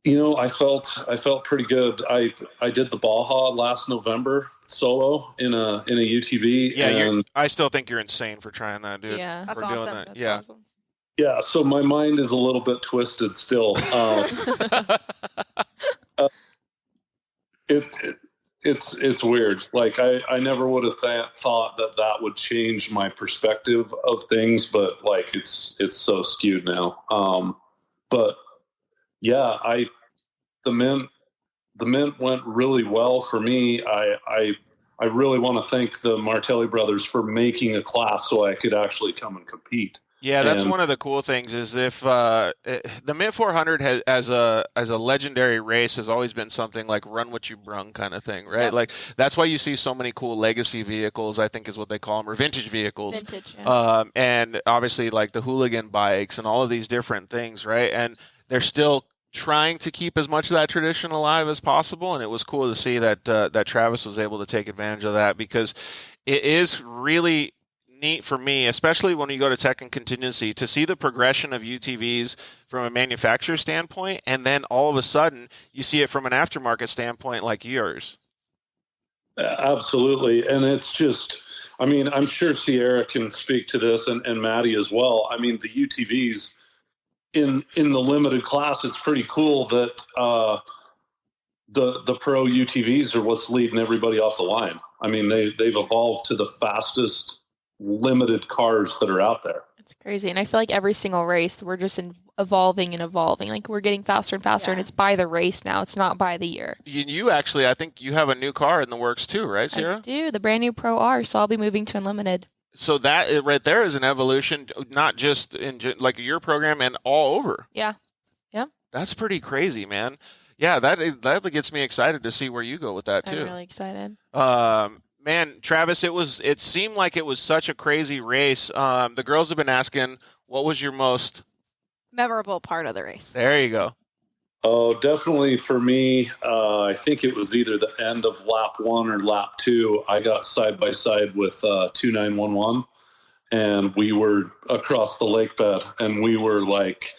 I felt pretty good. I did the Baja last November solo in a UTV. Yeah, I still think you're insane for trying that, dude. Yeah, That's for awesome. doing that. That's Yeah. awesome. Yeah, so my mind is a little bit twisted still. It's weird. Like I never would have thought that would change my perspective of things, but like it's so skewed now. But yeah, the mint went really well for me. I really want to thank the Martelli brothers for making a class so I could actually come and compete. Yeah, that's one of the cool things is if the Mint 400 has, as a legendary race has always been something like run what you brung kind of thing, right? Yep. Like that's why you see so many cool legacy vehicles, I think is what they call them, or vintage vehicles. Vintage, yeah. And obviously like the hooligan bikes and all of these different things, right? And they're still trying to keep as much of that tradition alive as possible, and it was cool to see that that Travis was able to take advantage of that, because it is really neat for me, especially when you go to tech and contingency, to see the progression of UTVs from a manufacturer standpoint, and then all of a sudden you see it from an aftermarket standpoint like yours. Absolutely. And it's just, I mean, I'm sure Sierra can speak to this, and Maddie as well. I mean, the UTVs in the limited class, it's pretty cool that the pro UTVs are what's leading everybody off the line. I mean, they've evolved to the fastest limited cars that are out there. It's crazy. And I feel like every single race we're just evolving and evolving. Like we're getting faster and faster, and it's by the race now. It's not by the year. You actually, I think you have a new car in the works too, right, Sierra? I do, the brand new Pro R, so I'll be moving to Unlimited. So that right there is an evolution, not just in like your program and all over. Yeah. That's pretty crazy, man. Yeah, that gets me excited to see where you go with that too. I'm really excited. Man, Travis, it seemed like it was such a crazy race. The girls have been asking, what was your most memorable part of the race? There you go. Oh, definitely for me, I think it was either the end of lap 1 or lap 2. I got side by side with 2911, and we were across the lake bed, and we were like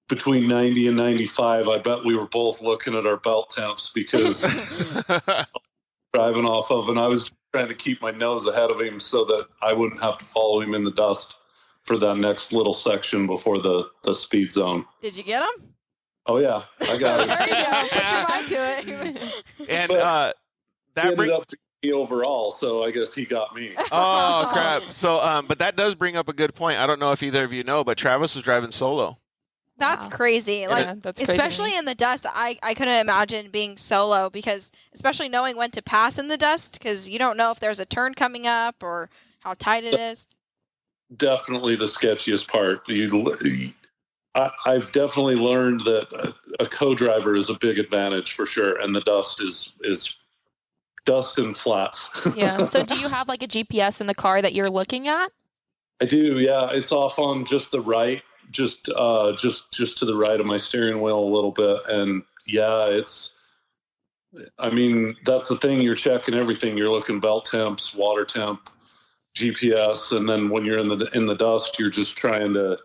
between 90 and 95. I bet we were both looking at our belt temps because driving off of, and I was trying to keep my nose ahead of him so that I wouldn't have to follow him in the dust for that next little section before the speed zone. Did you get him? Oh yeah, I got it. There you go. Put your mind to it. And that brings up to me overall, so I guess he got me. Oh crap! So, but that does bring up a good point. I don't know if either of you know, but Travis was driving solo. That's crazy. Like, that's especially crazy. in the dust, I couldn't imagine being solo, because especially knowing when to pass in the dust, because you don't know if there's a turn coming up or how tight it is. Definitely the sketchiest part. I've definitely learned that a co-driver is a big advantage for sure, and the dust is dust and flats. Yeah. So do you have like a GPS in the car that you're looking at? I do. Yeah, it's off on just the right. Just to the right of my steering wheel a little bit, and yeah, I mean, that's the thing. You're checking everything. You're looking belt temps, water temp, GPS, and then when you're in the dust, you're just trying to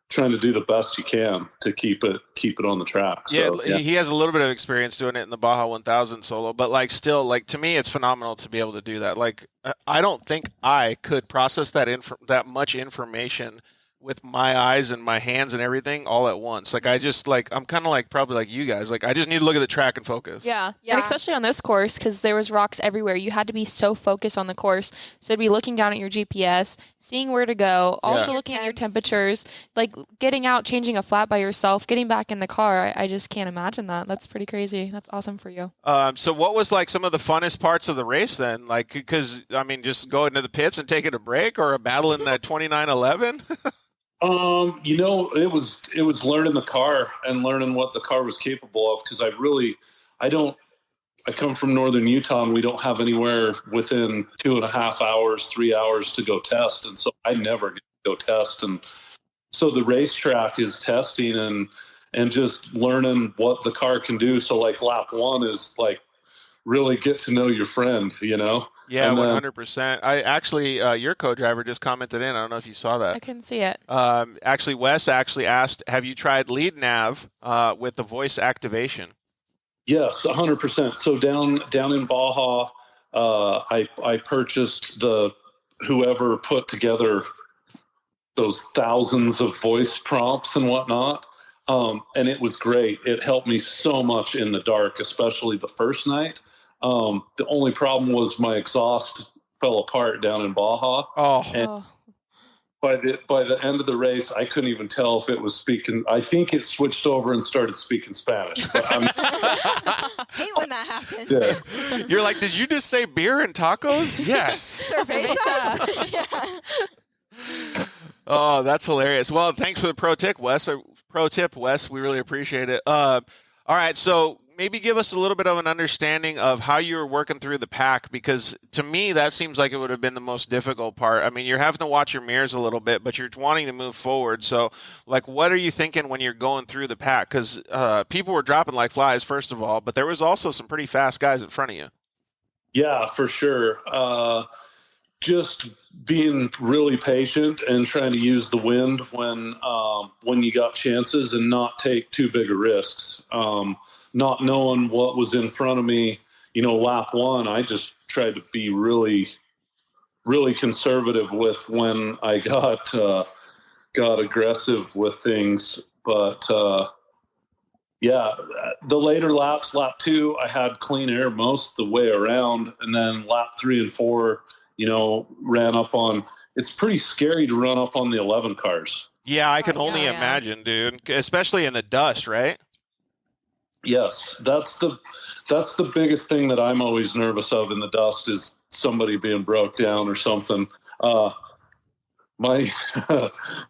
do the best you can to keep it on the track. So, yeah, he has a little bit of experience doing it in the Baja 1000 solo, but like still, like to me, it's phenomenal to be able to do that. Like I don't think I could process that much information with my eyes and my hands and everything all at once. Like I'm kind of like probably like you guys. Like I just need to look at the track and focus. Yeah. And especially on this course, because there was rocks everywhere. You had to be so focused on the course. So to be looking down at your GPS, seeing where to go, also looking at your temperatures, like getting out, changing a flat by yourself, getting back in the car. I just can't imagine that. That's pretty crazy. That's awesome for you. So what was like some of the funnest parts of the race then? Like, because I mean, just going to the pits and taking a break, or a battle in that 2911? It was learning the car and learning what the car was capable of, because I come from northern Utah, and we don't have anywhere within 2.5 hours, 3 hours to go test, and so I never get to go test. And so the racetrack is testing and just learning what the car can do. So like lap 1 is like really get to know your friend, you know? Yeah, And 100%. I actually, your co-driver just commented in. I don't know if you saw that. I couldn't see it. Actually, Wes actually asked, have you tried lead nav with the voice activation? Yes, 100%. So down in Baja, I purchased whoever put together those thousands of voice prompts and whatnot. And it was great. It helped me so much in the dark, especially the first night. The only problem was my exhaust fell apart down in Baja. And by the end of the race, I couldn't even tell if it was speaking. I think it switched over and started speaking Spanish. But hate when that happens. Yeah. You're like, did you just say beer and tacos? Yes. Cerveza. Yeah. Oh, that's hilarious. Well, thanks for the pro tip, Wes. We really appreciate it. All right, so maybe give us a little bit of an understanding of how you were working through the pack, because to me that seems like it would have been the most difficult part. I mean, you're having to watch your mirrors a little bit, but you're wanting to move forward. So, like, what are you thinking when you're going through the pack? Because people were dropping like flies, first of all, but there was also some pretty fast guys in front of you. Yeah, for sure. Just being really patient and trying to use the wind when you got chances and not take too big of risks. Not knowing what was in front of me, lap one, I just tried to be really, really conservative with when I got aggressive with things. But yeah, the later laps, lap 2, I had clean air most of the way around, and then lap 3 and 4, ran up on. It's pretty scary to run up on the 11 cars. Yeah, I can only imagine, dude, especially in the dust, right? Yes, that's the biggest thing that I'm always nervous of in the dust is somebody being broke down or something. My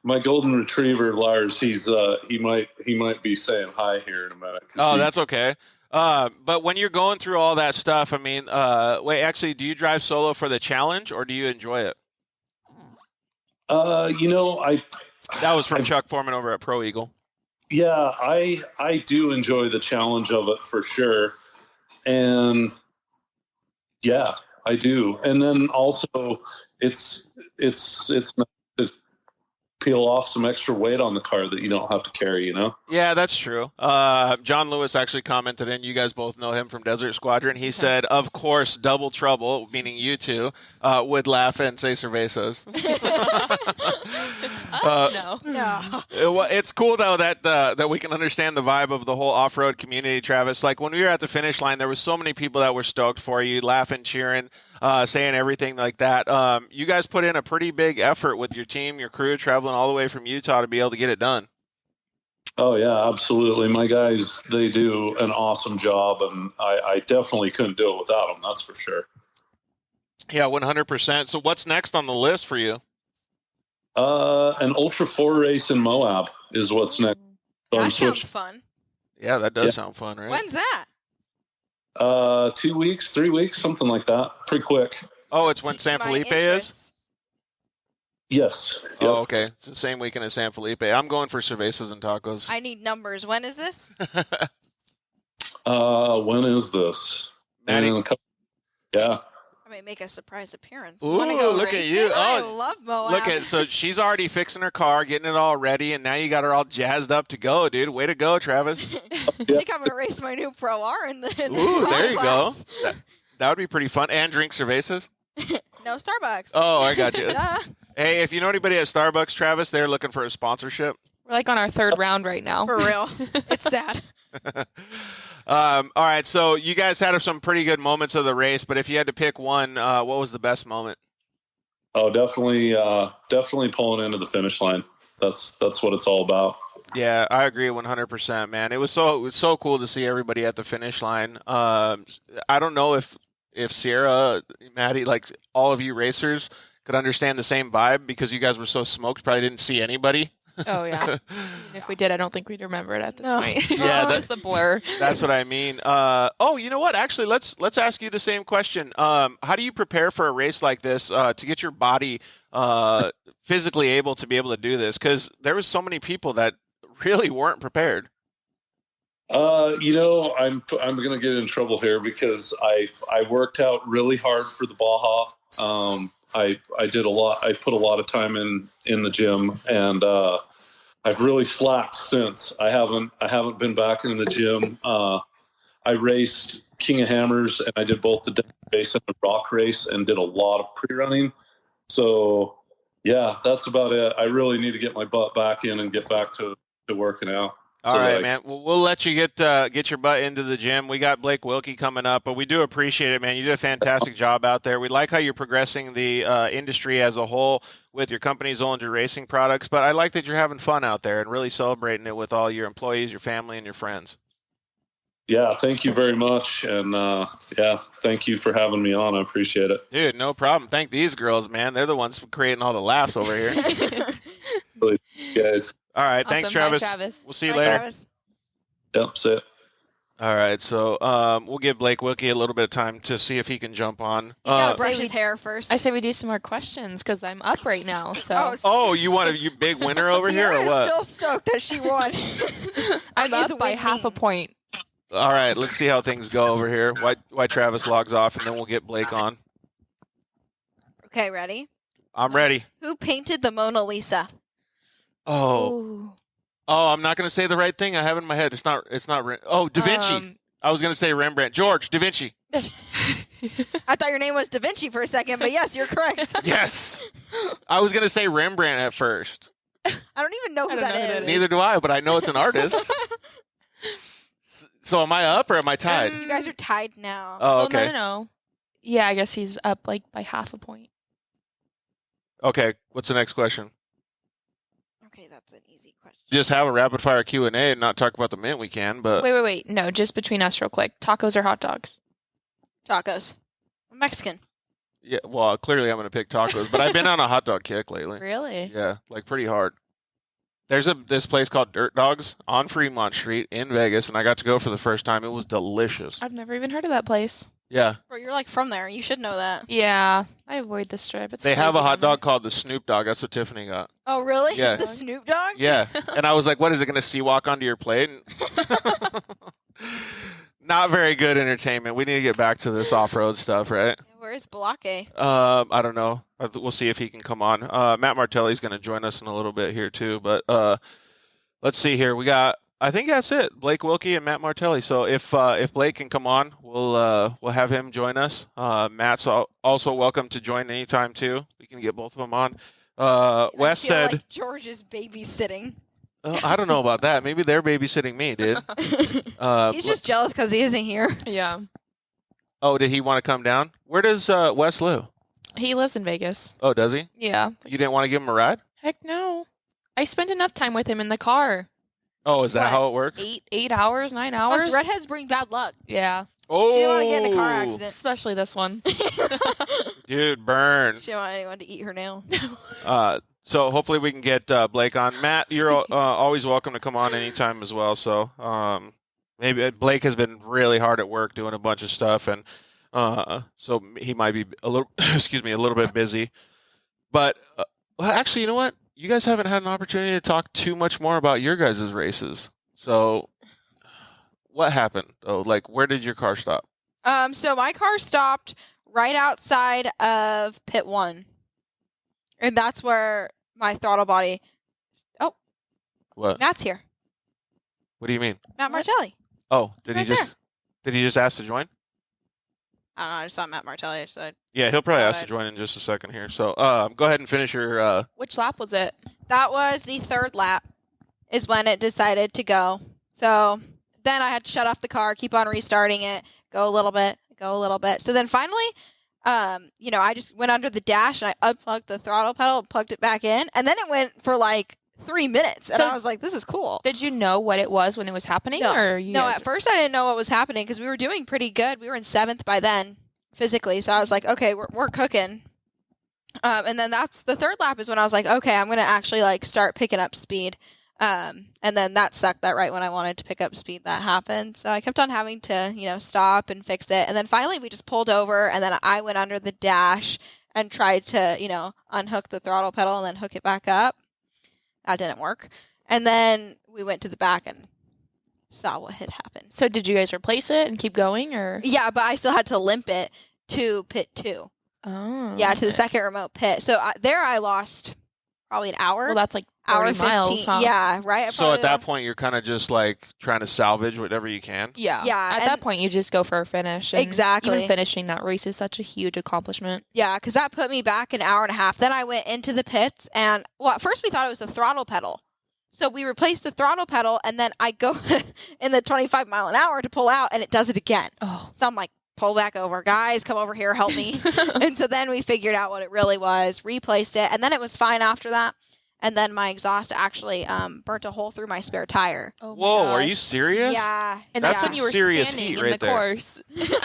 my golden retriever Lars, he might be saying hi here in a minute. Oh, that's okay. But when you're going through all that stuff, I mean, wait, actually, do you drive solo for the challenge or do you enjoy it? That was from Chuck Foreman over at Pro Eagle. Yeah, I do enjoy the challenge of it for sure. And yeah, I do. And then also it's nice to peel off some extra weight on the car that you don't have to carry, Yeah, that's true. John Lewis actually commented, and you guys both know him from Desert Squadron. He said, of course, Double Trouble, meaning you two, would laugh and say cervezas. No. It's cool, though, that we can understand the vibe of the whole off-road community, Travis. Like, when we were at the finish line, there was so many people that were stoked for you, laughing, cheering, saying everything like that. You guys put in a pretty big effort with your team, your crew, traveling all the way from Utah to be able to get it done. Oh, yeah, absolutely. My guys, they do an awesome job, and I definitely couldn't do it without them, that's for sure. Yeah, 100%. So what's next on the list for you? An Ultra 4 race in Moab is what's next. So that sounds fun. Yeah, that does sound fun, right? When's that? 2 weeks, 3 weeks, something like that. Pretty quick. Oh, it's when San Felipe is? Yes. Yep. Oh, okay. It's the same weekend as San Felipe. I'm going for cervezas and tacos. I need numbers. When is this? When is this? Maddie? Yeah. I may make a surprise appearance. Ooh, look at you. I Oh, love Moab. so she's already fixing her car, getting it all ready, and now you got her all jazzed up to go, dude. Way to go, Travis. I think I'm going to race my new Pro R in the Ooh, there you go. class. That would be pretty fun. And drink cervezas? No Starbucks. Oh, I got you. Hey, if you know anybody at Starbucks, Travis, they're looking for a sponsorship. We're like on our third round right now. For real. It's sad. All right, so you guys had some pretty good moments of the race, but if you had to pick one, what was the best moment? Oh, definitely pulling into the finish line. That's what it's all about. Yeah, I agree 100%, man. It was so cool to see everybody at the finish line. I don't know if Sierra, Maddie, like all of you racers could understand the same vibe because you guys were so smoked, probably didn't see anybody. Oh, yeah. If we did, I don't think we'd remember it at this point. Yeah, It's just a blur. That's what I mean. Oh, you know what? Actually, let's ask you the same question. How do you prepare for a race like this to get your body physically able to be able to do this? Because there was so many people that really weren't prepared. I'm going to get in trouble here because I worked out really hard for the Baja. I did a lot. I put a lot of time in the gym, and I've really slacked since. I haven't been back in the gym. I raced King of Hammers, and I did both the desert race and the rock race, and did a lot of pre-running. So yeah, that's about it. I really need to get my butt back in and get back to working out. All right, man. Well, we'll let you get your butt into the gym. We got Blake Wilkey coming up, but we do appreciate it, man. You did a fantastic job out there. We like how you're progressing the industry as a whole with your company's Zollinger Racing products, but I like that you're having fun out there and really celebrating it with all your employees, your family, and your friends. Yeah, thank you very much, and thank you for having me on. I appreciate it. Dude, no problem. Thank these girls, man. They're the ones creating all the laughs over here. Really, guys. All right, Awesome. thanks, Travis. Bye, Travis. We'll see you later. Travis. Yep, see it. All right, so we'll give Blake Wilkey a little bit of time to see if he can jump on. He's got to brush his hair first. I say we do some more questions because I'm up right now. So. Oh, you want you big winner over here or what? Still stoked that she won. I'm up by half a point. All right, let's see how things go over here. Why Travis logs off, and then we'll get Blake on. Okay, ready? I'm ready. Who painted the Mona Lisa? Oh, I'm not going to say the right thing. I have it in my head. It's not. Oh, Da Vinci. I was going to say Rembrandt. George Da Vinci. I thought your name was Da Vinci for a second, but yes, you're correct. Yes. I was going to say Rembrandt at first. I don't even know who that is. Neither do I, but I know it's an artist. So am I up or am I tied? You guys are tied now. Oh, okay. No. Yeah, I guess he's up like by half a point. Okay, what's the next question? Okay, that's an easy question. Just have a rapid fire Q&A and not talk about the mint we can, but Wait. No, just between us real quick. Tacos or hot dogs? Tacos. I'm Mexican. yeah, well, clearly I'm going to pick tacos, but I've been on a hot dog kick lately. Really? Yeah, like pretty hard. There's this place called Dirt Dogs on Fremont Street in Vegas, and I got to go for the first time. It was delicious. I've never even heard of that place. Yeah. Bro, you're like from there. You should know that. Yeah, I avoid the strip. It's They have crazy a hot down dog called the Snoop Dog. That's what Tiffany got. Oh, really? Yeah. The Snoop Dogg? Yeah. And I was like, what is it going to sea walk onto your plate? Not very good entertainment. We need to get back to this off-road stuff, right? Where is Balake? I don't know. We'll see if he can come on. Matt Martelli's going to join us in a little bit here too, but let's see here. We got, I think that's it. Blake Wilkey and Matt Martelli. So if Blake can come on, we'll have him join us. Matt's also welcome to join anytime too. We can get both of them on. Wes said like George is babysitting. I don't know about that. Maybe they're babysitting me, dude. He's just jealous because he isn't here. Yeah. Oh, did he want to come down? Where does Wes live? He lives in Vegas. Oh, does he? Yeah. You didn't want to give him a ride? Heck no. I spent enough time with him in the car. Oh, is that how it works? 8 hours, 9 hours. Plus, redheads bring bad luck. Yeah. Oh. She didn't want to get in a car accident. Especially this one. Dude, burn. She didn't want anyone to eat her nail. So hopefully we can get Blake on. Matt, you're always welcome to come on anytime as well. So maybe Blake has been really hard at work doing a bunch of stuff, and so he might be a little, a little bit busy. But well, actually, you know what? You guys haven't had an opportunity to talk too much more about your guys' races. So what happened? Oh, like where did your car stop? So my car stopped right outside of pit 1. And that's where my throttle body. Oh. What? Matt's here. What do you mean? Matt Martelli. Oh, did Right he just ask to join? I don't know. I just saw Matt Martelli. So Yeah, he'll probably ask to join in just a second here. So go ahead and finish your. Which lap was it? that was the 3rd lap is when it decided to go. So then I had to shut off the car, keep on restarting it, go a little bit. So then finally, I just went under the dash and I unplugged the throttle pedal and plugged it back in. And then it went for like 3 minutes. And So- I was like, this is cool. Did you know what it was when it was happening? No, Or you no. guys- At first, I didn't know what was happening because we were doing pretty good. We were in 7th by then, physically. So I was like, okay, we're cooking. And then that's the 3rd lap is when I was like, okay, I'm gonna actually like start picking up speed. And then that sucked. That right when I wanted to pick up speed, that happened. So I kept on having to stop and fix it. And then finally, we just pulled over, and then I went under the dash and tried to unhook the throttle pedal and then hook it back up. That didn't work. And then we went to the back and saw what had happened. So did you guys replace it and keep going, or? Yeah, but I still had to limp it to pit 2. Oh. Yeah, to the second remote pit. So I lost probably an hour. Well, that's like 30 hour miles, huh? Yeah, right. So at that point, you're kind of just like trying to salvage whatever you can. Yeah. Yeah, At that point, you just go for a finish. And Exactly. Even finishing that race is such a huge accomplishment. Yeah, because that put me back an hour and a half. Then I went into the pits, and well, at first we thought it was the throttle pedal. So we replaced the throttle pedal, and then I go in the 25 mile an hour to pull out, and it does it again. Oh. So I'm like, pull back over. Guys, come over here, help me. And so then we figured out what it really was, replaced it, and then it was fine after that. And then my exhaust actually burnt a hole through my spare tire. Oh my Whoa, gosh. are you serious? Yeah. And That's that's when some you were serious standing heat in right the there. course,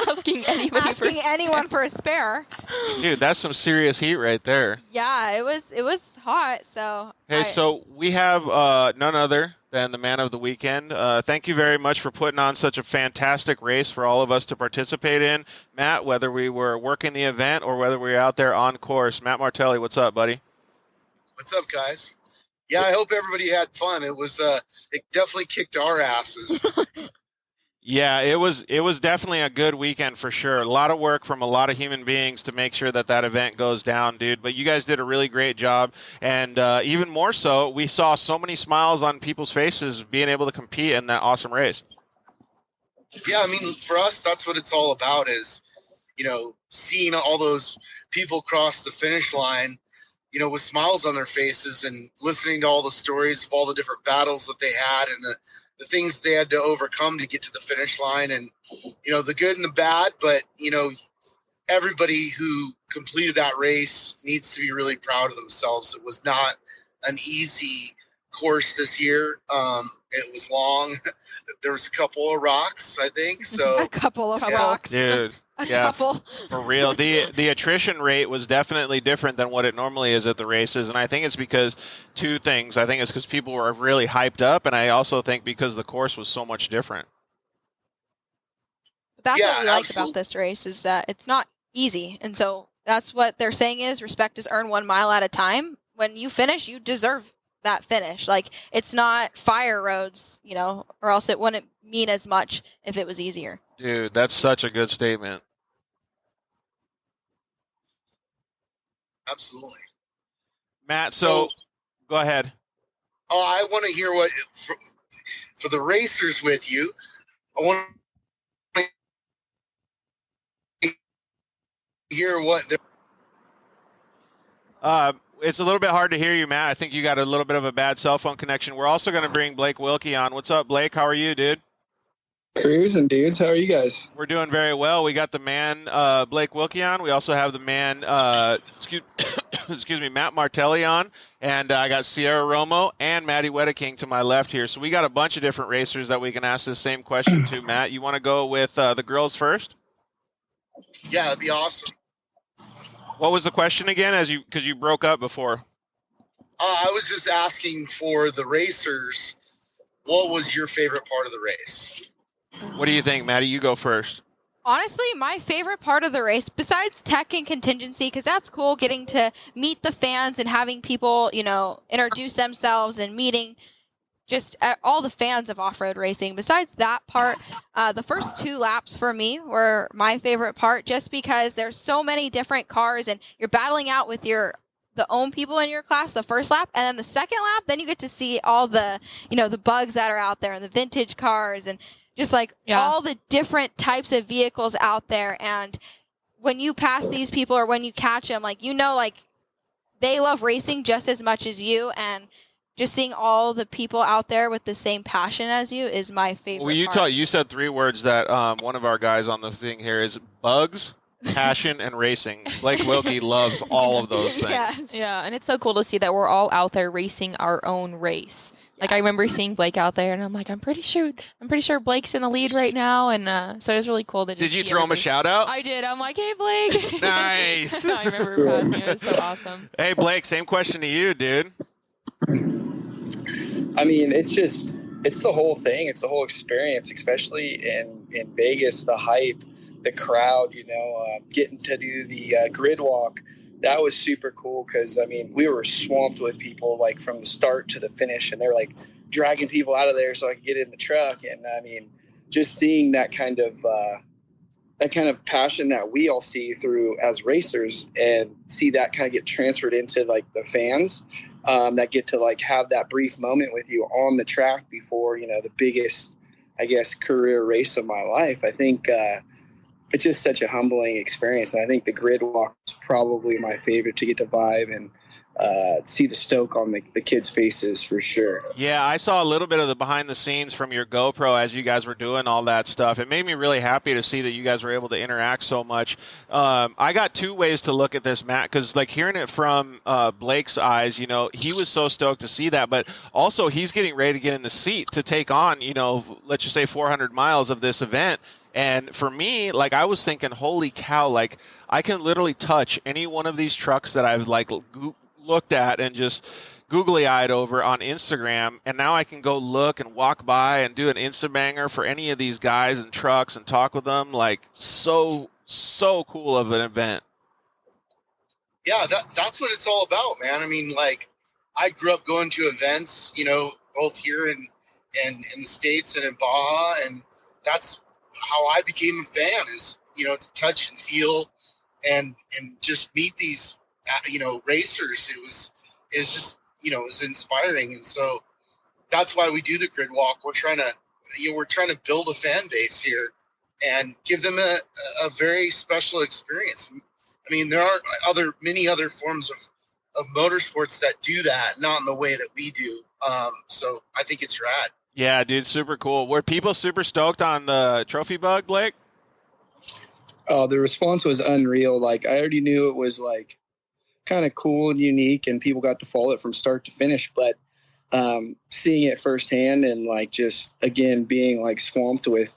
asking anybody for Anyone for a spare. Dude, that's some serious heat right there. Yeah, it was hot. So Hey, so we have none other than the man of the weekend. Thank you very much for putting on such a fantastic race for all of us to participate in. Matt, whether we were working the event or whether we were out there on course. Matt Martelli, what's up, buddy? What's up, guys? Yeah, I hope everybody had fun. It was it definitely kicked our asses. Yeah, it was definitely a good weekend for sure. A lot of work from a lot of human beings to make sure that event goes down, dude. But you guys did a really great job. And even more so, we saw so many smiles on people's faces being able to compete in that awesome race. Yeah, I mean, for us, that's what it's all about is, seeing all those people cross the finish line, with smiles on their faces and listening to all the stories of all the different battles that they had and the things they had to overcome to get to the finish line and, the good and the bad. But, everybody who completed that race needs to be really proud of themselves. It was not an easy course this year. It was long. There was a couple of rocks, I think. So a couple of rocks. Dude. Yeah, for real. The attrition rate was definitely different than what it normally is at the races, and I think it's because two things. I think it's because people were really hyped up, and I also think because the course was so much different. That's what we like about this race is that it's not easy, and so that's what they're saying is respect is earned 1 mile at a time. When you finish, you deserve that finish. Like, it's not fire roads, or else it wouldn't mean as much if it was easier. Dude, that's such a good statement. Absolutely. Matt, so go ahead. Oh, I want to hear what, for the racers with you, I want to hear what they're... It's a little bit hard to hear you, Matt. I think you got a little bit of a bad cell phone connection. We're also going to bring Blake Wilkey on. What's up, Blake? How are you, dude? Cruising, dudes. How are you guys? We're doing very well. We got the man, Blake Wilkey on. We also have the man, excuse me, Matt Martelli on. And I got Sierra Romo and Maddie Wedeking to my left here. So we got a bunch of different racers that we can ask this same question to, Matt. You want to go with the girls first? Yeah, that'd be awesome. What was the question again, because you broke up before? I was just asking for the racers, what was your favorite part of the race? What do you think, Maddie? You go first. Honestly, my favorite part of the race, besides tech and contingency, because that's cool, getting to meet the fans and having people, introduce themselves and meeting just all the fans of off-road racing. Besides that part, the first 2 laps for me were my favorite part, just because there's so many different cars and you're battling out with the own people in your class the first lap, and then the second lap, then you get to see all the, the bugs that are out there and the vintage cars and just all the different types of vehicles out there. And when you pass these people or when you catch them, they love racing just as much as you, and just seeing all the people out there with the same passion as you is my favorite part. You said 3 words that one of our guys on the thing here is bugs, passion, and racing. Blake Wilkey loves all of those things. Yes. Yeah, and it's so cool to see that we're all out there racing our own race. Like, I remember seeing Blake out there, and I'm like, I'm pretty sure Blake's in the lead right now, and so it was really cool to just Did you see throw him a everybody. shout out? I did. I'm like, hey, Blake. Nice. I remember passing. It was so awesome. Hey, Blake, same question to you, dude. I mean, it's the whole thing. It's the whole experience, especially in Vegas, the hype, the crowd, getting to do the grid walk. That was super cool because, I mean, we were swamped with people, from the start to the finish, and they're dragging people out of there so I could get in the truck. And I mean, just seeing that kind of passion that we all see through as racers, and see that kind of get transferred into like the fans that get to like have that brief moment with you on the track before, you know, the biggest, I guess, career race of my life. I think it's just such a humbling experience. And I think the grid walk is probably my favorite to get to vibe and see the stoke on the kids' faces for sure. Yeah, I saw a little bit of the behind the scenes from your GoPro as you guys were doing all that stuff. It made me really happy to see that you guys were able to interact so much. I got two ways to look at this, Matt, because like hearing it from Blake's eyes, you know, he was so stoked to see that, but also he's getting ready to get in the seat to take on, you know, let's just say 400 miles of this event. And for me, like I was thinking, holy cow, like I can literally touch any one of these trucks that I've like looked at and just googly-eyed over on Instagram, and now I can go look and walk by and do an Instabanger for any of these guys and trucks and talk with them. Like so cool of an event. Yeah, that's what it's all about, man. I mean, like I grew up going to events, you know, both here and in the States and in Baja, and that's how I became a fan, is, you know, to touch and feel and just meet these you know, racers. It's just, you know, it was inspiring. And so that's why we do the grid walk. We're trying to build a fan base here and give them a very special experience. I mean, there are many other forms of motorsports that do that, not in the way that we do. So I think it's rad. Yeah, dude, super cool. Were people super stoked on the trophy bug, Blake? Oh, the response was unreal. Like I already knew it was like kind of cool and unique, and people got to follow it from start to finish, but seeing it firsthand and like just again being like swamped with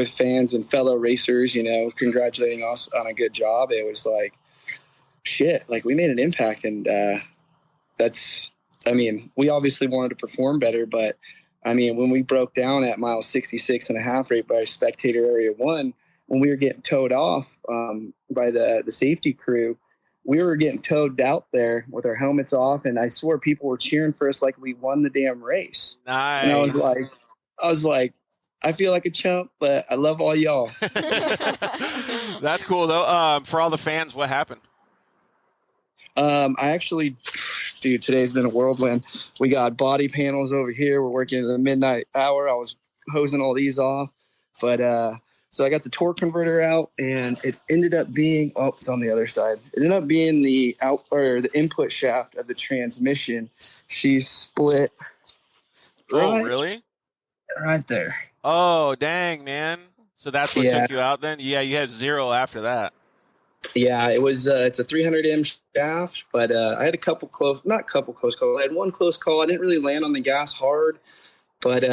fans and fellow racers, you know, congratulating us on a good job, it was like shit, like we made an impact. And that's, I mean, we obviously wanted to perform better, but I mean, when we broke down at mile 66 and a half right by spectator area 1, when we were getting towed off by the safety crew, we were getting towed out there with our helmets off, and I swear people were cheering for us like we won the damn race. Nice. And I was like, I feel like a chump, but I love all y'all. That's cool though. For all the fans, what happened? I actually, dude, today's been a whirlwind. We got body panels over here. We're working at the midnight hour. I was hosing all these off, but so I got the torque converter out, and it ended up being, oh, it's on the other side. It ended up being the the input shaft of the transmission. She's split. Oh, really? Right there. Oh, dang, man. So that's what took you out then? Yeah, you had 0 after that. Yeah, it was. It's a 300M shaft, but I had not couple close calls. I had one close call. I didn't really land on the gas hard, but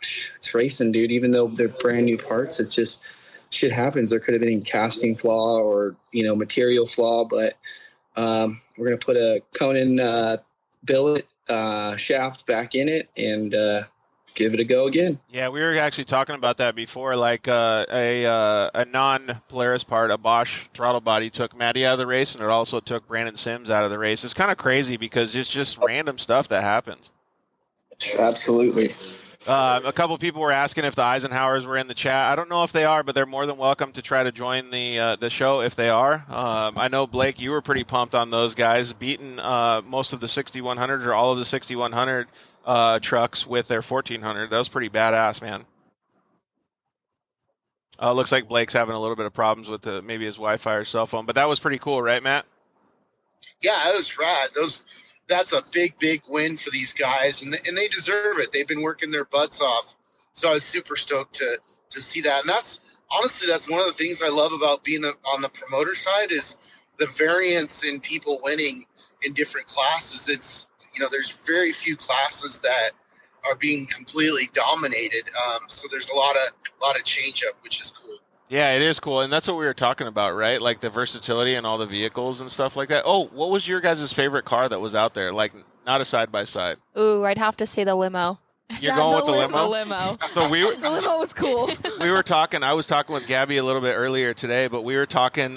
it's racing, dude. Even though they're brand new parts, it's just shit happens. There could have been a casting flaw or, you know, material flaw, but we're gonna put a Conan billet shaft back in it and give it a go again. Yeah, we were actually talking about that before. Like a non-Polaris part, a Bosch throttle body took Matty out of the race, and it also took Branden Sims out of the race. It's kind of crazy because it's just random stuff that happens. Absolutely. A couple people were asking if the Eisenhowers were in the chat. I don't know if they are, but they're more than welcome to try to join the show if they are. I know, Blake, you were pretty pumped on those guys, beating most of the 6100s or all of the 6100 trucks with their 1400. That was pretty badass, man. Looks like Blake's having a little bit of problems with maybe his Wi-Fi or cell phone, but that was pretty cool, right, Matt? Yeah, it was rad. That's a big win for these guys, and they deserve it. They've been working their butts off, so I was super stoked to see that. And that's honestly, that's one of the things I love about being on the promoter side, is the variance in people winning in different classes. It's, you know, there's very few classes that are being completely dominated, so there's a lot of change up, which is cool. Yeah, it is cool, and that's what we were talking about, right? Like the versatility and all the vehicles and stuff like that. Oh, what was your guys' favorite car that was out there? Like, not a side-by-side. Ooh, I'd have to say the limo. You're going with the limo? The limo. So the limo was cool. We were talking. I was talking with Gabby a little bit earlier today, but we were talking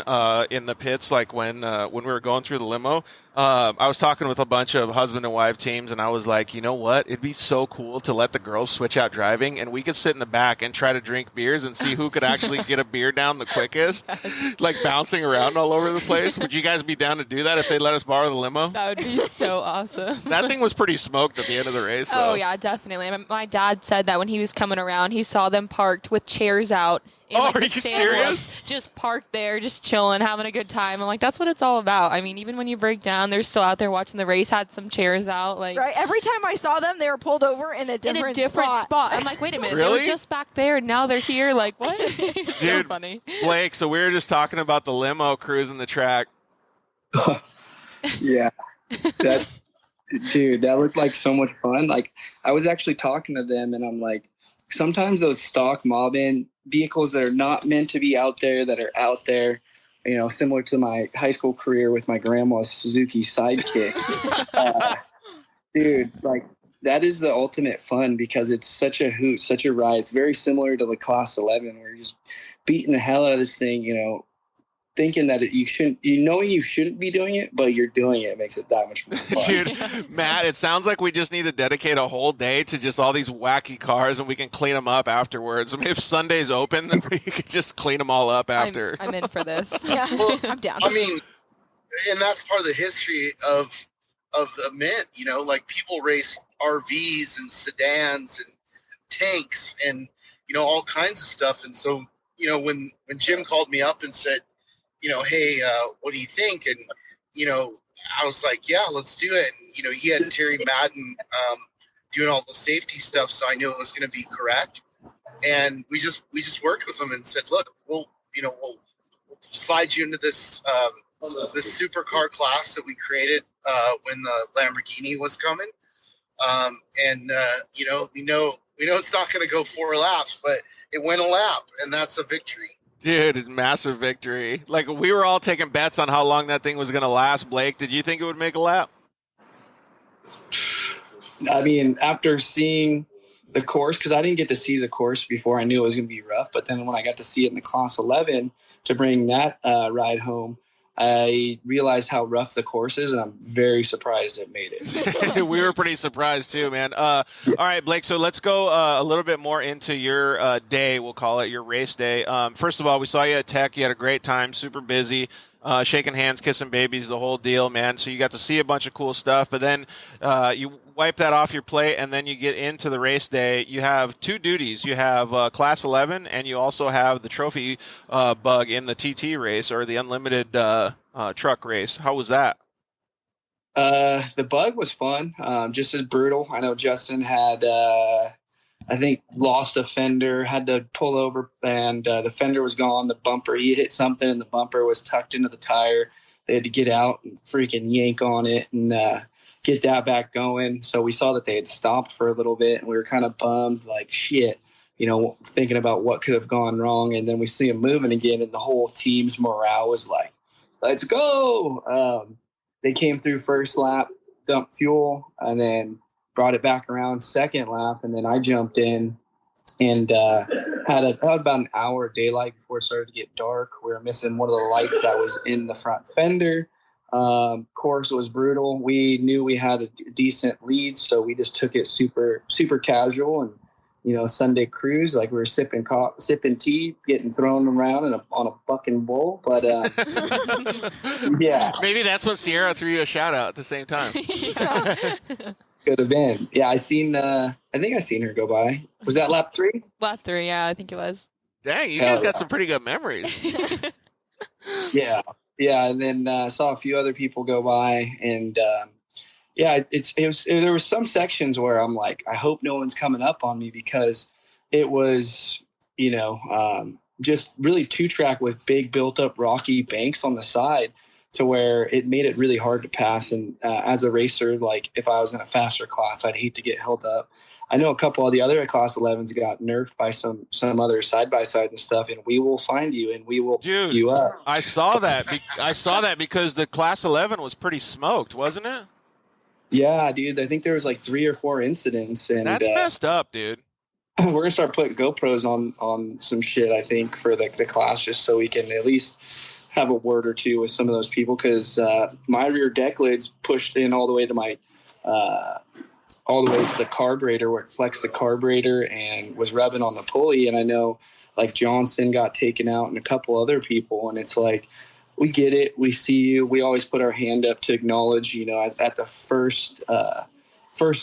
in the pits, like when we were going through the limo. I was talking with a bunch of husband and wife teams, and I was like, you know what? It'd be so cool to let the girls switch out driving, and we could sit in the back and try to drink beers and see who could actually get a beer down the quickest, like bouncing around all over the place. Would you guys be down to do that if they let us borrow the limo? That would be so awesome. That thing was pretty smoked at the end of the race, though. Oh, yeah, definitely. My dad said that when he was coming around, he saw them parked with chairs out. Are you serious? Just parked there, just chilling, having a good time. I'm like, that's what it's all about. I mean, even when you break down, they're still out there watching the race, had some chairs out. Like, right. Every time I saw them, they were pulled over in a different spot. I'm like, wait a minute. Really? They were just back there, and now they're here. Like, what? It's so Dude, funny. Blake, so we were just talking about the limo cruising the track. Yeah. Dude, that looked like so much fun. Like, I was actually talking to them, and I'm like, sometimes those stock mob-in vehicles that are not meant to be out there, that are out there, similar to my high school career with my grandma's Suzuki Sidekick. Dude, like, that is the ultimate fun because it's such a hoot, such a ride. It's very similar to the Class 11 where you're just beating the hell out of this thing, thinking that you shouldn't be doing it, but you're doing it. It makes it that much more fun. Dude, Matt, it sounds like we just need to dedicate a whole day to just all these wacky cars, and we can clean them up afterwards. I mean, if Sunday's open, then we could just clean them all up after. I'm in for this. Yeah, Well, I'm down. I mean, and that's part of the history of the Mint. Like people race RVs and sedans and tanks and all kinds of stuff. And so when Jim called me up and said, hey, what do you think? And I was like, yeah, let's do it. And he had Terry Madden doing all the safety stuff, so I knew it was going to be correct. And we just worked with him and said, look, we'll slide you into this this supercar class that we created when the Lamborghini was coming. We know it's not going to go 4 laps, but it went a lap, and that's a victory. Dude, massive victory. Like, we were all taking bets on how long that thing was going to last. Blake, did you think it would make a lap? I mean, after seeing the course, because I didn't get to see the course before I knew it was going to be rough, but then when I got to see it in the Class 11 to bring that ride home, I realized how rough the course is, and I'm very surprised it made it. We were pretty surprised too, man. All right, Blake, so let's go a little bit more into your day, we'll call it, your race day. First of all, we saw you at Tech. You had a great time, super busy, shaking hands, kissing babies, the whole deal, man. So you got to see a bunch of cool stuff, but then you wipe that off your plate, and then you get into the race day. You have 2 duties. You have Class 11, and you also have the trophy bug in the TT race, or the unlimited truck race. How was that? The bug was fun, just as brutal. I know Justin had, I think, lost a fender, had to pull over, and the fender was gone. The bumper, he hit something, and the bumper was tucked into the tire. They had to get out and freaking yank on it and get that back going. So we saw that they had stopped for a little bit, and we were kind of bummed, like, shit, thinking about what could have gone wrong. And then we see them moving again, and the whole team's morale was like, let's go. They came through first lap, dumped fuel, and then brought it back around second lap. And then I jumped in and had about an hour of daylight before it started to get dark. We were missing one of the lights that was in the front fender. Course was brutal. We knew we had a decent lead, so we just took it super, super casual. And, Sunday cruise, like we were sipping tea, getting thrown around on a bucking bull. But yeah, maybe that's when Sierra threw you a shout out at the same time. Could have been. Yeah, I think I seen her go by. Was that lap 3? Lap 3, yeah, I think it was. Dang, you guys got some pretty good memories. Yeah, and then saw a few other people go by, and there was some sections where I'm like, I hope no one's coming up on me, because it was, just really 2-track with big built up rocky banks on the side, to where it made it really hard to pass. And as a racer, like if I was in a faster class, I'd hate to get held up. I know a couple of the other Class 11s got nerfed by some other side-by-side and stuff, and we will find you and we will pick you up. I saw that. I saw that because the Class 11 was pretty smoked, wasn't it? Yeah, dude. I think there was like 3 or 4 incidents. And that's messed up, dude. We're going to start putting GoPros on some shit, I think, for the class, just so we can at least have a word or two with some of those people, because my rear deck lid's pushed in all the way to my all the way to the carburetor, where it flexed the carburetor and was rubbing on the pulley. And I know like Johnson got taken out and a couple other people, and it's like, we get it. We see you. We always put our hand up to acknowledge, at the first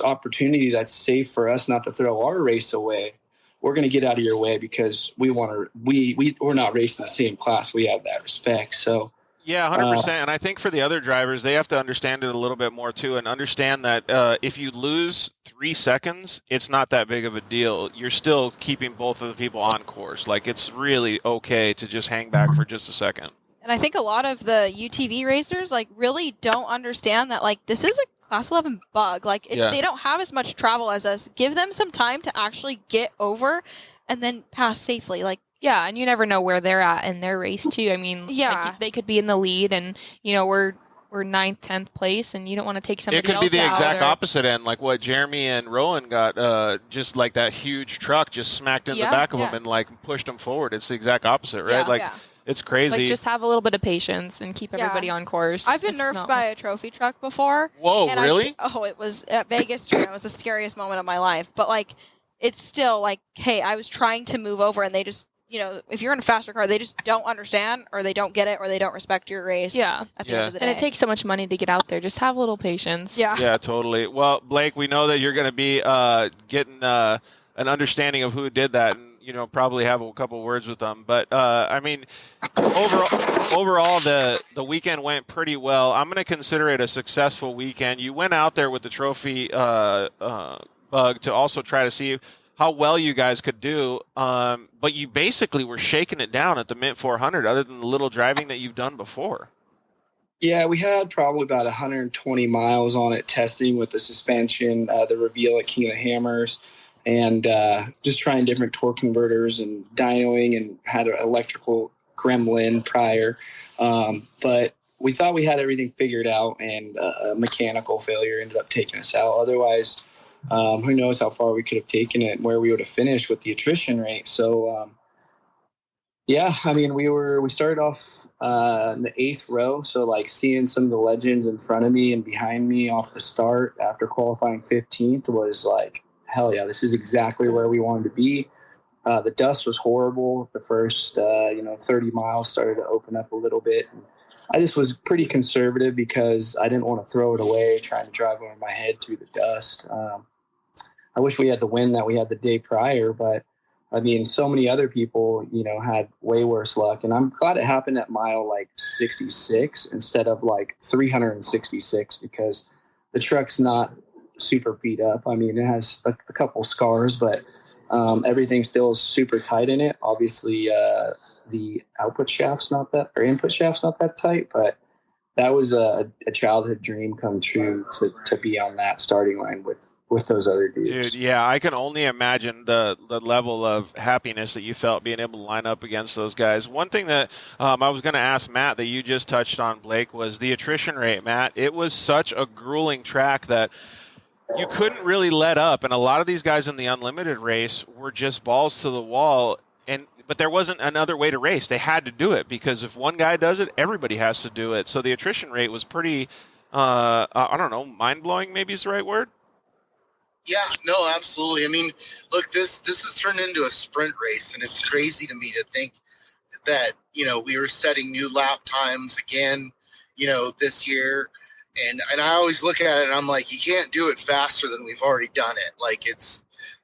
opportunity that's safe for us not to throw our race away. We're going to get out of your way, because we're not racing the same class. We have that respect. So yeah, 100%. And I think for the other drivers, they have to understand it a little bit more too, and understand that if you lose 3 seconds, it's not that big of a deal. You're still keeping both of the people on course. Like, it's really okay to just hang back for just a second. And I think a lot of the UTV racers like really don't understand that like this is a Class 11 bug. Like they don't have as much travel as us. Give them some time to actually get over and then pass safely. Like, yeah, and you never know where they're at in their race too. I mean, like, they could be in the lead, and we're 9th, 10th place, and you don't want to take somebody else out. It could be the exact opposite end, like what Jeremy and Rowan got, just like that huge truck just smacked in the back of them and like pushed them forward. It's the exact opposite, right? It's crazy. Like, just have a little bit of patience and keep everybody on course. I've been nerfed by a trophy truck before. Whoa, really? It was at Vegas. It was the scariest moment of my life. But like, it's still like, hey, I was trying to move over, and they just, if you're in a faster car, they just don't understand, or they don't get it, or they don't respect your race. Yeah. At the end of the day. And it takes so much money to get out there. Just have a little patience. Yeah. Yeah, totally. Well, Blake, we know that you're going to be getting an understanding of who did that, and probably have a couple words with them. But I mean, overall, the weekend went pretty well. I'm going to consider it a successful weekend. You went out there with the trophy bug to also try to see how well you guys could do, but you basically were shaking it down at the Mint 400, other than the little driving that you've done before. Yeah, we had probably about 120 miles on it, testing with the suspension, the reveal at King of the Hammers, and just trying different torque converters and dynoing, and had an electrical gremlin prior. But we thought we had everything figured out, and a mechanical failure ended up taking us out. Otherwise, who knows how far we could have taken it and where we would have finished with the attrition rate. So, yeah, I mean, we started off in the 8th row. So like seeing some of the legends in front of me and behind me off the start after qualifying 15th was like, hell yeah, this is exactly where we wanted to be. The dust was horrible. The first, 30 miles started to open up a little bit. And I just was pretty conservative because I didn't want to throw it away, trying to drive over my head through the dust. I wish we had the win that we had the day prior, but I mean, so many other people, had way worse luck. And I'm glad it happened at mile like 66 instead of like 366, because the truck's not super beat up. I mean, it has a couple scars, but everything still is super tight in it. Obviously, the input shaft's not that tight, but that was a childhood dream come true to be on that starting line with those other dudes. Dude, yeah, I can only imagine the level of happiness that you felt being able to line up against those guys. One thing that I was going to ask Matt that you just touched on, Blake, was the attrition rate. Matt, it was such a grueling track that you couldn't really let up, and a lot of these guys in the unlimited race were just balls to the wall, but there wasn't another way to race. They had to do it, because if one guy does it, everybody has to do it. So the attrition rate was pretty, I don't know, mind-blowing maybe is the right word? Yeah, no, absolutely. I mean, look, this has turned into a sprint race, and it's crazy to me to think that, we were setting new lap times again, this year. And I always look at it and I'm like, you can't do it faster than we've already done it. Like,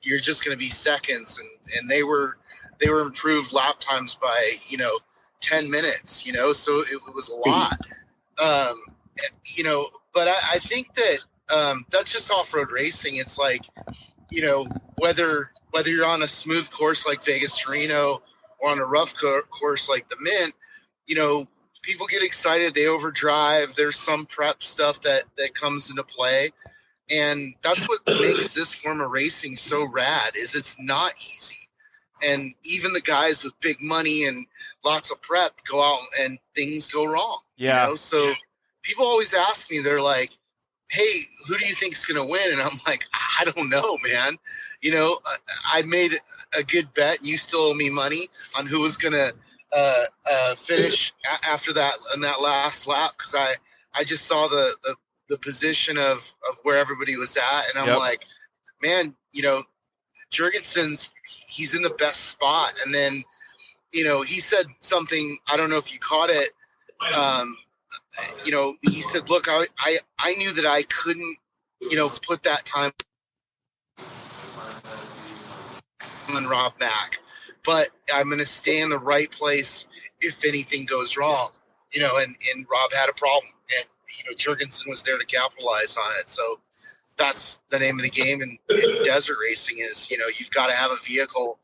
you're just going to be seconds. And they were improved lap times by, 10 minutes, so it was a lot. But I think that that's just off-road racing. It's like, whether you're on a smooth course like Vegas to Reno or on a rough course like the Mint, people get excited, they overdrive. There's some prep stuff that comes into play. And that's what makes this form of racing so rad, is it's not easy. And even the guys with big money and lots of prep go out and things go wrong. Yeah. So people always ask me, they're like, hey, who do you think is going to win? And I'm like, I don't know, man. I made a good bet, and you still owe me money on who was going to finish after that in that last lap because I just saw the position of where everybody was at, and I'm like, man, Jurgensen's he's in the best spot, and then he said something, I don't know if you caught it. He said, look, I knew that I couldn't put that time on Rob Mack, but I'm going to stay in the right place if anything goes wrong, and Rob had a problem, and Jurgensen was there to capitalize on it. So that's the name of the game in desert racing is you've got to have a vehicle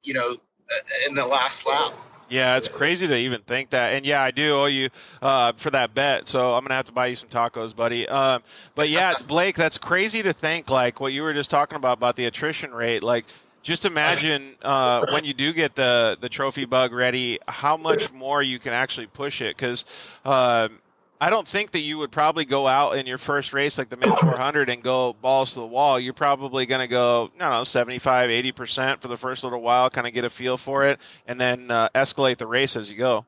in the last lap. Yeah, it's crazy to even think that. And, yeah, I do owe you for that bet, so I'm going to have to buy you some tacos, buddy. But, yeah, Blake, that's crazy to think, like, what you were just talking about the attrition rate. Like, just imagine when you do get the trophy bug ready, how much more you can actually push it. Because I don't think that you would probably go out in your first race, like the mid 400, and go balls to the wall. You're probably going to go, 75, 80% for the first little while, kind of get a feel for it, and then escalate the race as you go.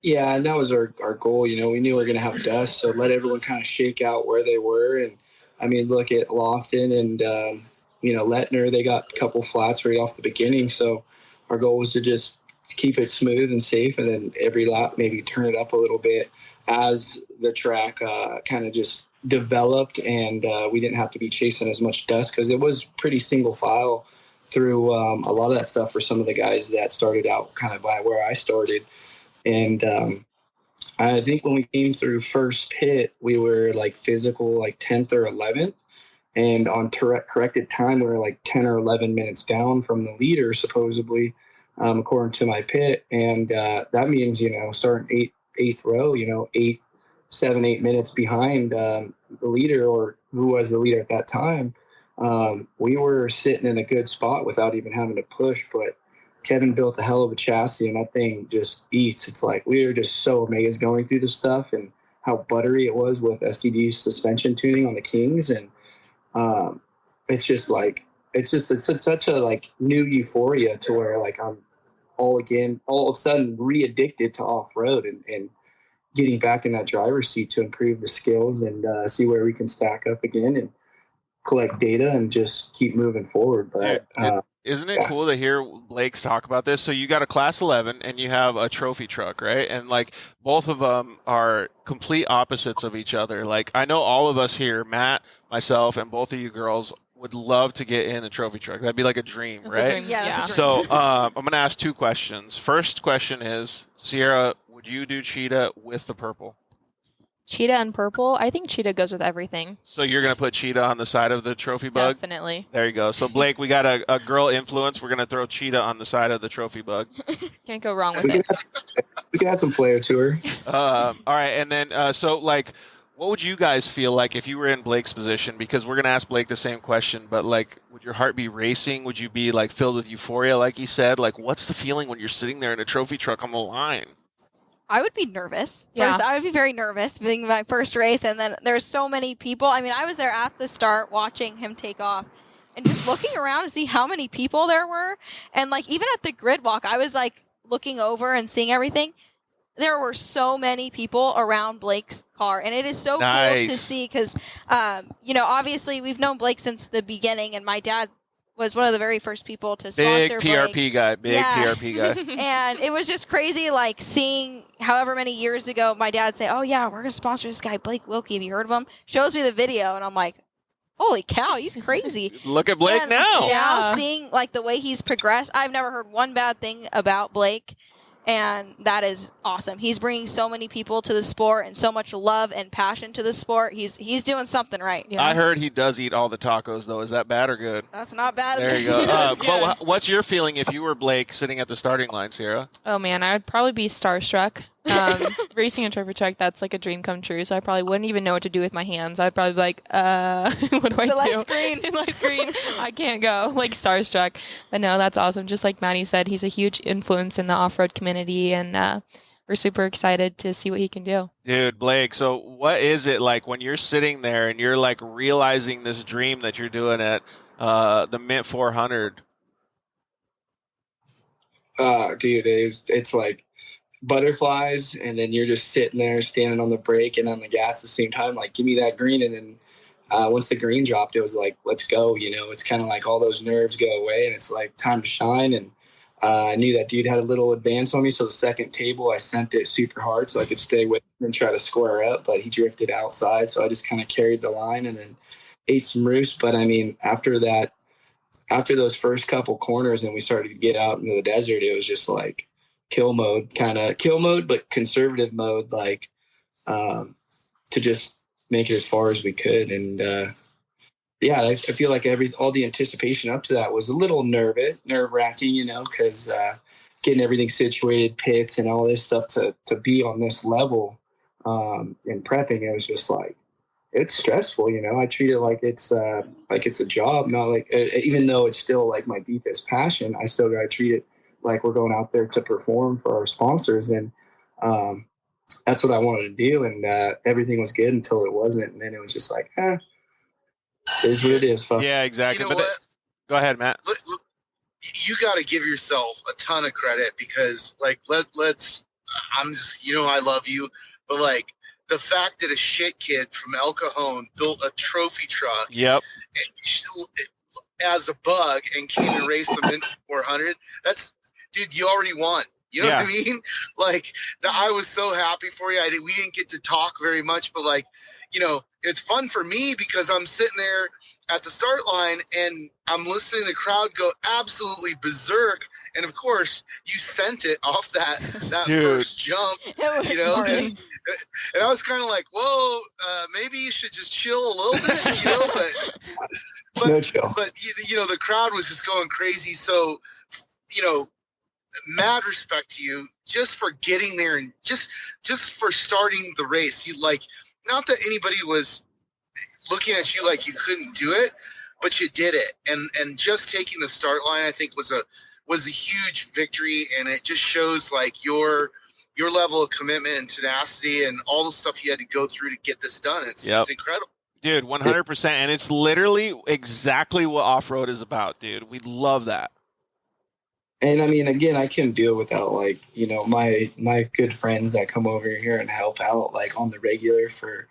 Yeah, and that was our goal. We knew we were going to have dust, so let everyone kind of shake out where they were. And, look at Lofton and, Lettner, they got a couple flats right off the beginning. So our goal was to just keep it smooth and safe, and then every lap maybe turn it up a little bit as the track kind of just developed, and we didn't have to be chasing as much dust because it was pretty single file through a lot of that stuff for some of the guys that started out kind of by where I started. And I think when we came through first pit, we were like physical, like 10th or 11th. And on corrected time, we were like 10 or 11 minutes down from the leader, supposedly, according to my pit. And that means, starting eighth row, 8 minutes behind the leader, or who was the leader at that time. We were sitting in a good spot without even having to push, but Kevin built a hell of a chassis, and that thing just eats. It's like we were just so amazed going through the stuff and how buttery it was with SCD suspension tuning on the Kings. And it's such a like new euphoria to where like I'm all of a sudden re-addicted to off-road and getting back in that driver's seat to improve the skills and see where we can stack up again and collect data and just keep moving forward. But isn't it cool to hear Blake's talk about this? So you got a class 11 and you have a trophy truck, right? And like both of them are complete opposites of each other. Like I know all of us here, Matt, myself, and both of you girls would love to get in a trophy truck. That'd be like a dream, That's right? a dream. Yeah, that's a So I'm going to ask two questions. First question is, Sierra, would you do cheetah with the purple? Cheetah and purple? I think cheetah goes with everything. So you're going to put cheetah on the side of the trophy bug? Definitely. There you go. So, Blake, we got a girl influence. We're going to throw cheetah on the side of the trophy bug. Can't go wrong with it. We can add some flair to her. All right. And then, what would you guys feel like if you were in Blake's position? Because we're going to ask Blake the same question, but, like, would your heart be racing? Would you be, like, filled with euphoria, like he said? Like, what's the feeling when you're sitting there in a trophy truck on the line? I would be nervous. Yeah. First, I would be very nervous being my first race, and then there's so many people. I mean, I was there at the start watching him take off and just looking around to see how many people there were. And, like, even at the grid walk, I was, like, looking over and seeing everything. There were so many people around Blake's car, and it is so cool to see because, obviously we've known Blake since the beginning, and my dad was one of the very first people to sponsor Big PRP Blake. guy. PRP guy. And it was just crazy, like, seeing however many years ago my dad say, oh, yeah, we're going to sponsor this guy, Blake Wilkey. Have you heard of him? Shows me the video, and I'm like, holy cow, he's crazy. Look at Blake now. Now seeing, like, the way he's progressed, I've never heard one bad thing about Blake. And that is awesome. He's bringing so many people to the sport and so much love and passion to the sport. He's doing something right. Yeah. I heard he does eat all the tacos, though. Is that bad or good? That's not bad. There you go. But what's your feeling if you were Blake sitting at the starting line, Sierra? Oh, man, I would probably be starstruck. Racing a trophy truck, that's like a dream come true. So I probably wouldn't even know what to do with my hands. I'd probably be like, what do I do? Light screen. I can't go. Like starstruck. But no, that's awesome. Just like Maddie said, he's a huge influence in the off-road community, and we're super excited to see what he can do. Dude, Blake, so what is it like when you're sitting there and you're like realizing this dream that you're doing at the Mint 400? Dude, it's like butterflies, and then you're just sitting there standing on the brake and on the gas at the same time. Like, give me that green, and then once the green dropped, it was like, let's go. It's kind of like all those nerves go away, and it's like time to shine. And I knew that dude had a little advance on me, so the second table I sent it super hard so I could stay with him and try to square up, but he drifted outside, so I just kind of carried the line and then ate some roost. But I mean, after those first couple corners and we started to get out into the desert, it was just like kill mode, but conservative mode, like to just make it as far as we could. And I feel like all the anticipation up to that was a little nerve-wracking, because getting everything situated, pits and all this stuff to be on this level in prepping, it was just like, it's stressful. I treat it like it's a job, not like, even though it's still like my deepest passion, I still got to treat it like we're going out there to perform for our sponsors. And that's what I wanted to do. And everything was good until it wasn't. And then it was just like, it is what it is. Fuck. Yeah, exactly. You know what? Go ahead, Matt. You got to give yourself a ton of credit because, like, let's. I'm just, I love you, but like the fact that a shit kid from El Cajon built a trophy truck. Yep. As a bug and came and raced them in 400. That's, dude, you already won. You know what I mean? Like, I was so happy for you. We didn't get to talk very much, but like, it's fun for me because I'm sitting there at the start line and I'm listening to the crowd go absolutely berserk. And of course, you sent it off that first jump, and I was kind of like, whoa, maybe you should just chill a little bit, but no chill. But the crowd was just going crazy. So, mad respect to you just for getting there and just for starting the race. You like, not that anybody was looking at you like you couldn't do it, but you did it. And just taking the start line, I think was a huge victory. And it just shows like your level of commitment and tenacity and all the stuff you had to go through to get this done. It's incredible. Dude, 100%. And it's literally exactly what off-road is about, dude. We love that. And I mean, again, I couldn't do it without like, my good friends that come over here and help out like on the regular for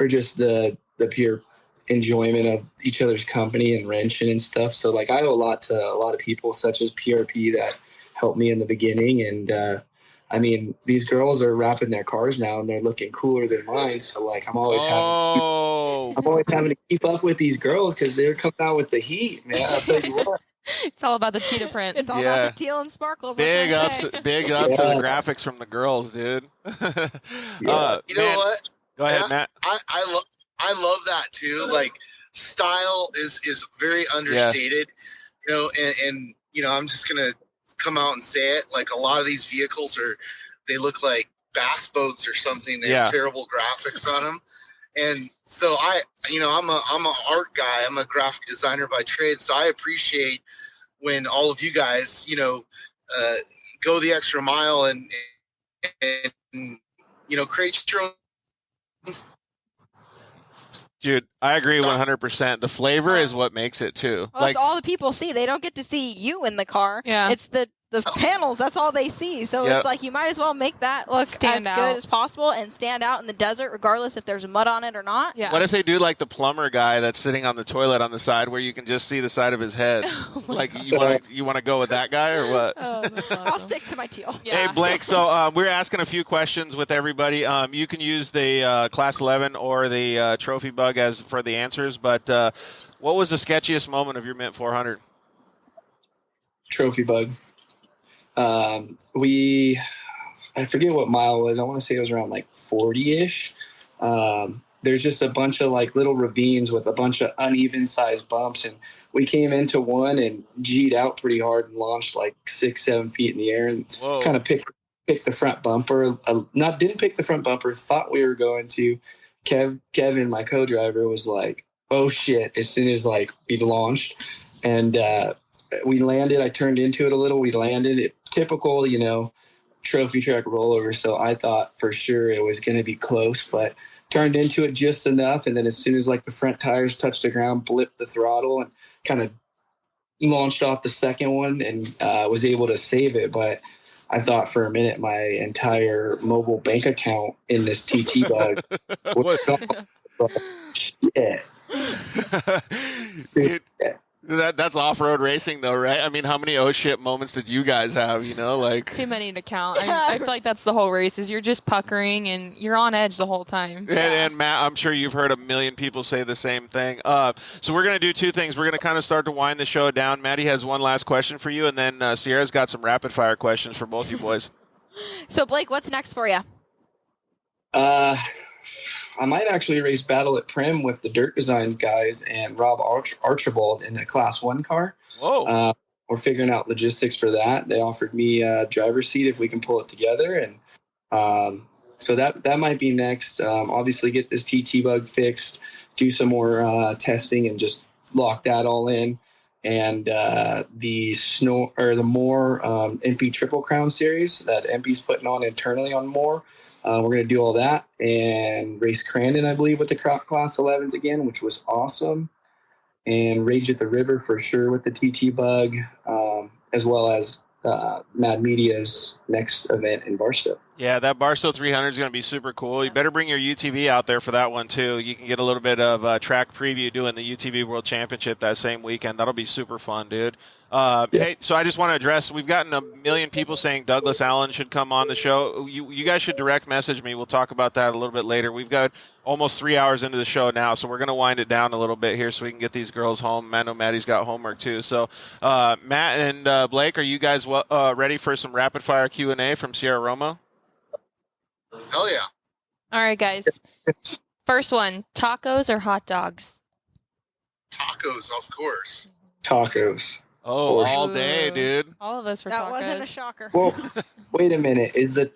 just the pure enjoyment of each other's company and wrenching and stuff. So like I owe a lot to a lot of people such as PRP that helped me in the beginning. And I mean, these girls are wrapping their cars now and they're looking cooler than mine. So like I'm always having to keep up with these girls because they're coming out with the heat, man. I'll tell you what. It's all about the cheetah print. It's all about the teal and sparkles. Big ups to the graphics from the girls, dude. You know what? Go ahead, Matt. I love that too. Like style is very understated, and I'm just gonna come out and say it. Like a lot of these vehicles they look like bass boats or something. They have terrible graphics on them. And so I'm an art guy. I'm a graphic designer by trade. So I appreciate when all of you guys, go the extra mile and create your own. Dude, I agree 100%. The flavor is what makes it too. Well, it's all the people see. They don't get to see you in the car. Yeah. It's the panels. That's all they see. So it's like you might as well make that look as good as possible and stand out in the desert, regardless if there's mud on it or not. Yeah. What if they do like the plumber guy that's sitting on the toilet on the side where you can just see the side of his head? Like you want to go with that guy or what? Oh, that's awesome. I'll stick to my teal. Yeah. Hey, Blake, so we're asking a few questions with everybody. You can use the Class 11 or the Trophy Bug as for the answers, but what was the sketchiest moment of your Mint 400? Trophy Bug. I forget what mile it was. I want to say it was around like 40-ish. There's just a bunch of like little ravines with a bunch of uneven sized bumps. And we came into one and G'd out pretty hard and launched like 6-7 feet in the air and kind of picked the front bumper. Didn't pick the front bumper, thought we were going to. Kevin, my co-driver, was like, oh shit, as soon as like we launched. And, we landed. I turned into it a little. We landed. Typical, trophy track rollover. So I thought for sure it was going to be close, but turned into it just enough. And then as soon as like the front tires touched the ground, blipped the throttle and kind of, launched off the second one and was able to save it, but I thought for a minute my entire mobile bank account in this TT bug was gone. Shit. Dude, that's off-road racing, though, right? I mean, how many oh shit moments did you guys have? Like too many to count. I feel like that's the whole race. Is you're just puckering and you're on edge the whole time. And Matt, I'm sure you've heard a million people say the same thing. So we're gonna do two things. We're gonna kind of start to wind the show down. Maddie has one last question for you, and then Sierra's got some rapid-fire questions for both you boys. So Blake, what's next for you? I might actually race Battle at Prim with the Dirt Designs guys and Rob Archibald in a Class 1 car. Whoa. We're figuring out logistics for that. They offered me a driver's seat if we can pull it together. And so that might be next. Obviously get this TT bug fixed, do some more testing and just lock that all in. And the Moore MP Triple Crown series that MP's putting on internally on Moore. We're going to do all that and race Crandon, I believe, with the Class 11s again, which was awesome. And Rage at the River for sure with the TT bug, as well as Mad Media's next event in Barstow. Yeah, that Barstow 300 is going to be super cool. You better bring your UTV out there for that one, too. You can get a little bit of track preview doing the UTV World Championship that same weekend. That'll be super fun, dude. Hey, so I just want to address, we've gotten a million people saying Douglas Allen should come on the show. You guys should direct message me. We'll talk about that a little bit later. We've got almost 3 hours into the show now, so we're going to wind it down a little bit here so we can get these girls home. I know Maddie's got homework, too. So, Matt and Blake, are you guys ready for some rapid-fire Q&A from Sierra Romo? Hell yeah. All right, guys. First one, tacos or hot dogs? Tacos, of course. Tacos. Oh, all day, dude. All of us were That tacos. wasn't a shocker. Well, wait a minute. Is it,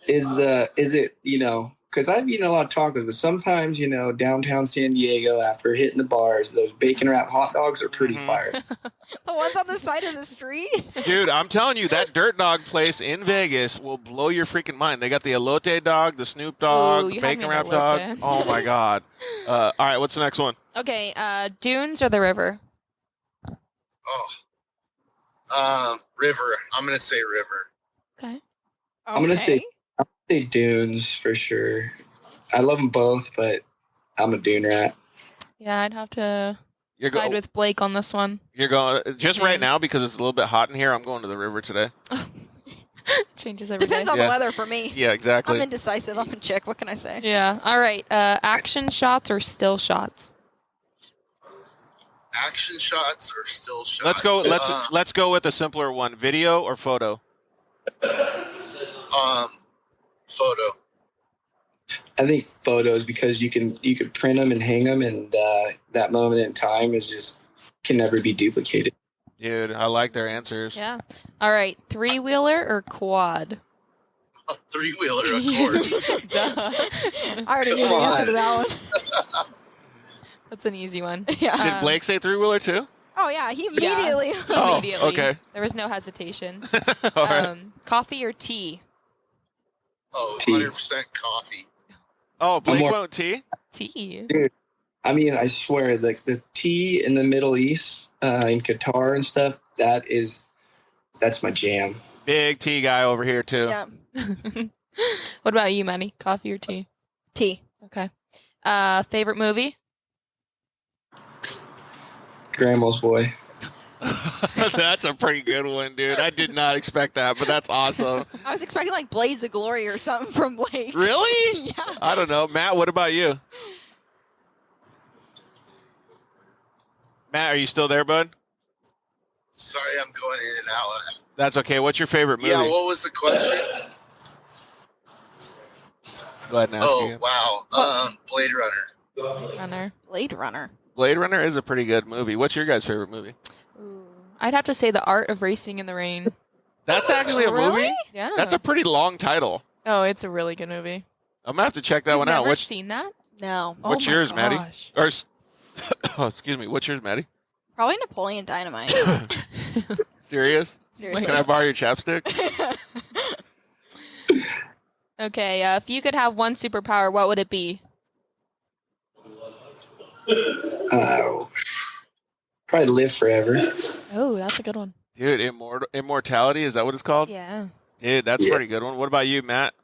because I've eaten a lot of tacos, but sometimes, downtown San Diego, after hitting the bars, those bacon wrap hot dogs are pretty fire. The ones on the side of the street? Dude, I'm telling you, that Dirt Dog place in Vegas will blow your freaking mind. They got the elote dog, the Snoop dog, the bacon wrap dog. Oh, my God. All right, what's the next one? Okay, dunes or the river? River. I'm going to say river. Okay. I'm going to say dunes for sure. I love them both, but I'm a dune rat. Yeah, I'd have to side with Blake on this one. You're going, just right now, because it's a little bit hot in here, I'm going to the river today. Changes every Depends day. on the weather for me. Yeah, exactly. I'm indecisive. I'm a chick. What can I say? Yeah. All right. Action shots or still shots? Action shots or still shots? Let's go with a simpler one. Video or photo? Photo. I think photos, because you could print them and hang them, and that moment in time can never be duplicated. Dude, I like their answers. Yeah. All right. 3-wheeler or quad? A 3-wheeler, of course. Duh. I already knew the answer to that one. That's an easy one. Yeah. Did Blake say 3-wheeler too? Oh, yeah. He immediately. Oh, Immediately. okay. There was no hesitation. All right. Coffee or tea? Oh, 100% coffee. Oh, Blake won't tea? Tea. Dude, I mean, I swear, like the tea in the Middle East, in Qatar and stuff, that's my jam. Big tea guy over here too. Yeah. What about you, Manny? Coffee or tea? Tea. Okay. Favorite movie? Grandma's Boy. That's a pretty good one, dude. I did not expect that, but that's awesome. I was expecting like Blades of Glory or something from Blake. Really? Yeah. I don't know. Matt, what about you? Matt, are you still there, bud? Sorry, I'm going in and out. That's okay. What's your favorite movie? Yeah, what was the question? Go ahead and ask again. Wow. Blade Runner. Blade Runner. Blade Runner is a pretty good movie. What's your guys' favorite movie? I'd have to say The Art of Racing in the Rain. That's actually a movie? Yeah. That's a pretty long title. Oh, it's a really good movie. I'm going to have to check that one out. Never seen that? No. What's yours, Maddie? Or, excuse me. What's yours, Maddie? Probably Napoleon Dynamite. Serious? Seriously. Can I borrow your chapstick? Okay, if you could have one superpower, what would it be? Probably live forever. Oh, that's a good one. Dude, immortality, is that what it's called? Yeah. Dude, that's a pretty good one. What about you, Matt?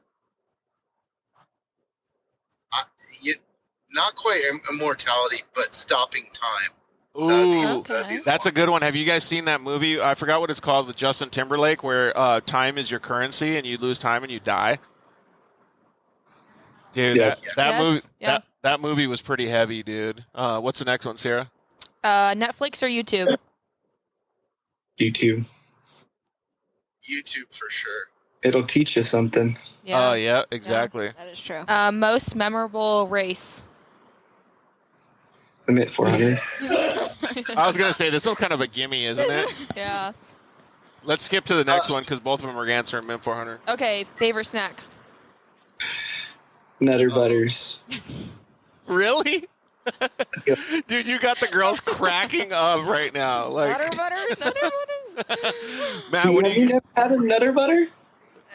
Not quite immortality, but stopping time. Ooh, that's a good one. Have you guys seen that movie? I forgot what it's called with Justin Timberlake, where time is your currency and you lose time and you die. Dude, that movie was pretty heavy, dude. What's the next one, Sarah? Netflix or YouTube? YouTube. YouTube for sure. It'll teach you something. Yeah. Oh, yeah, exactly. That is true. Most memorable race. The Mint 400. I was going to say, this one's kind of a gimme, isn't it? Yeah. Let's skip to the next one because both of them are answering Mint 400. Okay, favorite snack? Nutter Butters. Really? Dude, you got the girls cracking up right now. Like, Nutter Butters? Matt, what do you... never had a Nutter Butter?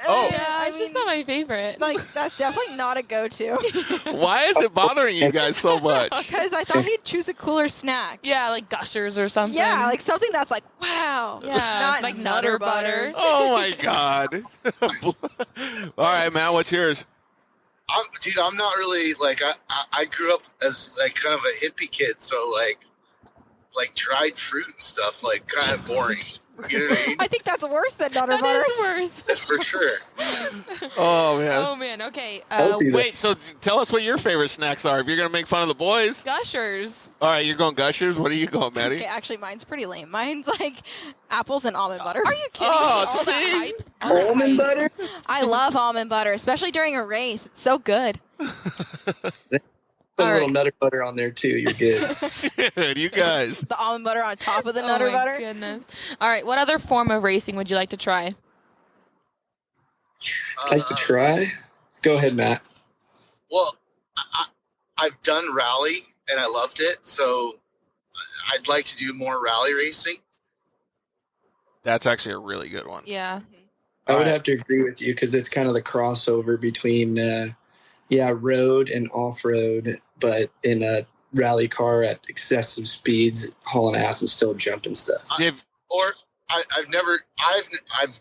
Oh. Yeah, it's just not my favorite. Like, that's definitely not a go-to. Why is it bothering you guys so much? Because I thought he'd choose a cooler snack. Yeah, like Gushers or something. Yeah, like something that's like, wow. Yeah, not like Nutter Butters. Oh, my God. All right, Matt, what's yours? I'm not really, like, I grew up as, like, kind of a hippie kid, so, like dried fruit and stuff, like, kind of boring. You know what I mean? I think that's worse than Nutter Butters. That is worse. For sure. Oh, man. Oh, man, okay. Wait, so tell us what your favorite snacks are if you're going to make fun of the boys. Gushers. All right, you're going Gushers. What are you going, Maddie? Okay, actually, mine's pretty lame. Mine's like apples and almond butter. Are you kidding me? All that hype? Almond butter? I love almond butter, especially during a race. It's so good. Put a little Nutter Butter on there, too. You're good. Dude, you guys. The almond butter on top of the Nutter butter. Oh, my goodness. All right, what other form of racing would you like to try? Like to try? Go ahead, Matt. Well, I've done rally, and I loved it, so I'd like to do more rally racing. That's actually a really good one. Yeah. I would have to agree with you because it's kind of the crossover between, road and off-road, but in a rally car at excessive speeds, hauling ass and still jumping stuff. I've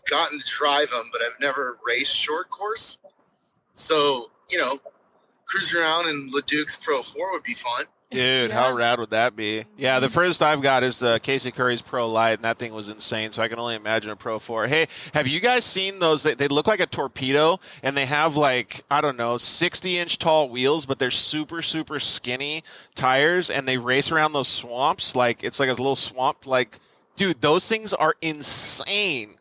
gotten to drive them, but I've never raced short course. So, cruising around in LeDuc's Pro 4 would be fun. Dude, how rad would that be? Yeah, the furthest I've got is the Casey Curry's Pro Light, and that thing was insane, so I can only imagine a Pro 4. Hey, have you guys seen those? They look like a torpedo, and they have, 60-inch tall wheels, but they're super, super skinny tires, and they race around those swamps. It's like a little swamp. Dude, those things are insane.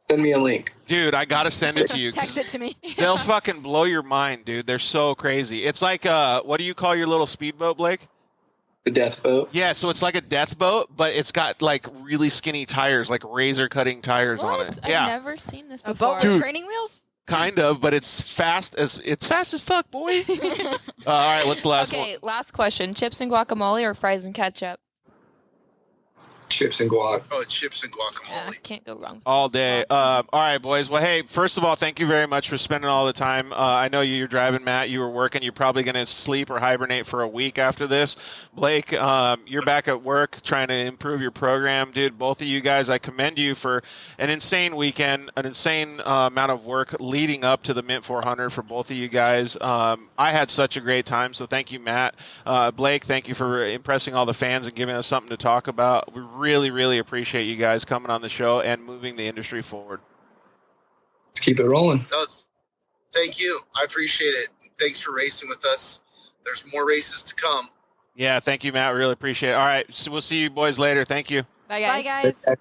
Send me a link. Dude, I got to send it to you. Text it to me. They'll fucking blow your mind, dude. They're so crazy. It's like, what do you call your little speedboat, Blake? The death boat? Yeah, so it's like a death boat, but it's got, really skinny tires, like razor-cutting tires on it. Yeah. I've never seen this A before. boat with training wheels? Kind of, but it's fast as fuck, boy. All right, what's the last one? Okay, last question. Chips and guacamole or fries and ketchup? Chips and guac. Oh, chips and guacamole. Yeah, can't go wrong. All day. All right, boys. Well, hey, first of all, thank you very much for spending all the time. I know you're driving, Matt. You were working. You're probably going to sleep or hibernate for a week after this. Blake, you're back at work trying to improve your program. Dude, both of you guys, I commend you for an insane weekend, an insane amount of work leading up to the Mint 400 for both of you guys. I had such a great time, so thank you, Matt. Blake, thank you for impressing all the fans and giving us something to talk about. We really, really appreciate you guys coming on the show and moving the industry forward. Let's keep it rolling. No, thank you. I appreciate it. Thanks for racing with us. There's more races to come. Yeah, thank you, Matt. Really appreciate it. All right, so we'll see you boys later. Thank you. Bye, guys. Bye,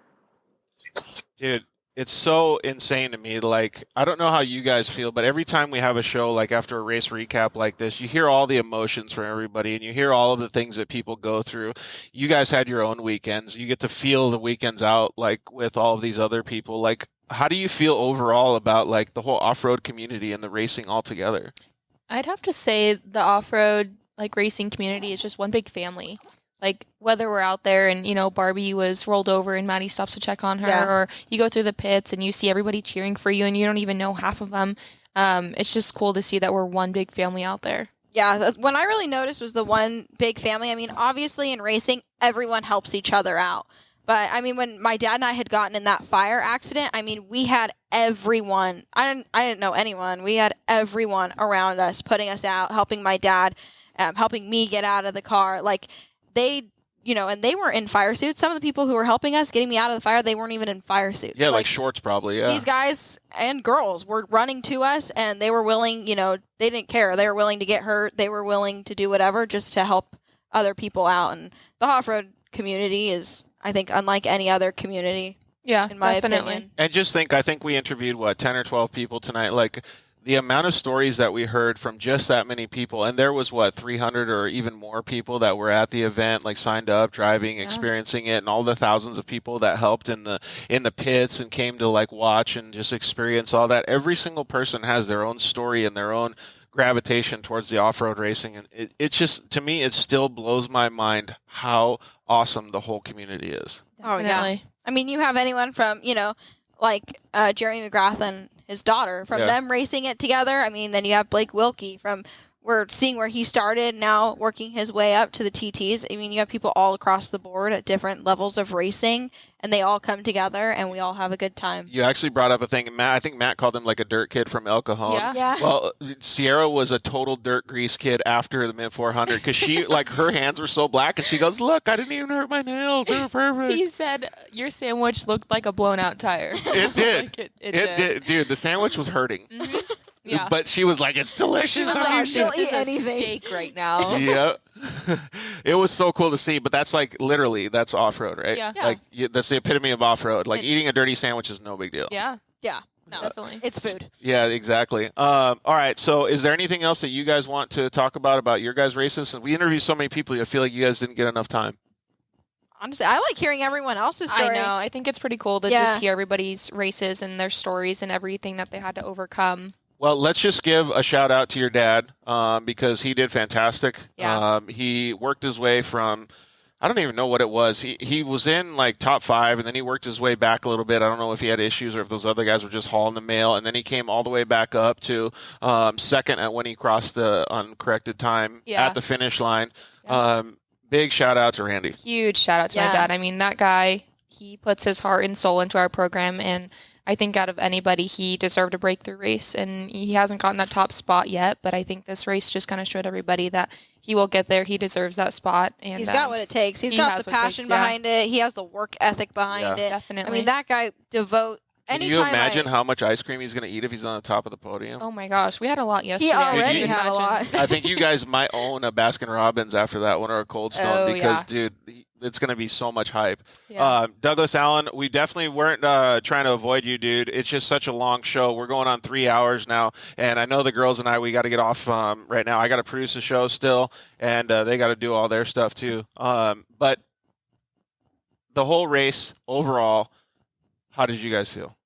guys. Dude, it's so insane to me. I don't know how you guys feel, but every time we have a show, after a race recap like this, you hear all the emotions from everybody, and you hear all of the things that people go through. You guys had your own weekends. You get to feel the weekends out, with all of these other people. How do you feel overall about, the whole off-road community and the racing altogether? I'd have to say the off-road, racing community is just one big family. Whether we're out there and, Barbie was rolled over and Maddie stops to check on her, or you go through the pits and you see everybody cheering for you and you don't even know half of them. It's just cool to see that we're one big family out there. Yeah, what I really noticed was the one big family. I mean, obviously in racing, everyone helps each other out. But I mean, when my dad and I had gotten in that fire accident, I mean, we had everyone. I didn't know anyone. We had everyone around us, putting us out, helping my dad, helping me get out of the car. Like they, and they were in fire suits. Some of the people who were helping us, getting me out of the fire, they weren't even in fire suits. Yeah, like shorts probably. Yeah. These guys and girls were running to us, and they were willing. They didn't care. They were willing to get hurt. They were willing to do whatever just to help other people out. And the off-road community is, I think, unlike any other community. Yeah, in my definitely. opinion. And just think, I think we interviewed 10 or 12 people tonight. Like the amount of stories that we heard from just that many people, and there was 300 or even more people that were at the event, like signed up, driving, experiencing it, and all the thousands of people that helped in the pits and came to watch and just experience all that. Every single person has their own story and their own gravitation towards the off-road racing, and it's just, to me, it still blows my mind how awesome the whole community is. Oh yeah. I mean, you have anyone from like Jeremy McGrath and his daughter, from them racing it together. I mean, then you have Blake Wilkey from, we're seeing where he started, now working his way up to the TTs. I mean, you have people all across the board at different levels of racing, and they all come together, and we all have a good time. You actually brought up a thing, Matt. I think Matt called him like a dirt kid from El Cajon. Yeah. Well, Sierra was a total dirt grease kid after the Mint 400 because she, her hands were so black, and she goes, "Look, I didn't even hurt my nails. They were perfect." He said your sandwich looked like a blown out tire. It did. it did. Dude, the sandwich was hurting. Mm-hmm. Yeah. But she was like, "It's delicious." This is a steak right now. Yeah. It was so cool to see, but that's literally, that's off-road, right? Yeah. That's the epitome of off-road. Eating a dirty sandwich is no big deal. Yeah. Yeah. No, definitely. It's food. Yeah, exactly. All right. So is there anything else that you guys want to talk about your guys' races? We interviewed so many people, I feel like you guys didn't get enough time. Honestly, I like hearing everyone else's story. I know. I think it's pretty cool to just hear everybody's races and their stories and everything that they had to overcome. Well, let's just give a shout out to your dad because he did fantastic. Yeah. He worked his way from, I don't even know what it was. He was in top 5, and then he worked his way back a little bit. I don't know if he had issues or if those other guys were just hauling the mail. And then he came all the way back up to second at when he crossed the uncorrected time at the finish line. Yeah. Big shout out to Randy. Huge shout out to my dad. I mean, that guy, he puts his heart and soul into our program, and I think out of anybody, he deserved a breakthrough race, and he hasn't gotten that top spot yet, but I think this race just kind of showed everybody that he will get there. He deserves that spot. And he's got what it takes. He's got the passion behind it. He has the work ethic behind it. Definitely. I mean, that guy Can you imagine how much ice cream he's going to eat if he's on the top of the podium? Oh my gosh, we had a lot yesterday. He already had a lot. I think you guys might own a Baskin Robbins after that one, or a Cold Stone, because, dude, it's going to be so much hype. Yeah. Douglas Allen, we definitely weren't trying to avoid you, dude. It's just such a long show. We're going on 3 hours now, and I know the girls and I, we got to get off right now. I got to produce a show still, and they got to do all their stuff too. But the whole race overall, how did you guys feel?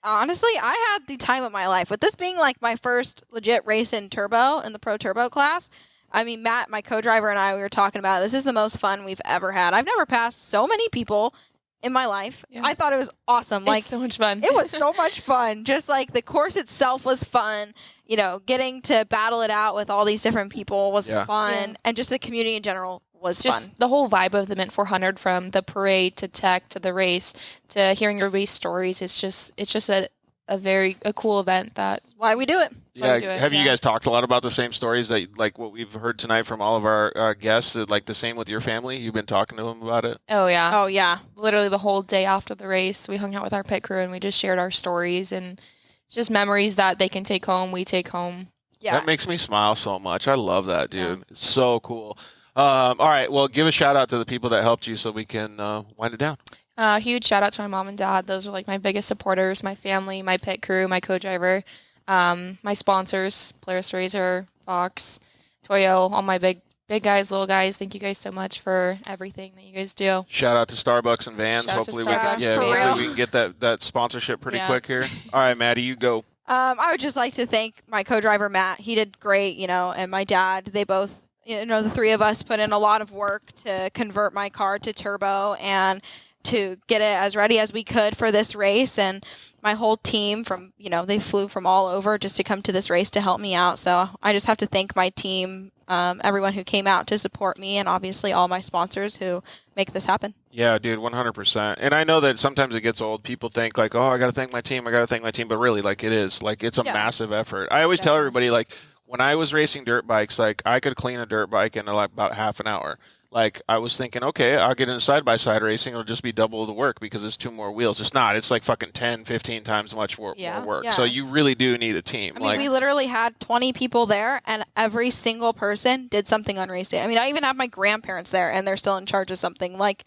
Honestly, I had the time of my life. With this being my first legit race in turbo, in the pro turbo class, I mean, Matt, my co-driver, and I, we were talking about it. This is the most fun we've ever had. I've never passed so many people in my life. Yeah. I thought it was awesome. It's so much fun. It was so much fun. Just the course itself was fun. Getting to battle it out with all these different people was fun. And just the community in general was just fun. The whole vibe of the Mint 400, from the parade to tech to the race to hearing everybody's stories, it's just a cool event. That's why we do it. Have you guys talked a lot about the same stories that what we've heard tonight from all of our guests? The same with your family? You've been talking to them about it? Oh yeah. Oh yeah. Literally the whole day after the race, we hung out with our pit crew and we just shared our stories and just memories that they can take home. We take home. Yeah. That makes me smile so much. I love that, dude. Yeah. It's so cool. All right. Well, give a shout out to the people that helped you so we can wind it down. Huge shout out to my mom and dad. Those are my biggest supporters, my family, my pit crew, my co-driver, my sponsors, Polaris Razor, Fox, Toyo, all my big guys, little guys. Thank you guys so much for everything that you guys do. Shout out to Starbucks and Vans. Hopefully we can get that sponsorship pretty quick here. All right, Maddie, you go. I would just like to thank my co-driver, Matt. He did great, and my dad. They both, the three of us put in a lot of work to convert my car to turbo and to get it as ready as we could for this race. And my whole team they flew from all over just to come to this race to help me out. So I just have to thank my team everyone who came out to support me, and obviously all my sponsors who make this happen. Yeah, dude, 100%. And I know that sometimes it gets old. People think like, oh, I got to thank my team. But really, like, it is. Like, it's a massive effort. I always tell everybody, like, when I was racing dirt bikes, like, I could clean a dirt bike in like about half an hour. Like, I was thinking, okay, I'll get into side-by-side racing. It'll just be double the work because it's 2 more wheels. It's not. It's like fucking 10, 15 times much more work. Yeah. So you really do need a team. I mean, we literally had 20 people there, and every single person did something on race day. I mean, I even have my grandparents there, and they're still in charge of something. Like,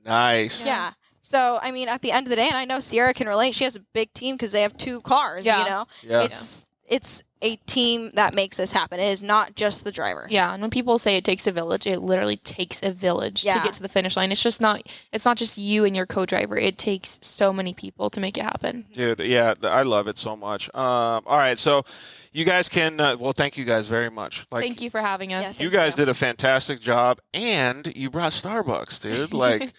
nice. Yeah. So, I mean, at the end of the day, and I know Sierra can relate, she has a big team because they have 2 cars, you know? Yeah. It's a team that makes this happen. It is not just the driver. Yeah, and when people say it takes a village, it literally takes a village to get to the finish line. It's not just you and your co-driver. It takes so many people to make it happen. Dude, yeah, I love it so much. All right, so you guys can, thank you guys very much. Like, thank you for having us. You guys did a fantastic job, and you brought Starbucks, dude. Like,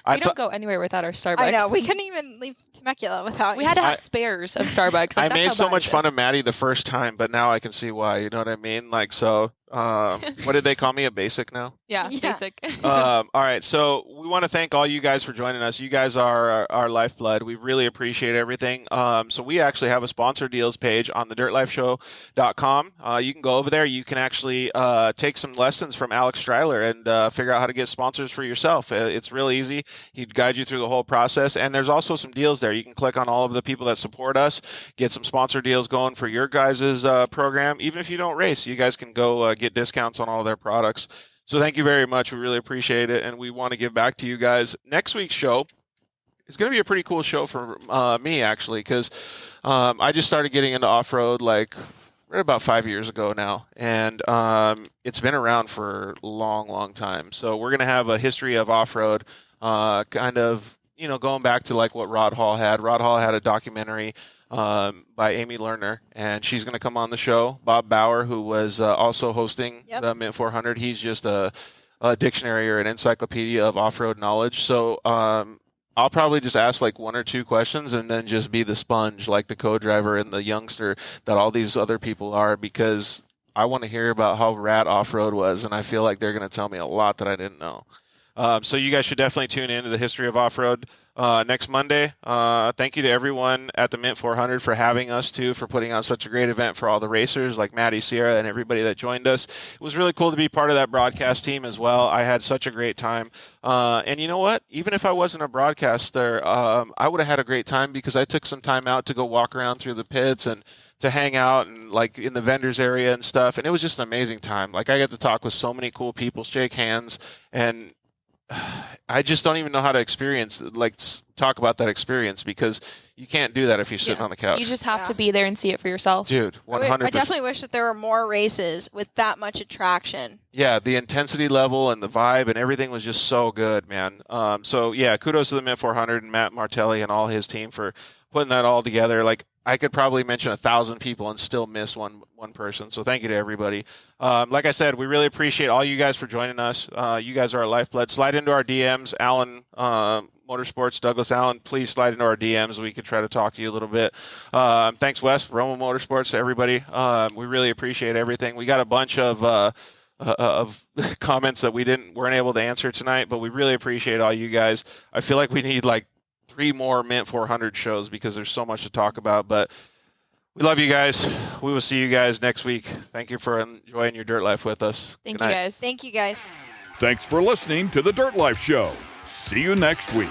we don't go anywhere without our Starbucks. I know. We couldn't even leave Temecula without We had to have spares of Starbucks. Like, I made so much fun of Maddie the first time, but now I can see why. You know what I mean? Like, so, what did they call me? A basic now? Yeah. Basic. All right, so we want to thank all you guys for joining us. You guys are our lifeblood. We really appreciate everything. So we actually have a sponsor deals page on the dirtlifeshow.com. You can go over there. You can actually take some lessons from Alex Streiler and figure out how to get sponsors for yourself. It's real easy. He'd guide you through the whole process. And there's also some deals there. You can click on all of the people that support us, get some sponsor deals going for your guys' program. Even if you don't race, you guys can go get discounts on all their products. So thank you very much. We really appreciate it, and we want to give back to you guys. Next week's show is going to be a pretty cool show for me, actually, because I just started getting into off-road like right about 5 years ago now, and it's been around for a long, long time. So we're going to have a history of off-road, kind of, going back to like what Rod Hall had. Rod Hall had a documentary by Amy Lerner, and she's going to come on the show. Bob Bauer, who was also hosting the Mint 400, he's just a dictionary or an encyclopedia of off-road knowledge. So I'll probably just ask like 1 or 2 questions and then just be the sponge, like the co-driver and the youngster that all these other people are, because I want to hear about how rad off-road was, and I feel like they're going to tell me a lot that I didn't know. So you guys should definitely tune in to the history of off-road next Monday. Thank you to everyone at the Mint 400 for having us, too, for putting on such a great event for all the racers like Maddie, Sierra, and everybody that joined us. It was really cool to be part of that broadcast team as well. I had such a great time. And you know what? Even if I wasn't a broadcaster, I would have had a great time because I took some time out to go walk around through the pits and to hang out and like in the vendors area and stuff. And it was just an amazing time. Like, I got to talk with so many cool people, shake hands, and I just don't even know how to talk about that experience, because you can't do that if you're sitting on the couch. You just have to be there and see it for yourself. Dude, 100%. I definitely wish that there were more races with that much attraction. Yeah, the intensity level and the vibe and everything was just so good, man. So, yeah, kudos to the Mint 400 and Matt Martelli and all his team for putting that all together. Like, I could probably mention 1,000 people and still miss one person. So thank you to everybody. Like I said, we really appreciate all you guys for joining us. You guys are our lifeblood. Slide into our DMs. Allen Motorsports, Douglas Allen, please slide into our DMs. We could try to talk to you a little bit. Thanks, Wes, Roma Motorsports, everybody. We really appreciate everything. We got a bunch of comments that we weren't able to answer tonight, but we really appreciate all you guys. I feel like we need like 3 more Mint 400 shows because there's so much to talk about, but we love you guys. We will see you guys next week. Thank you for enjoying your dirt life with us. Thank you guys. Thank you guys. Thanks for listening to the Dirt Life Show. See you next week.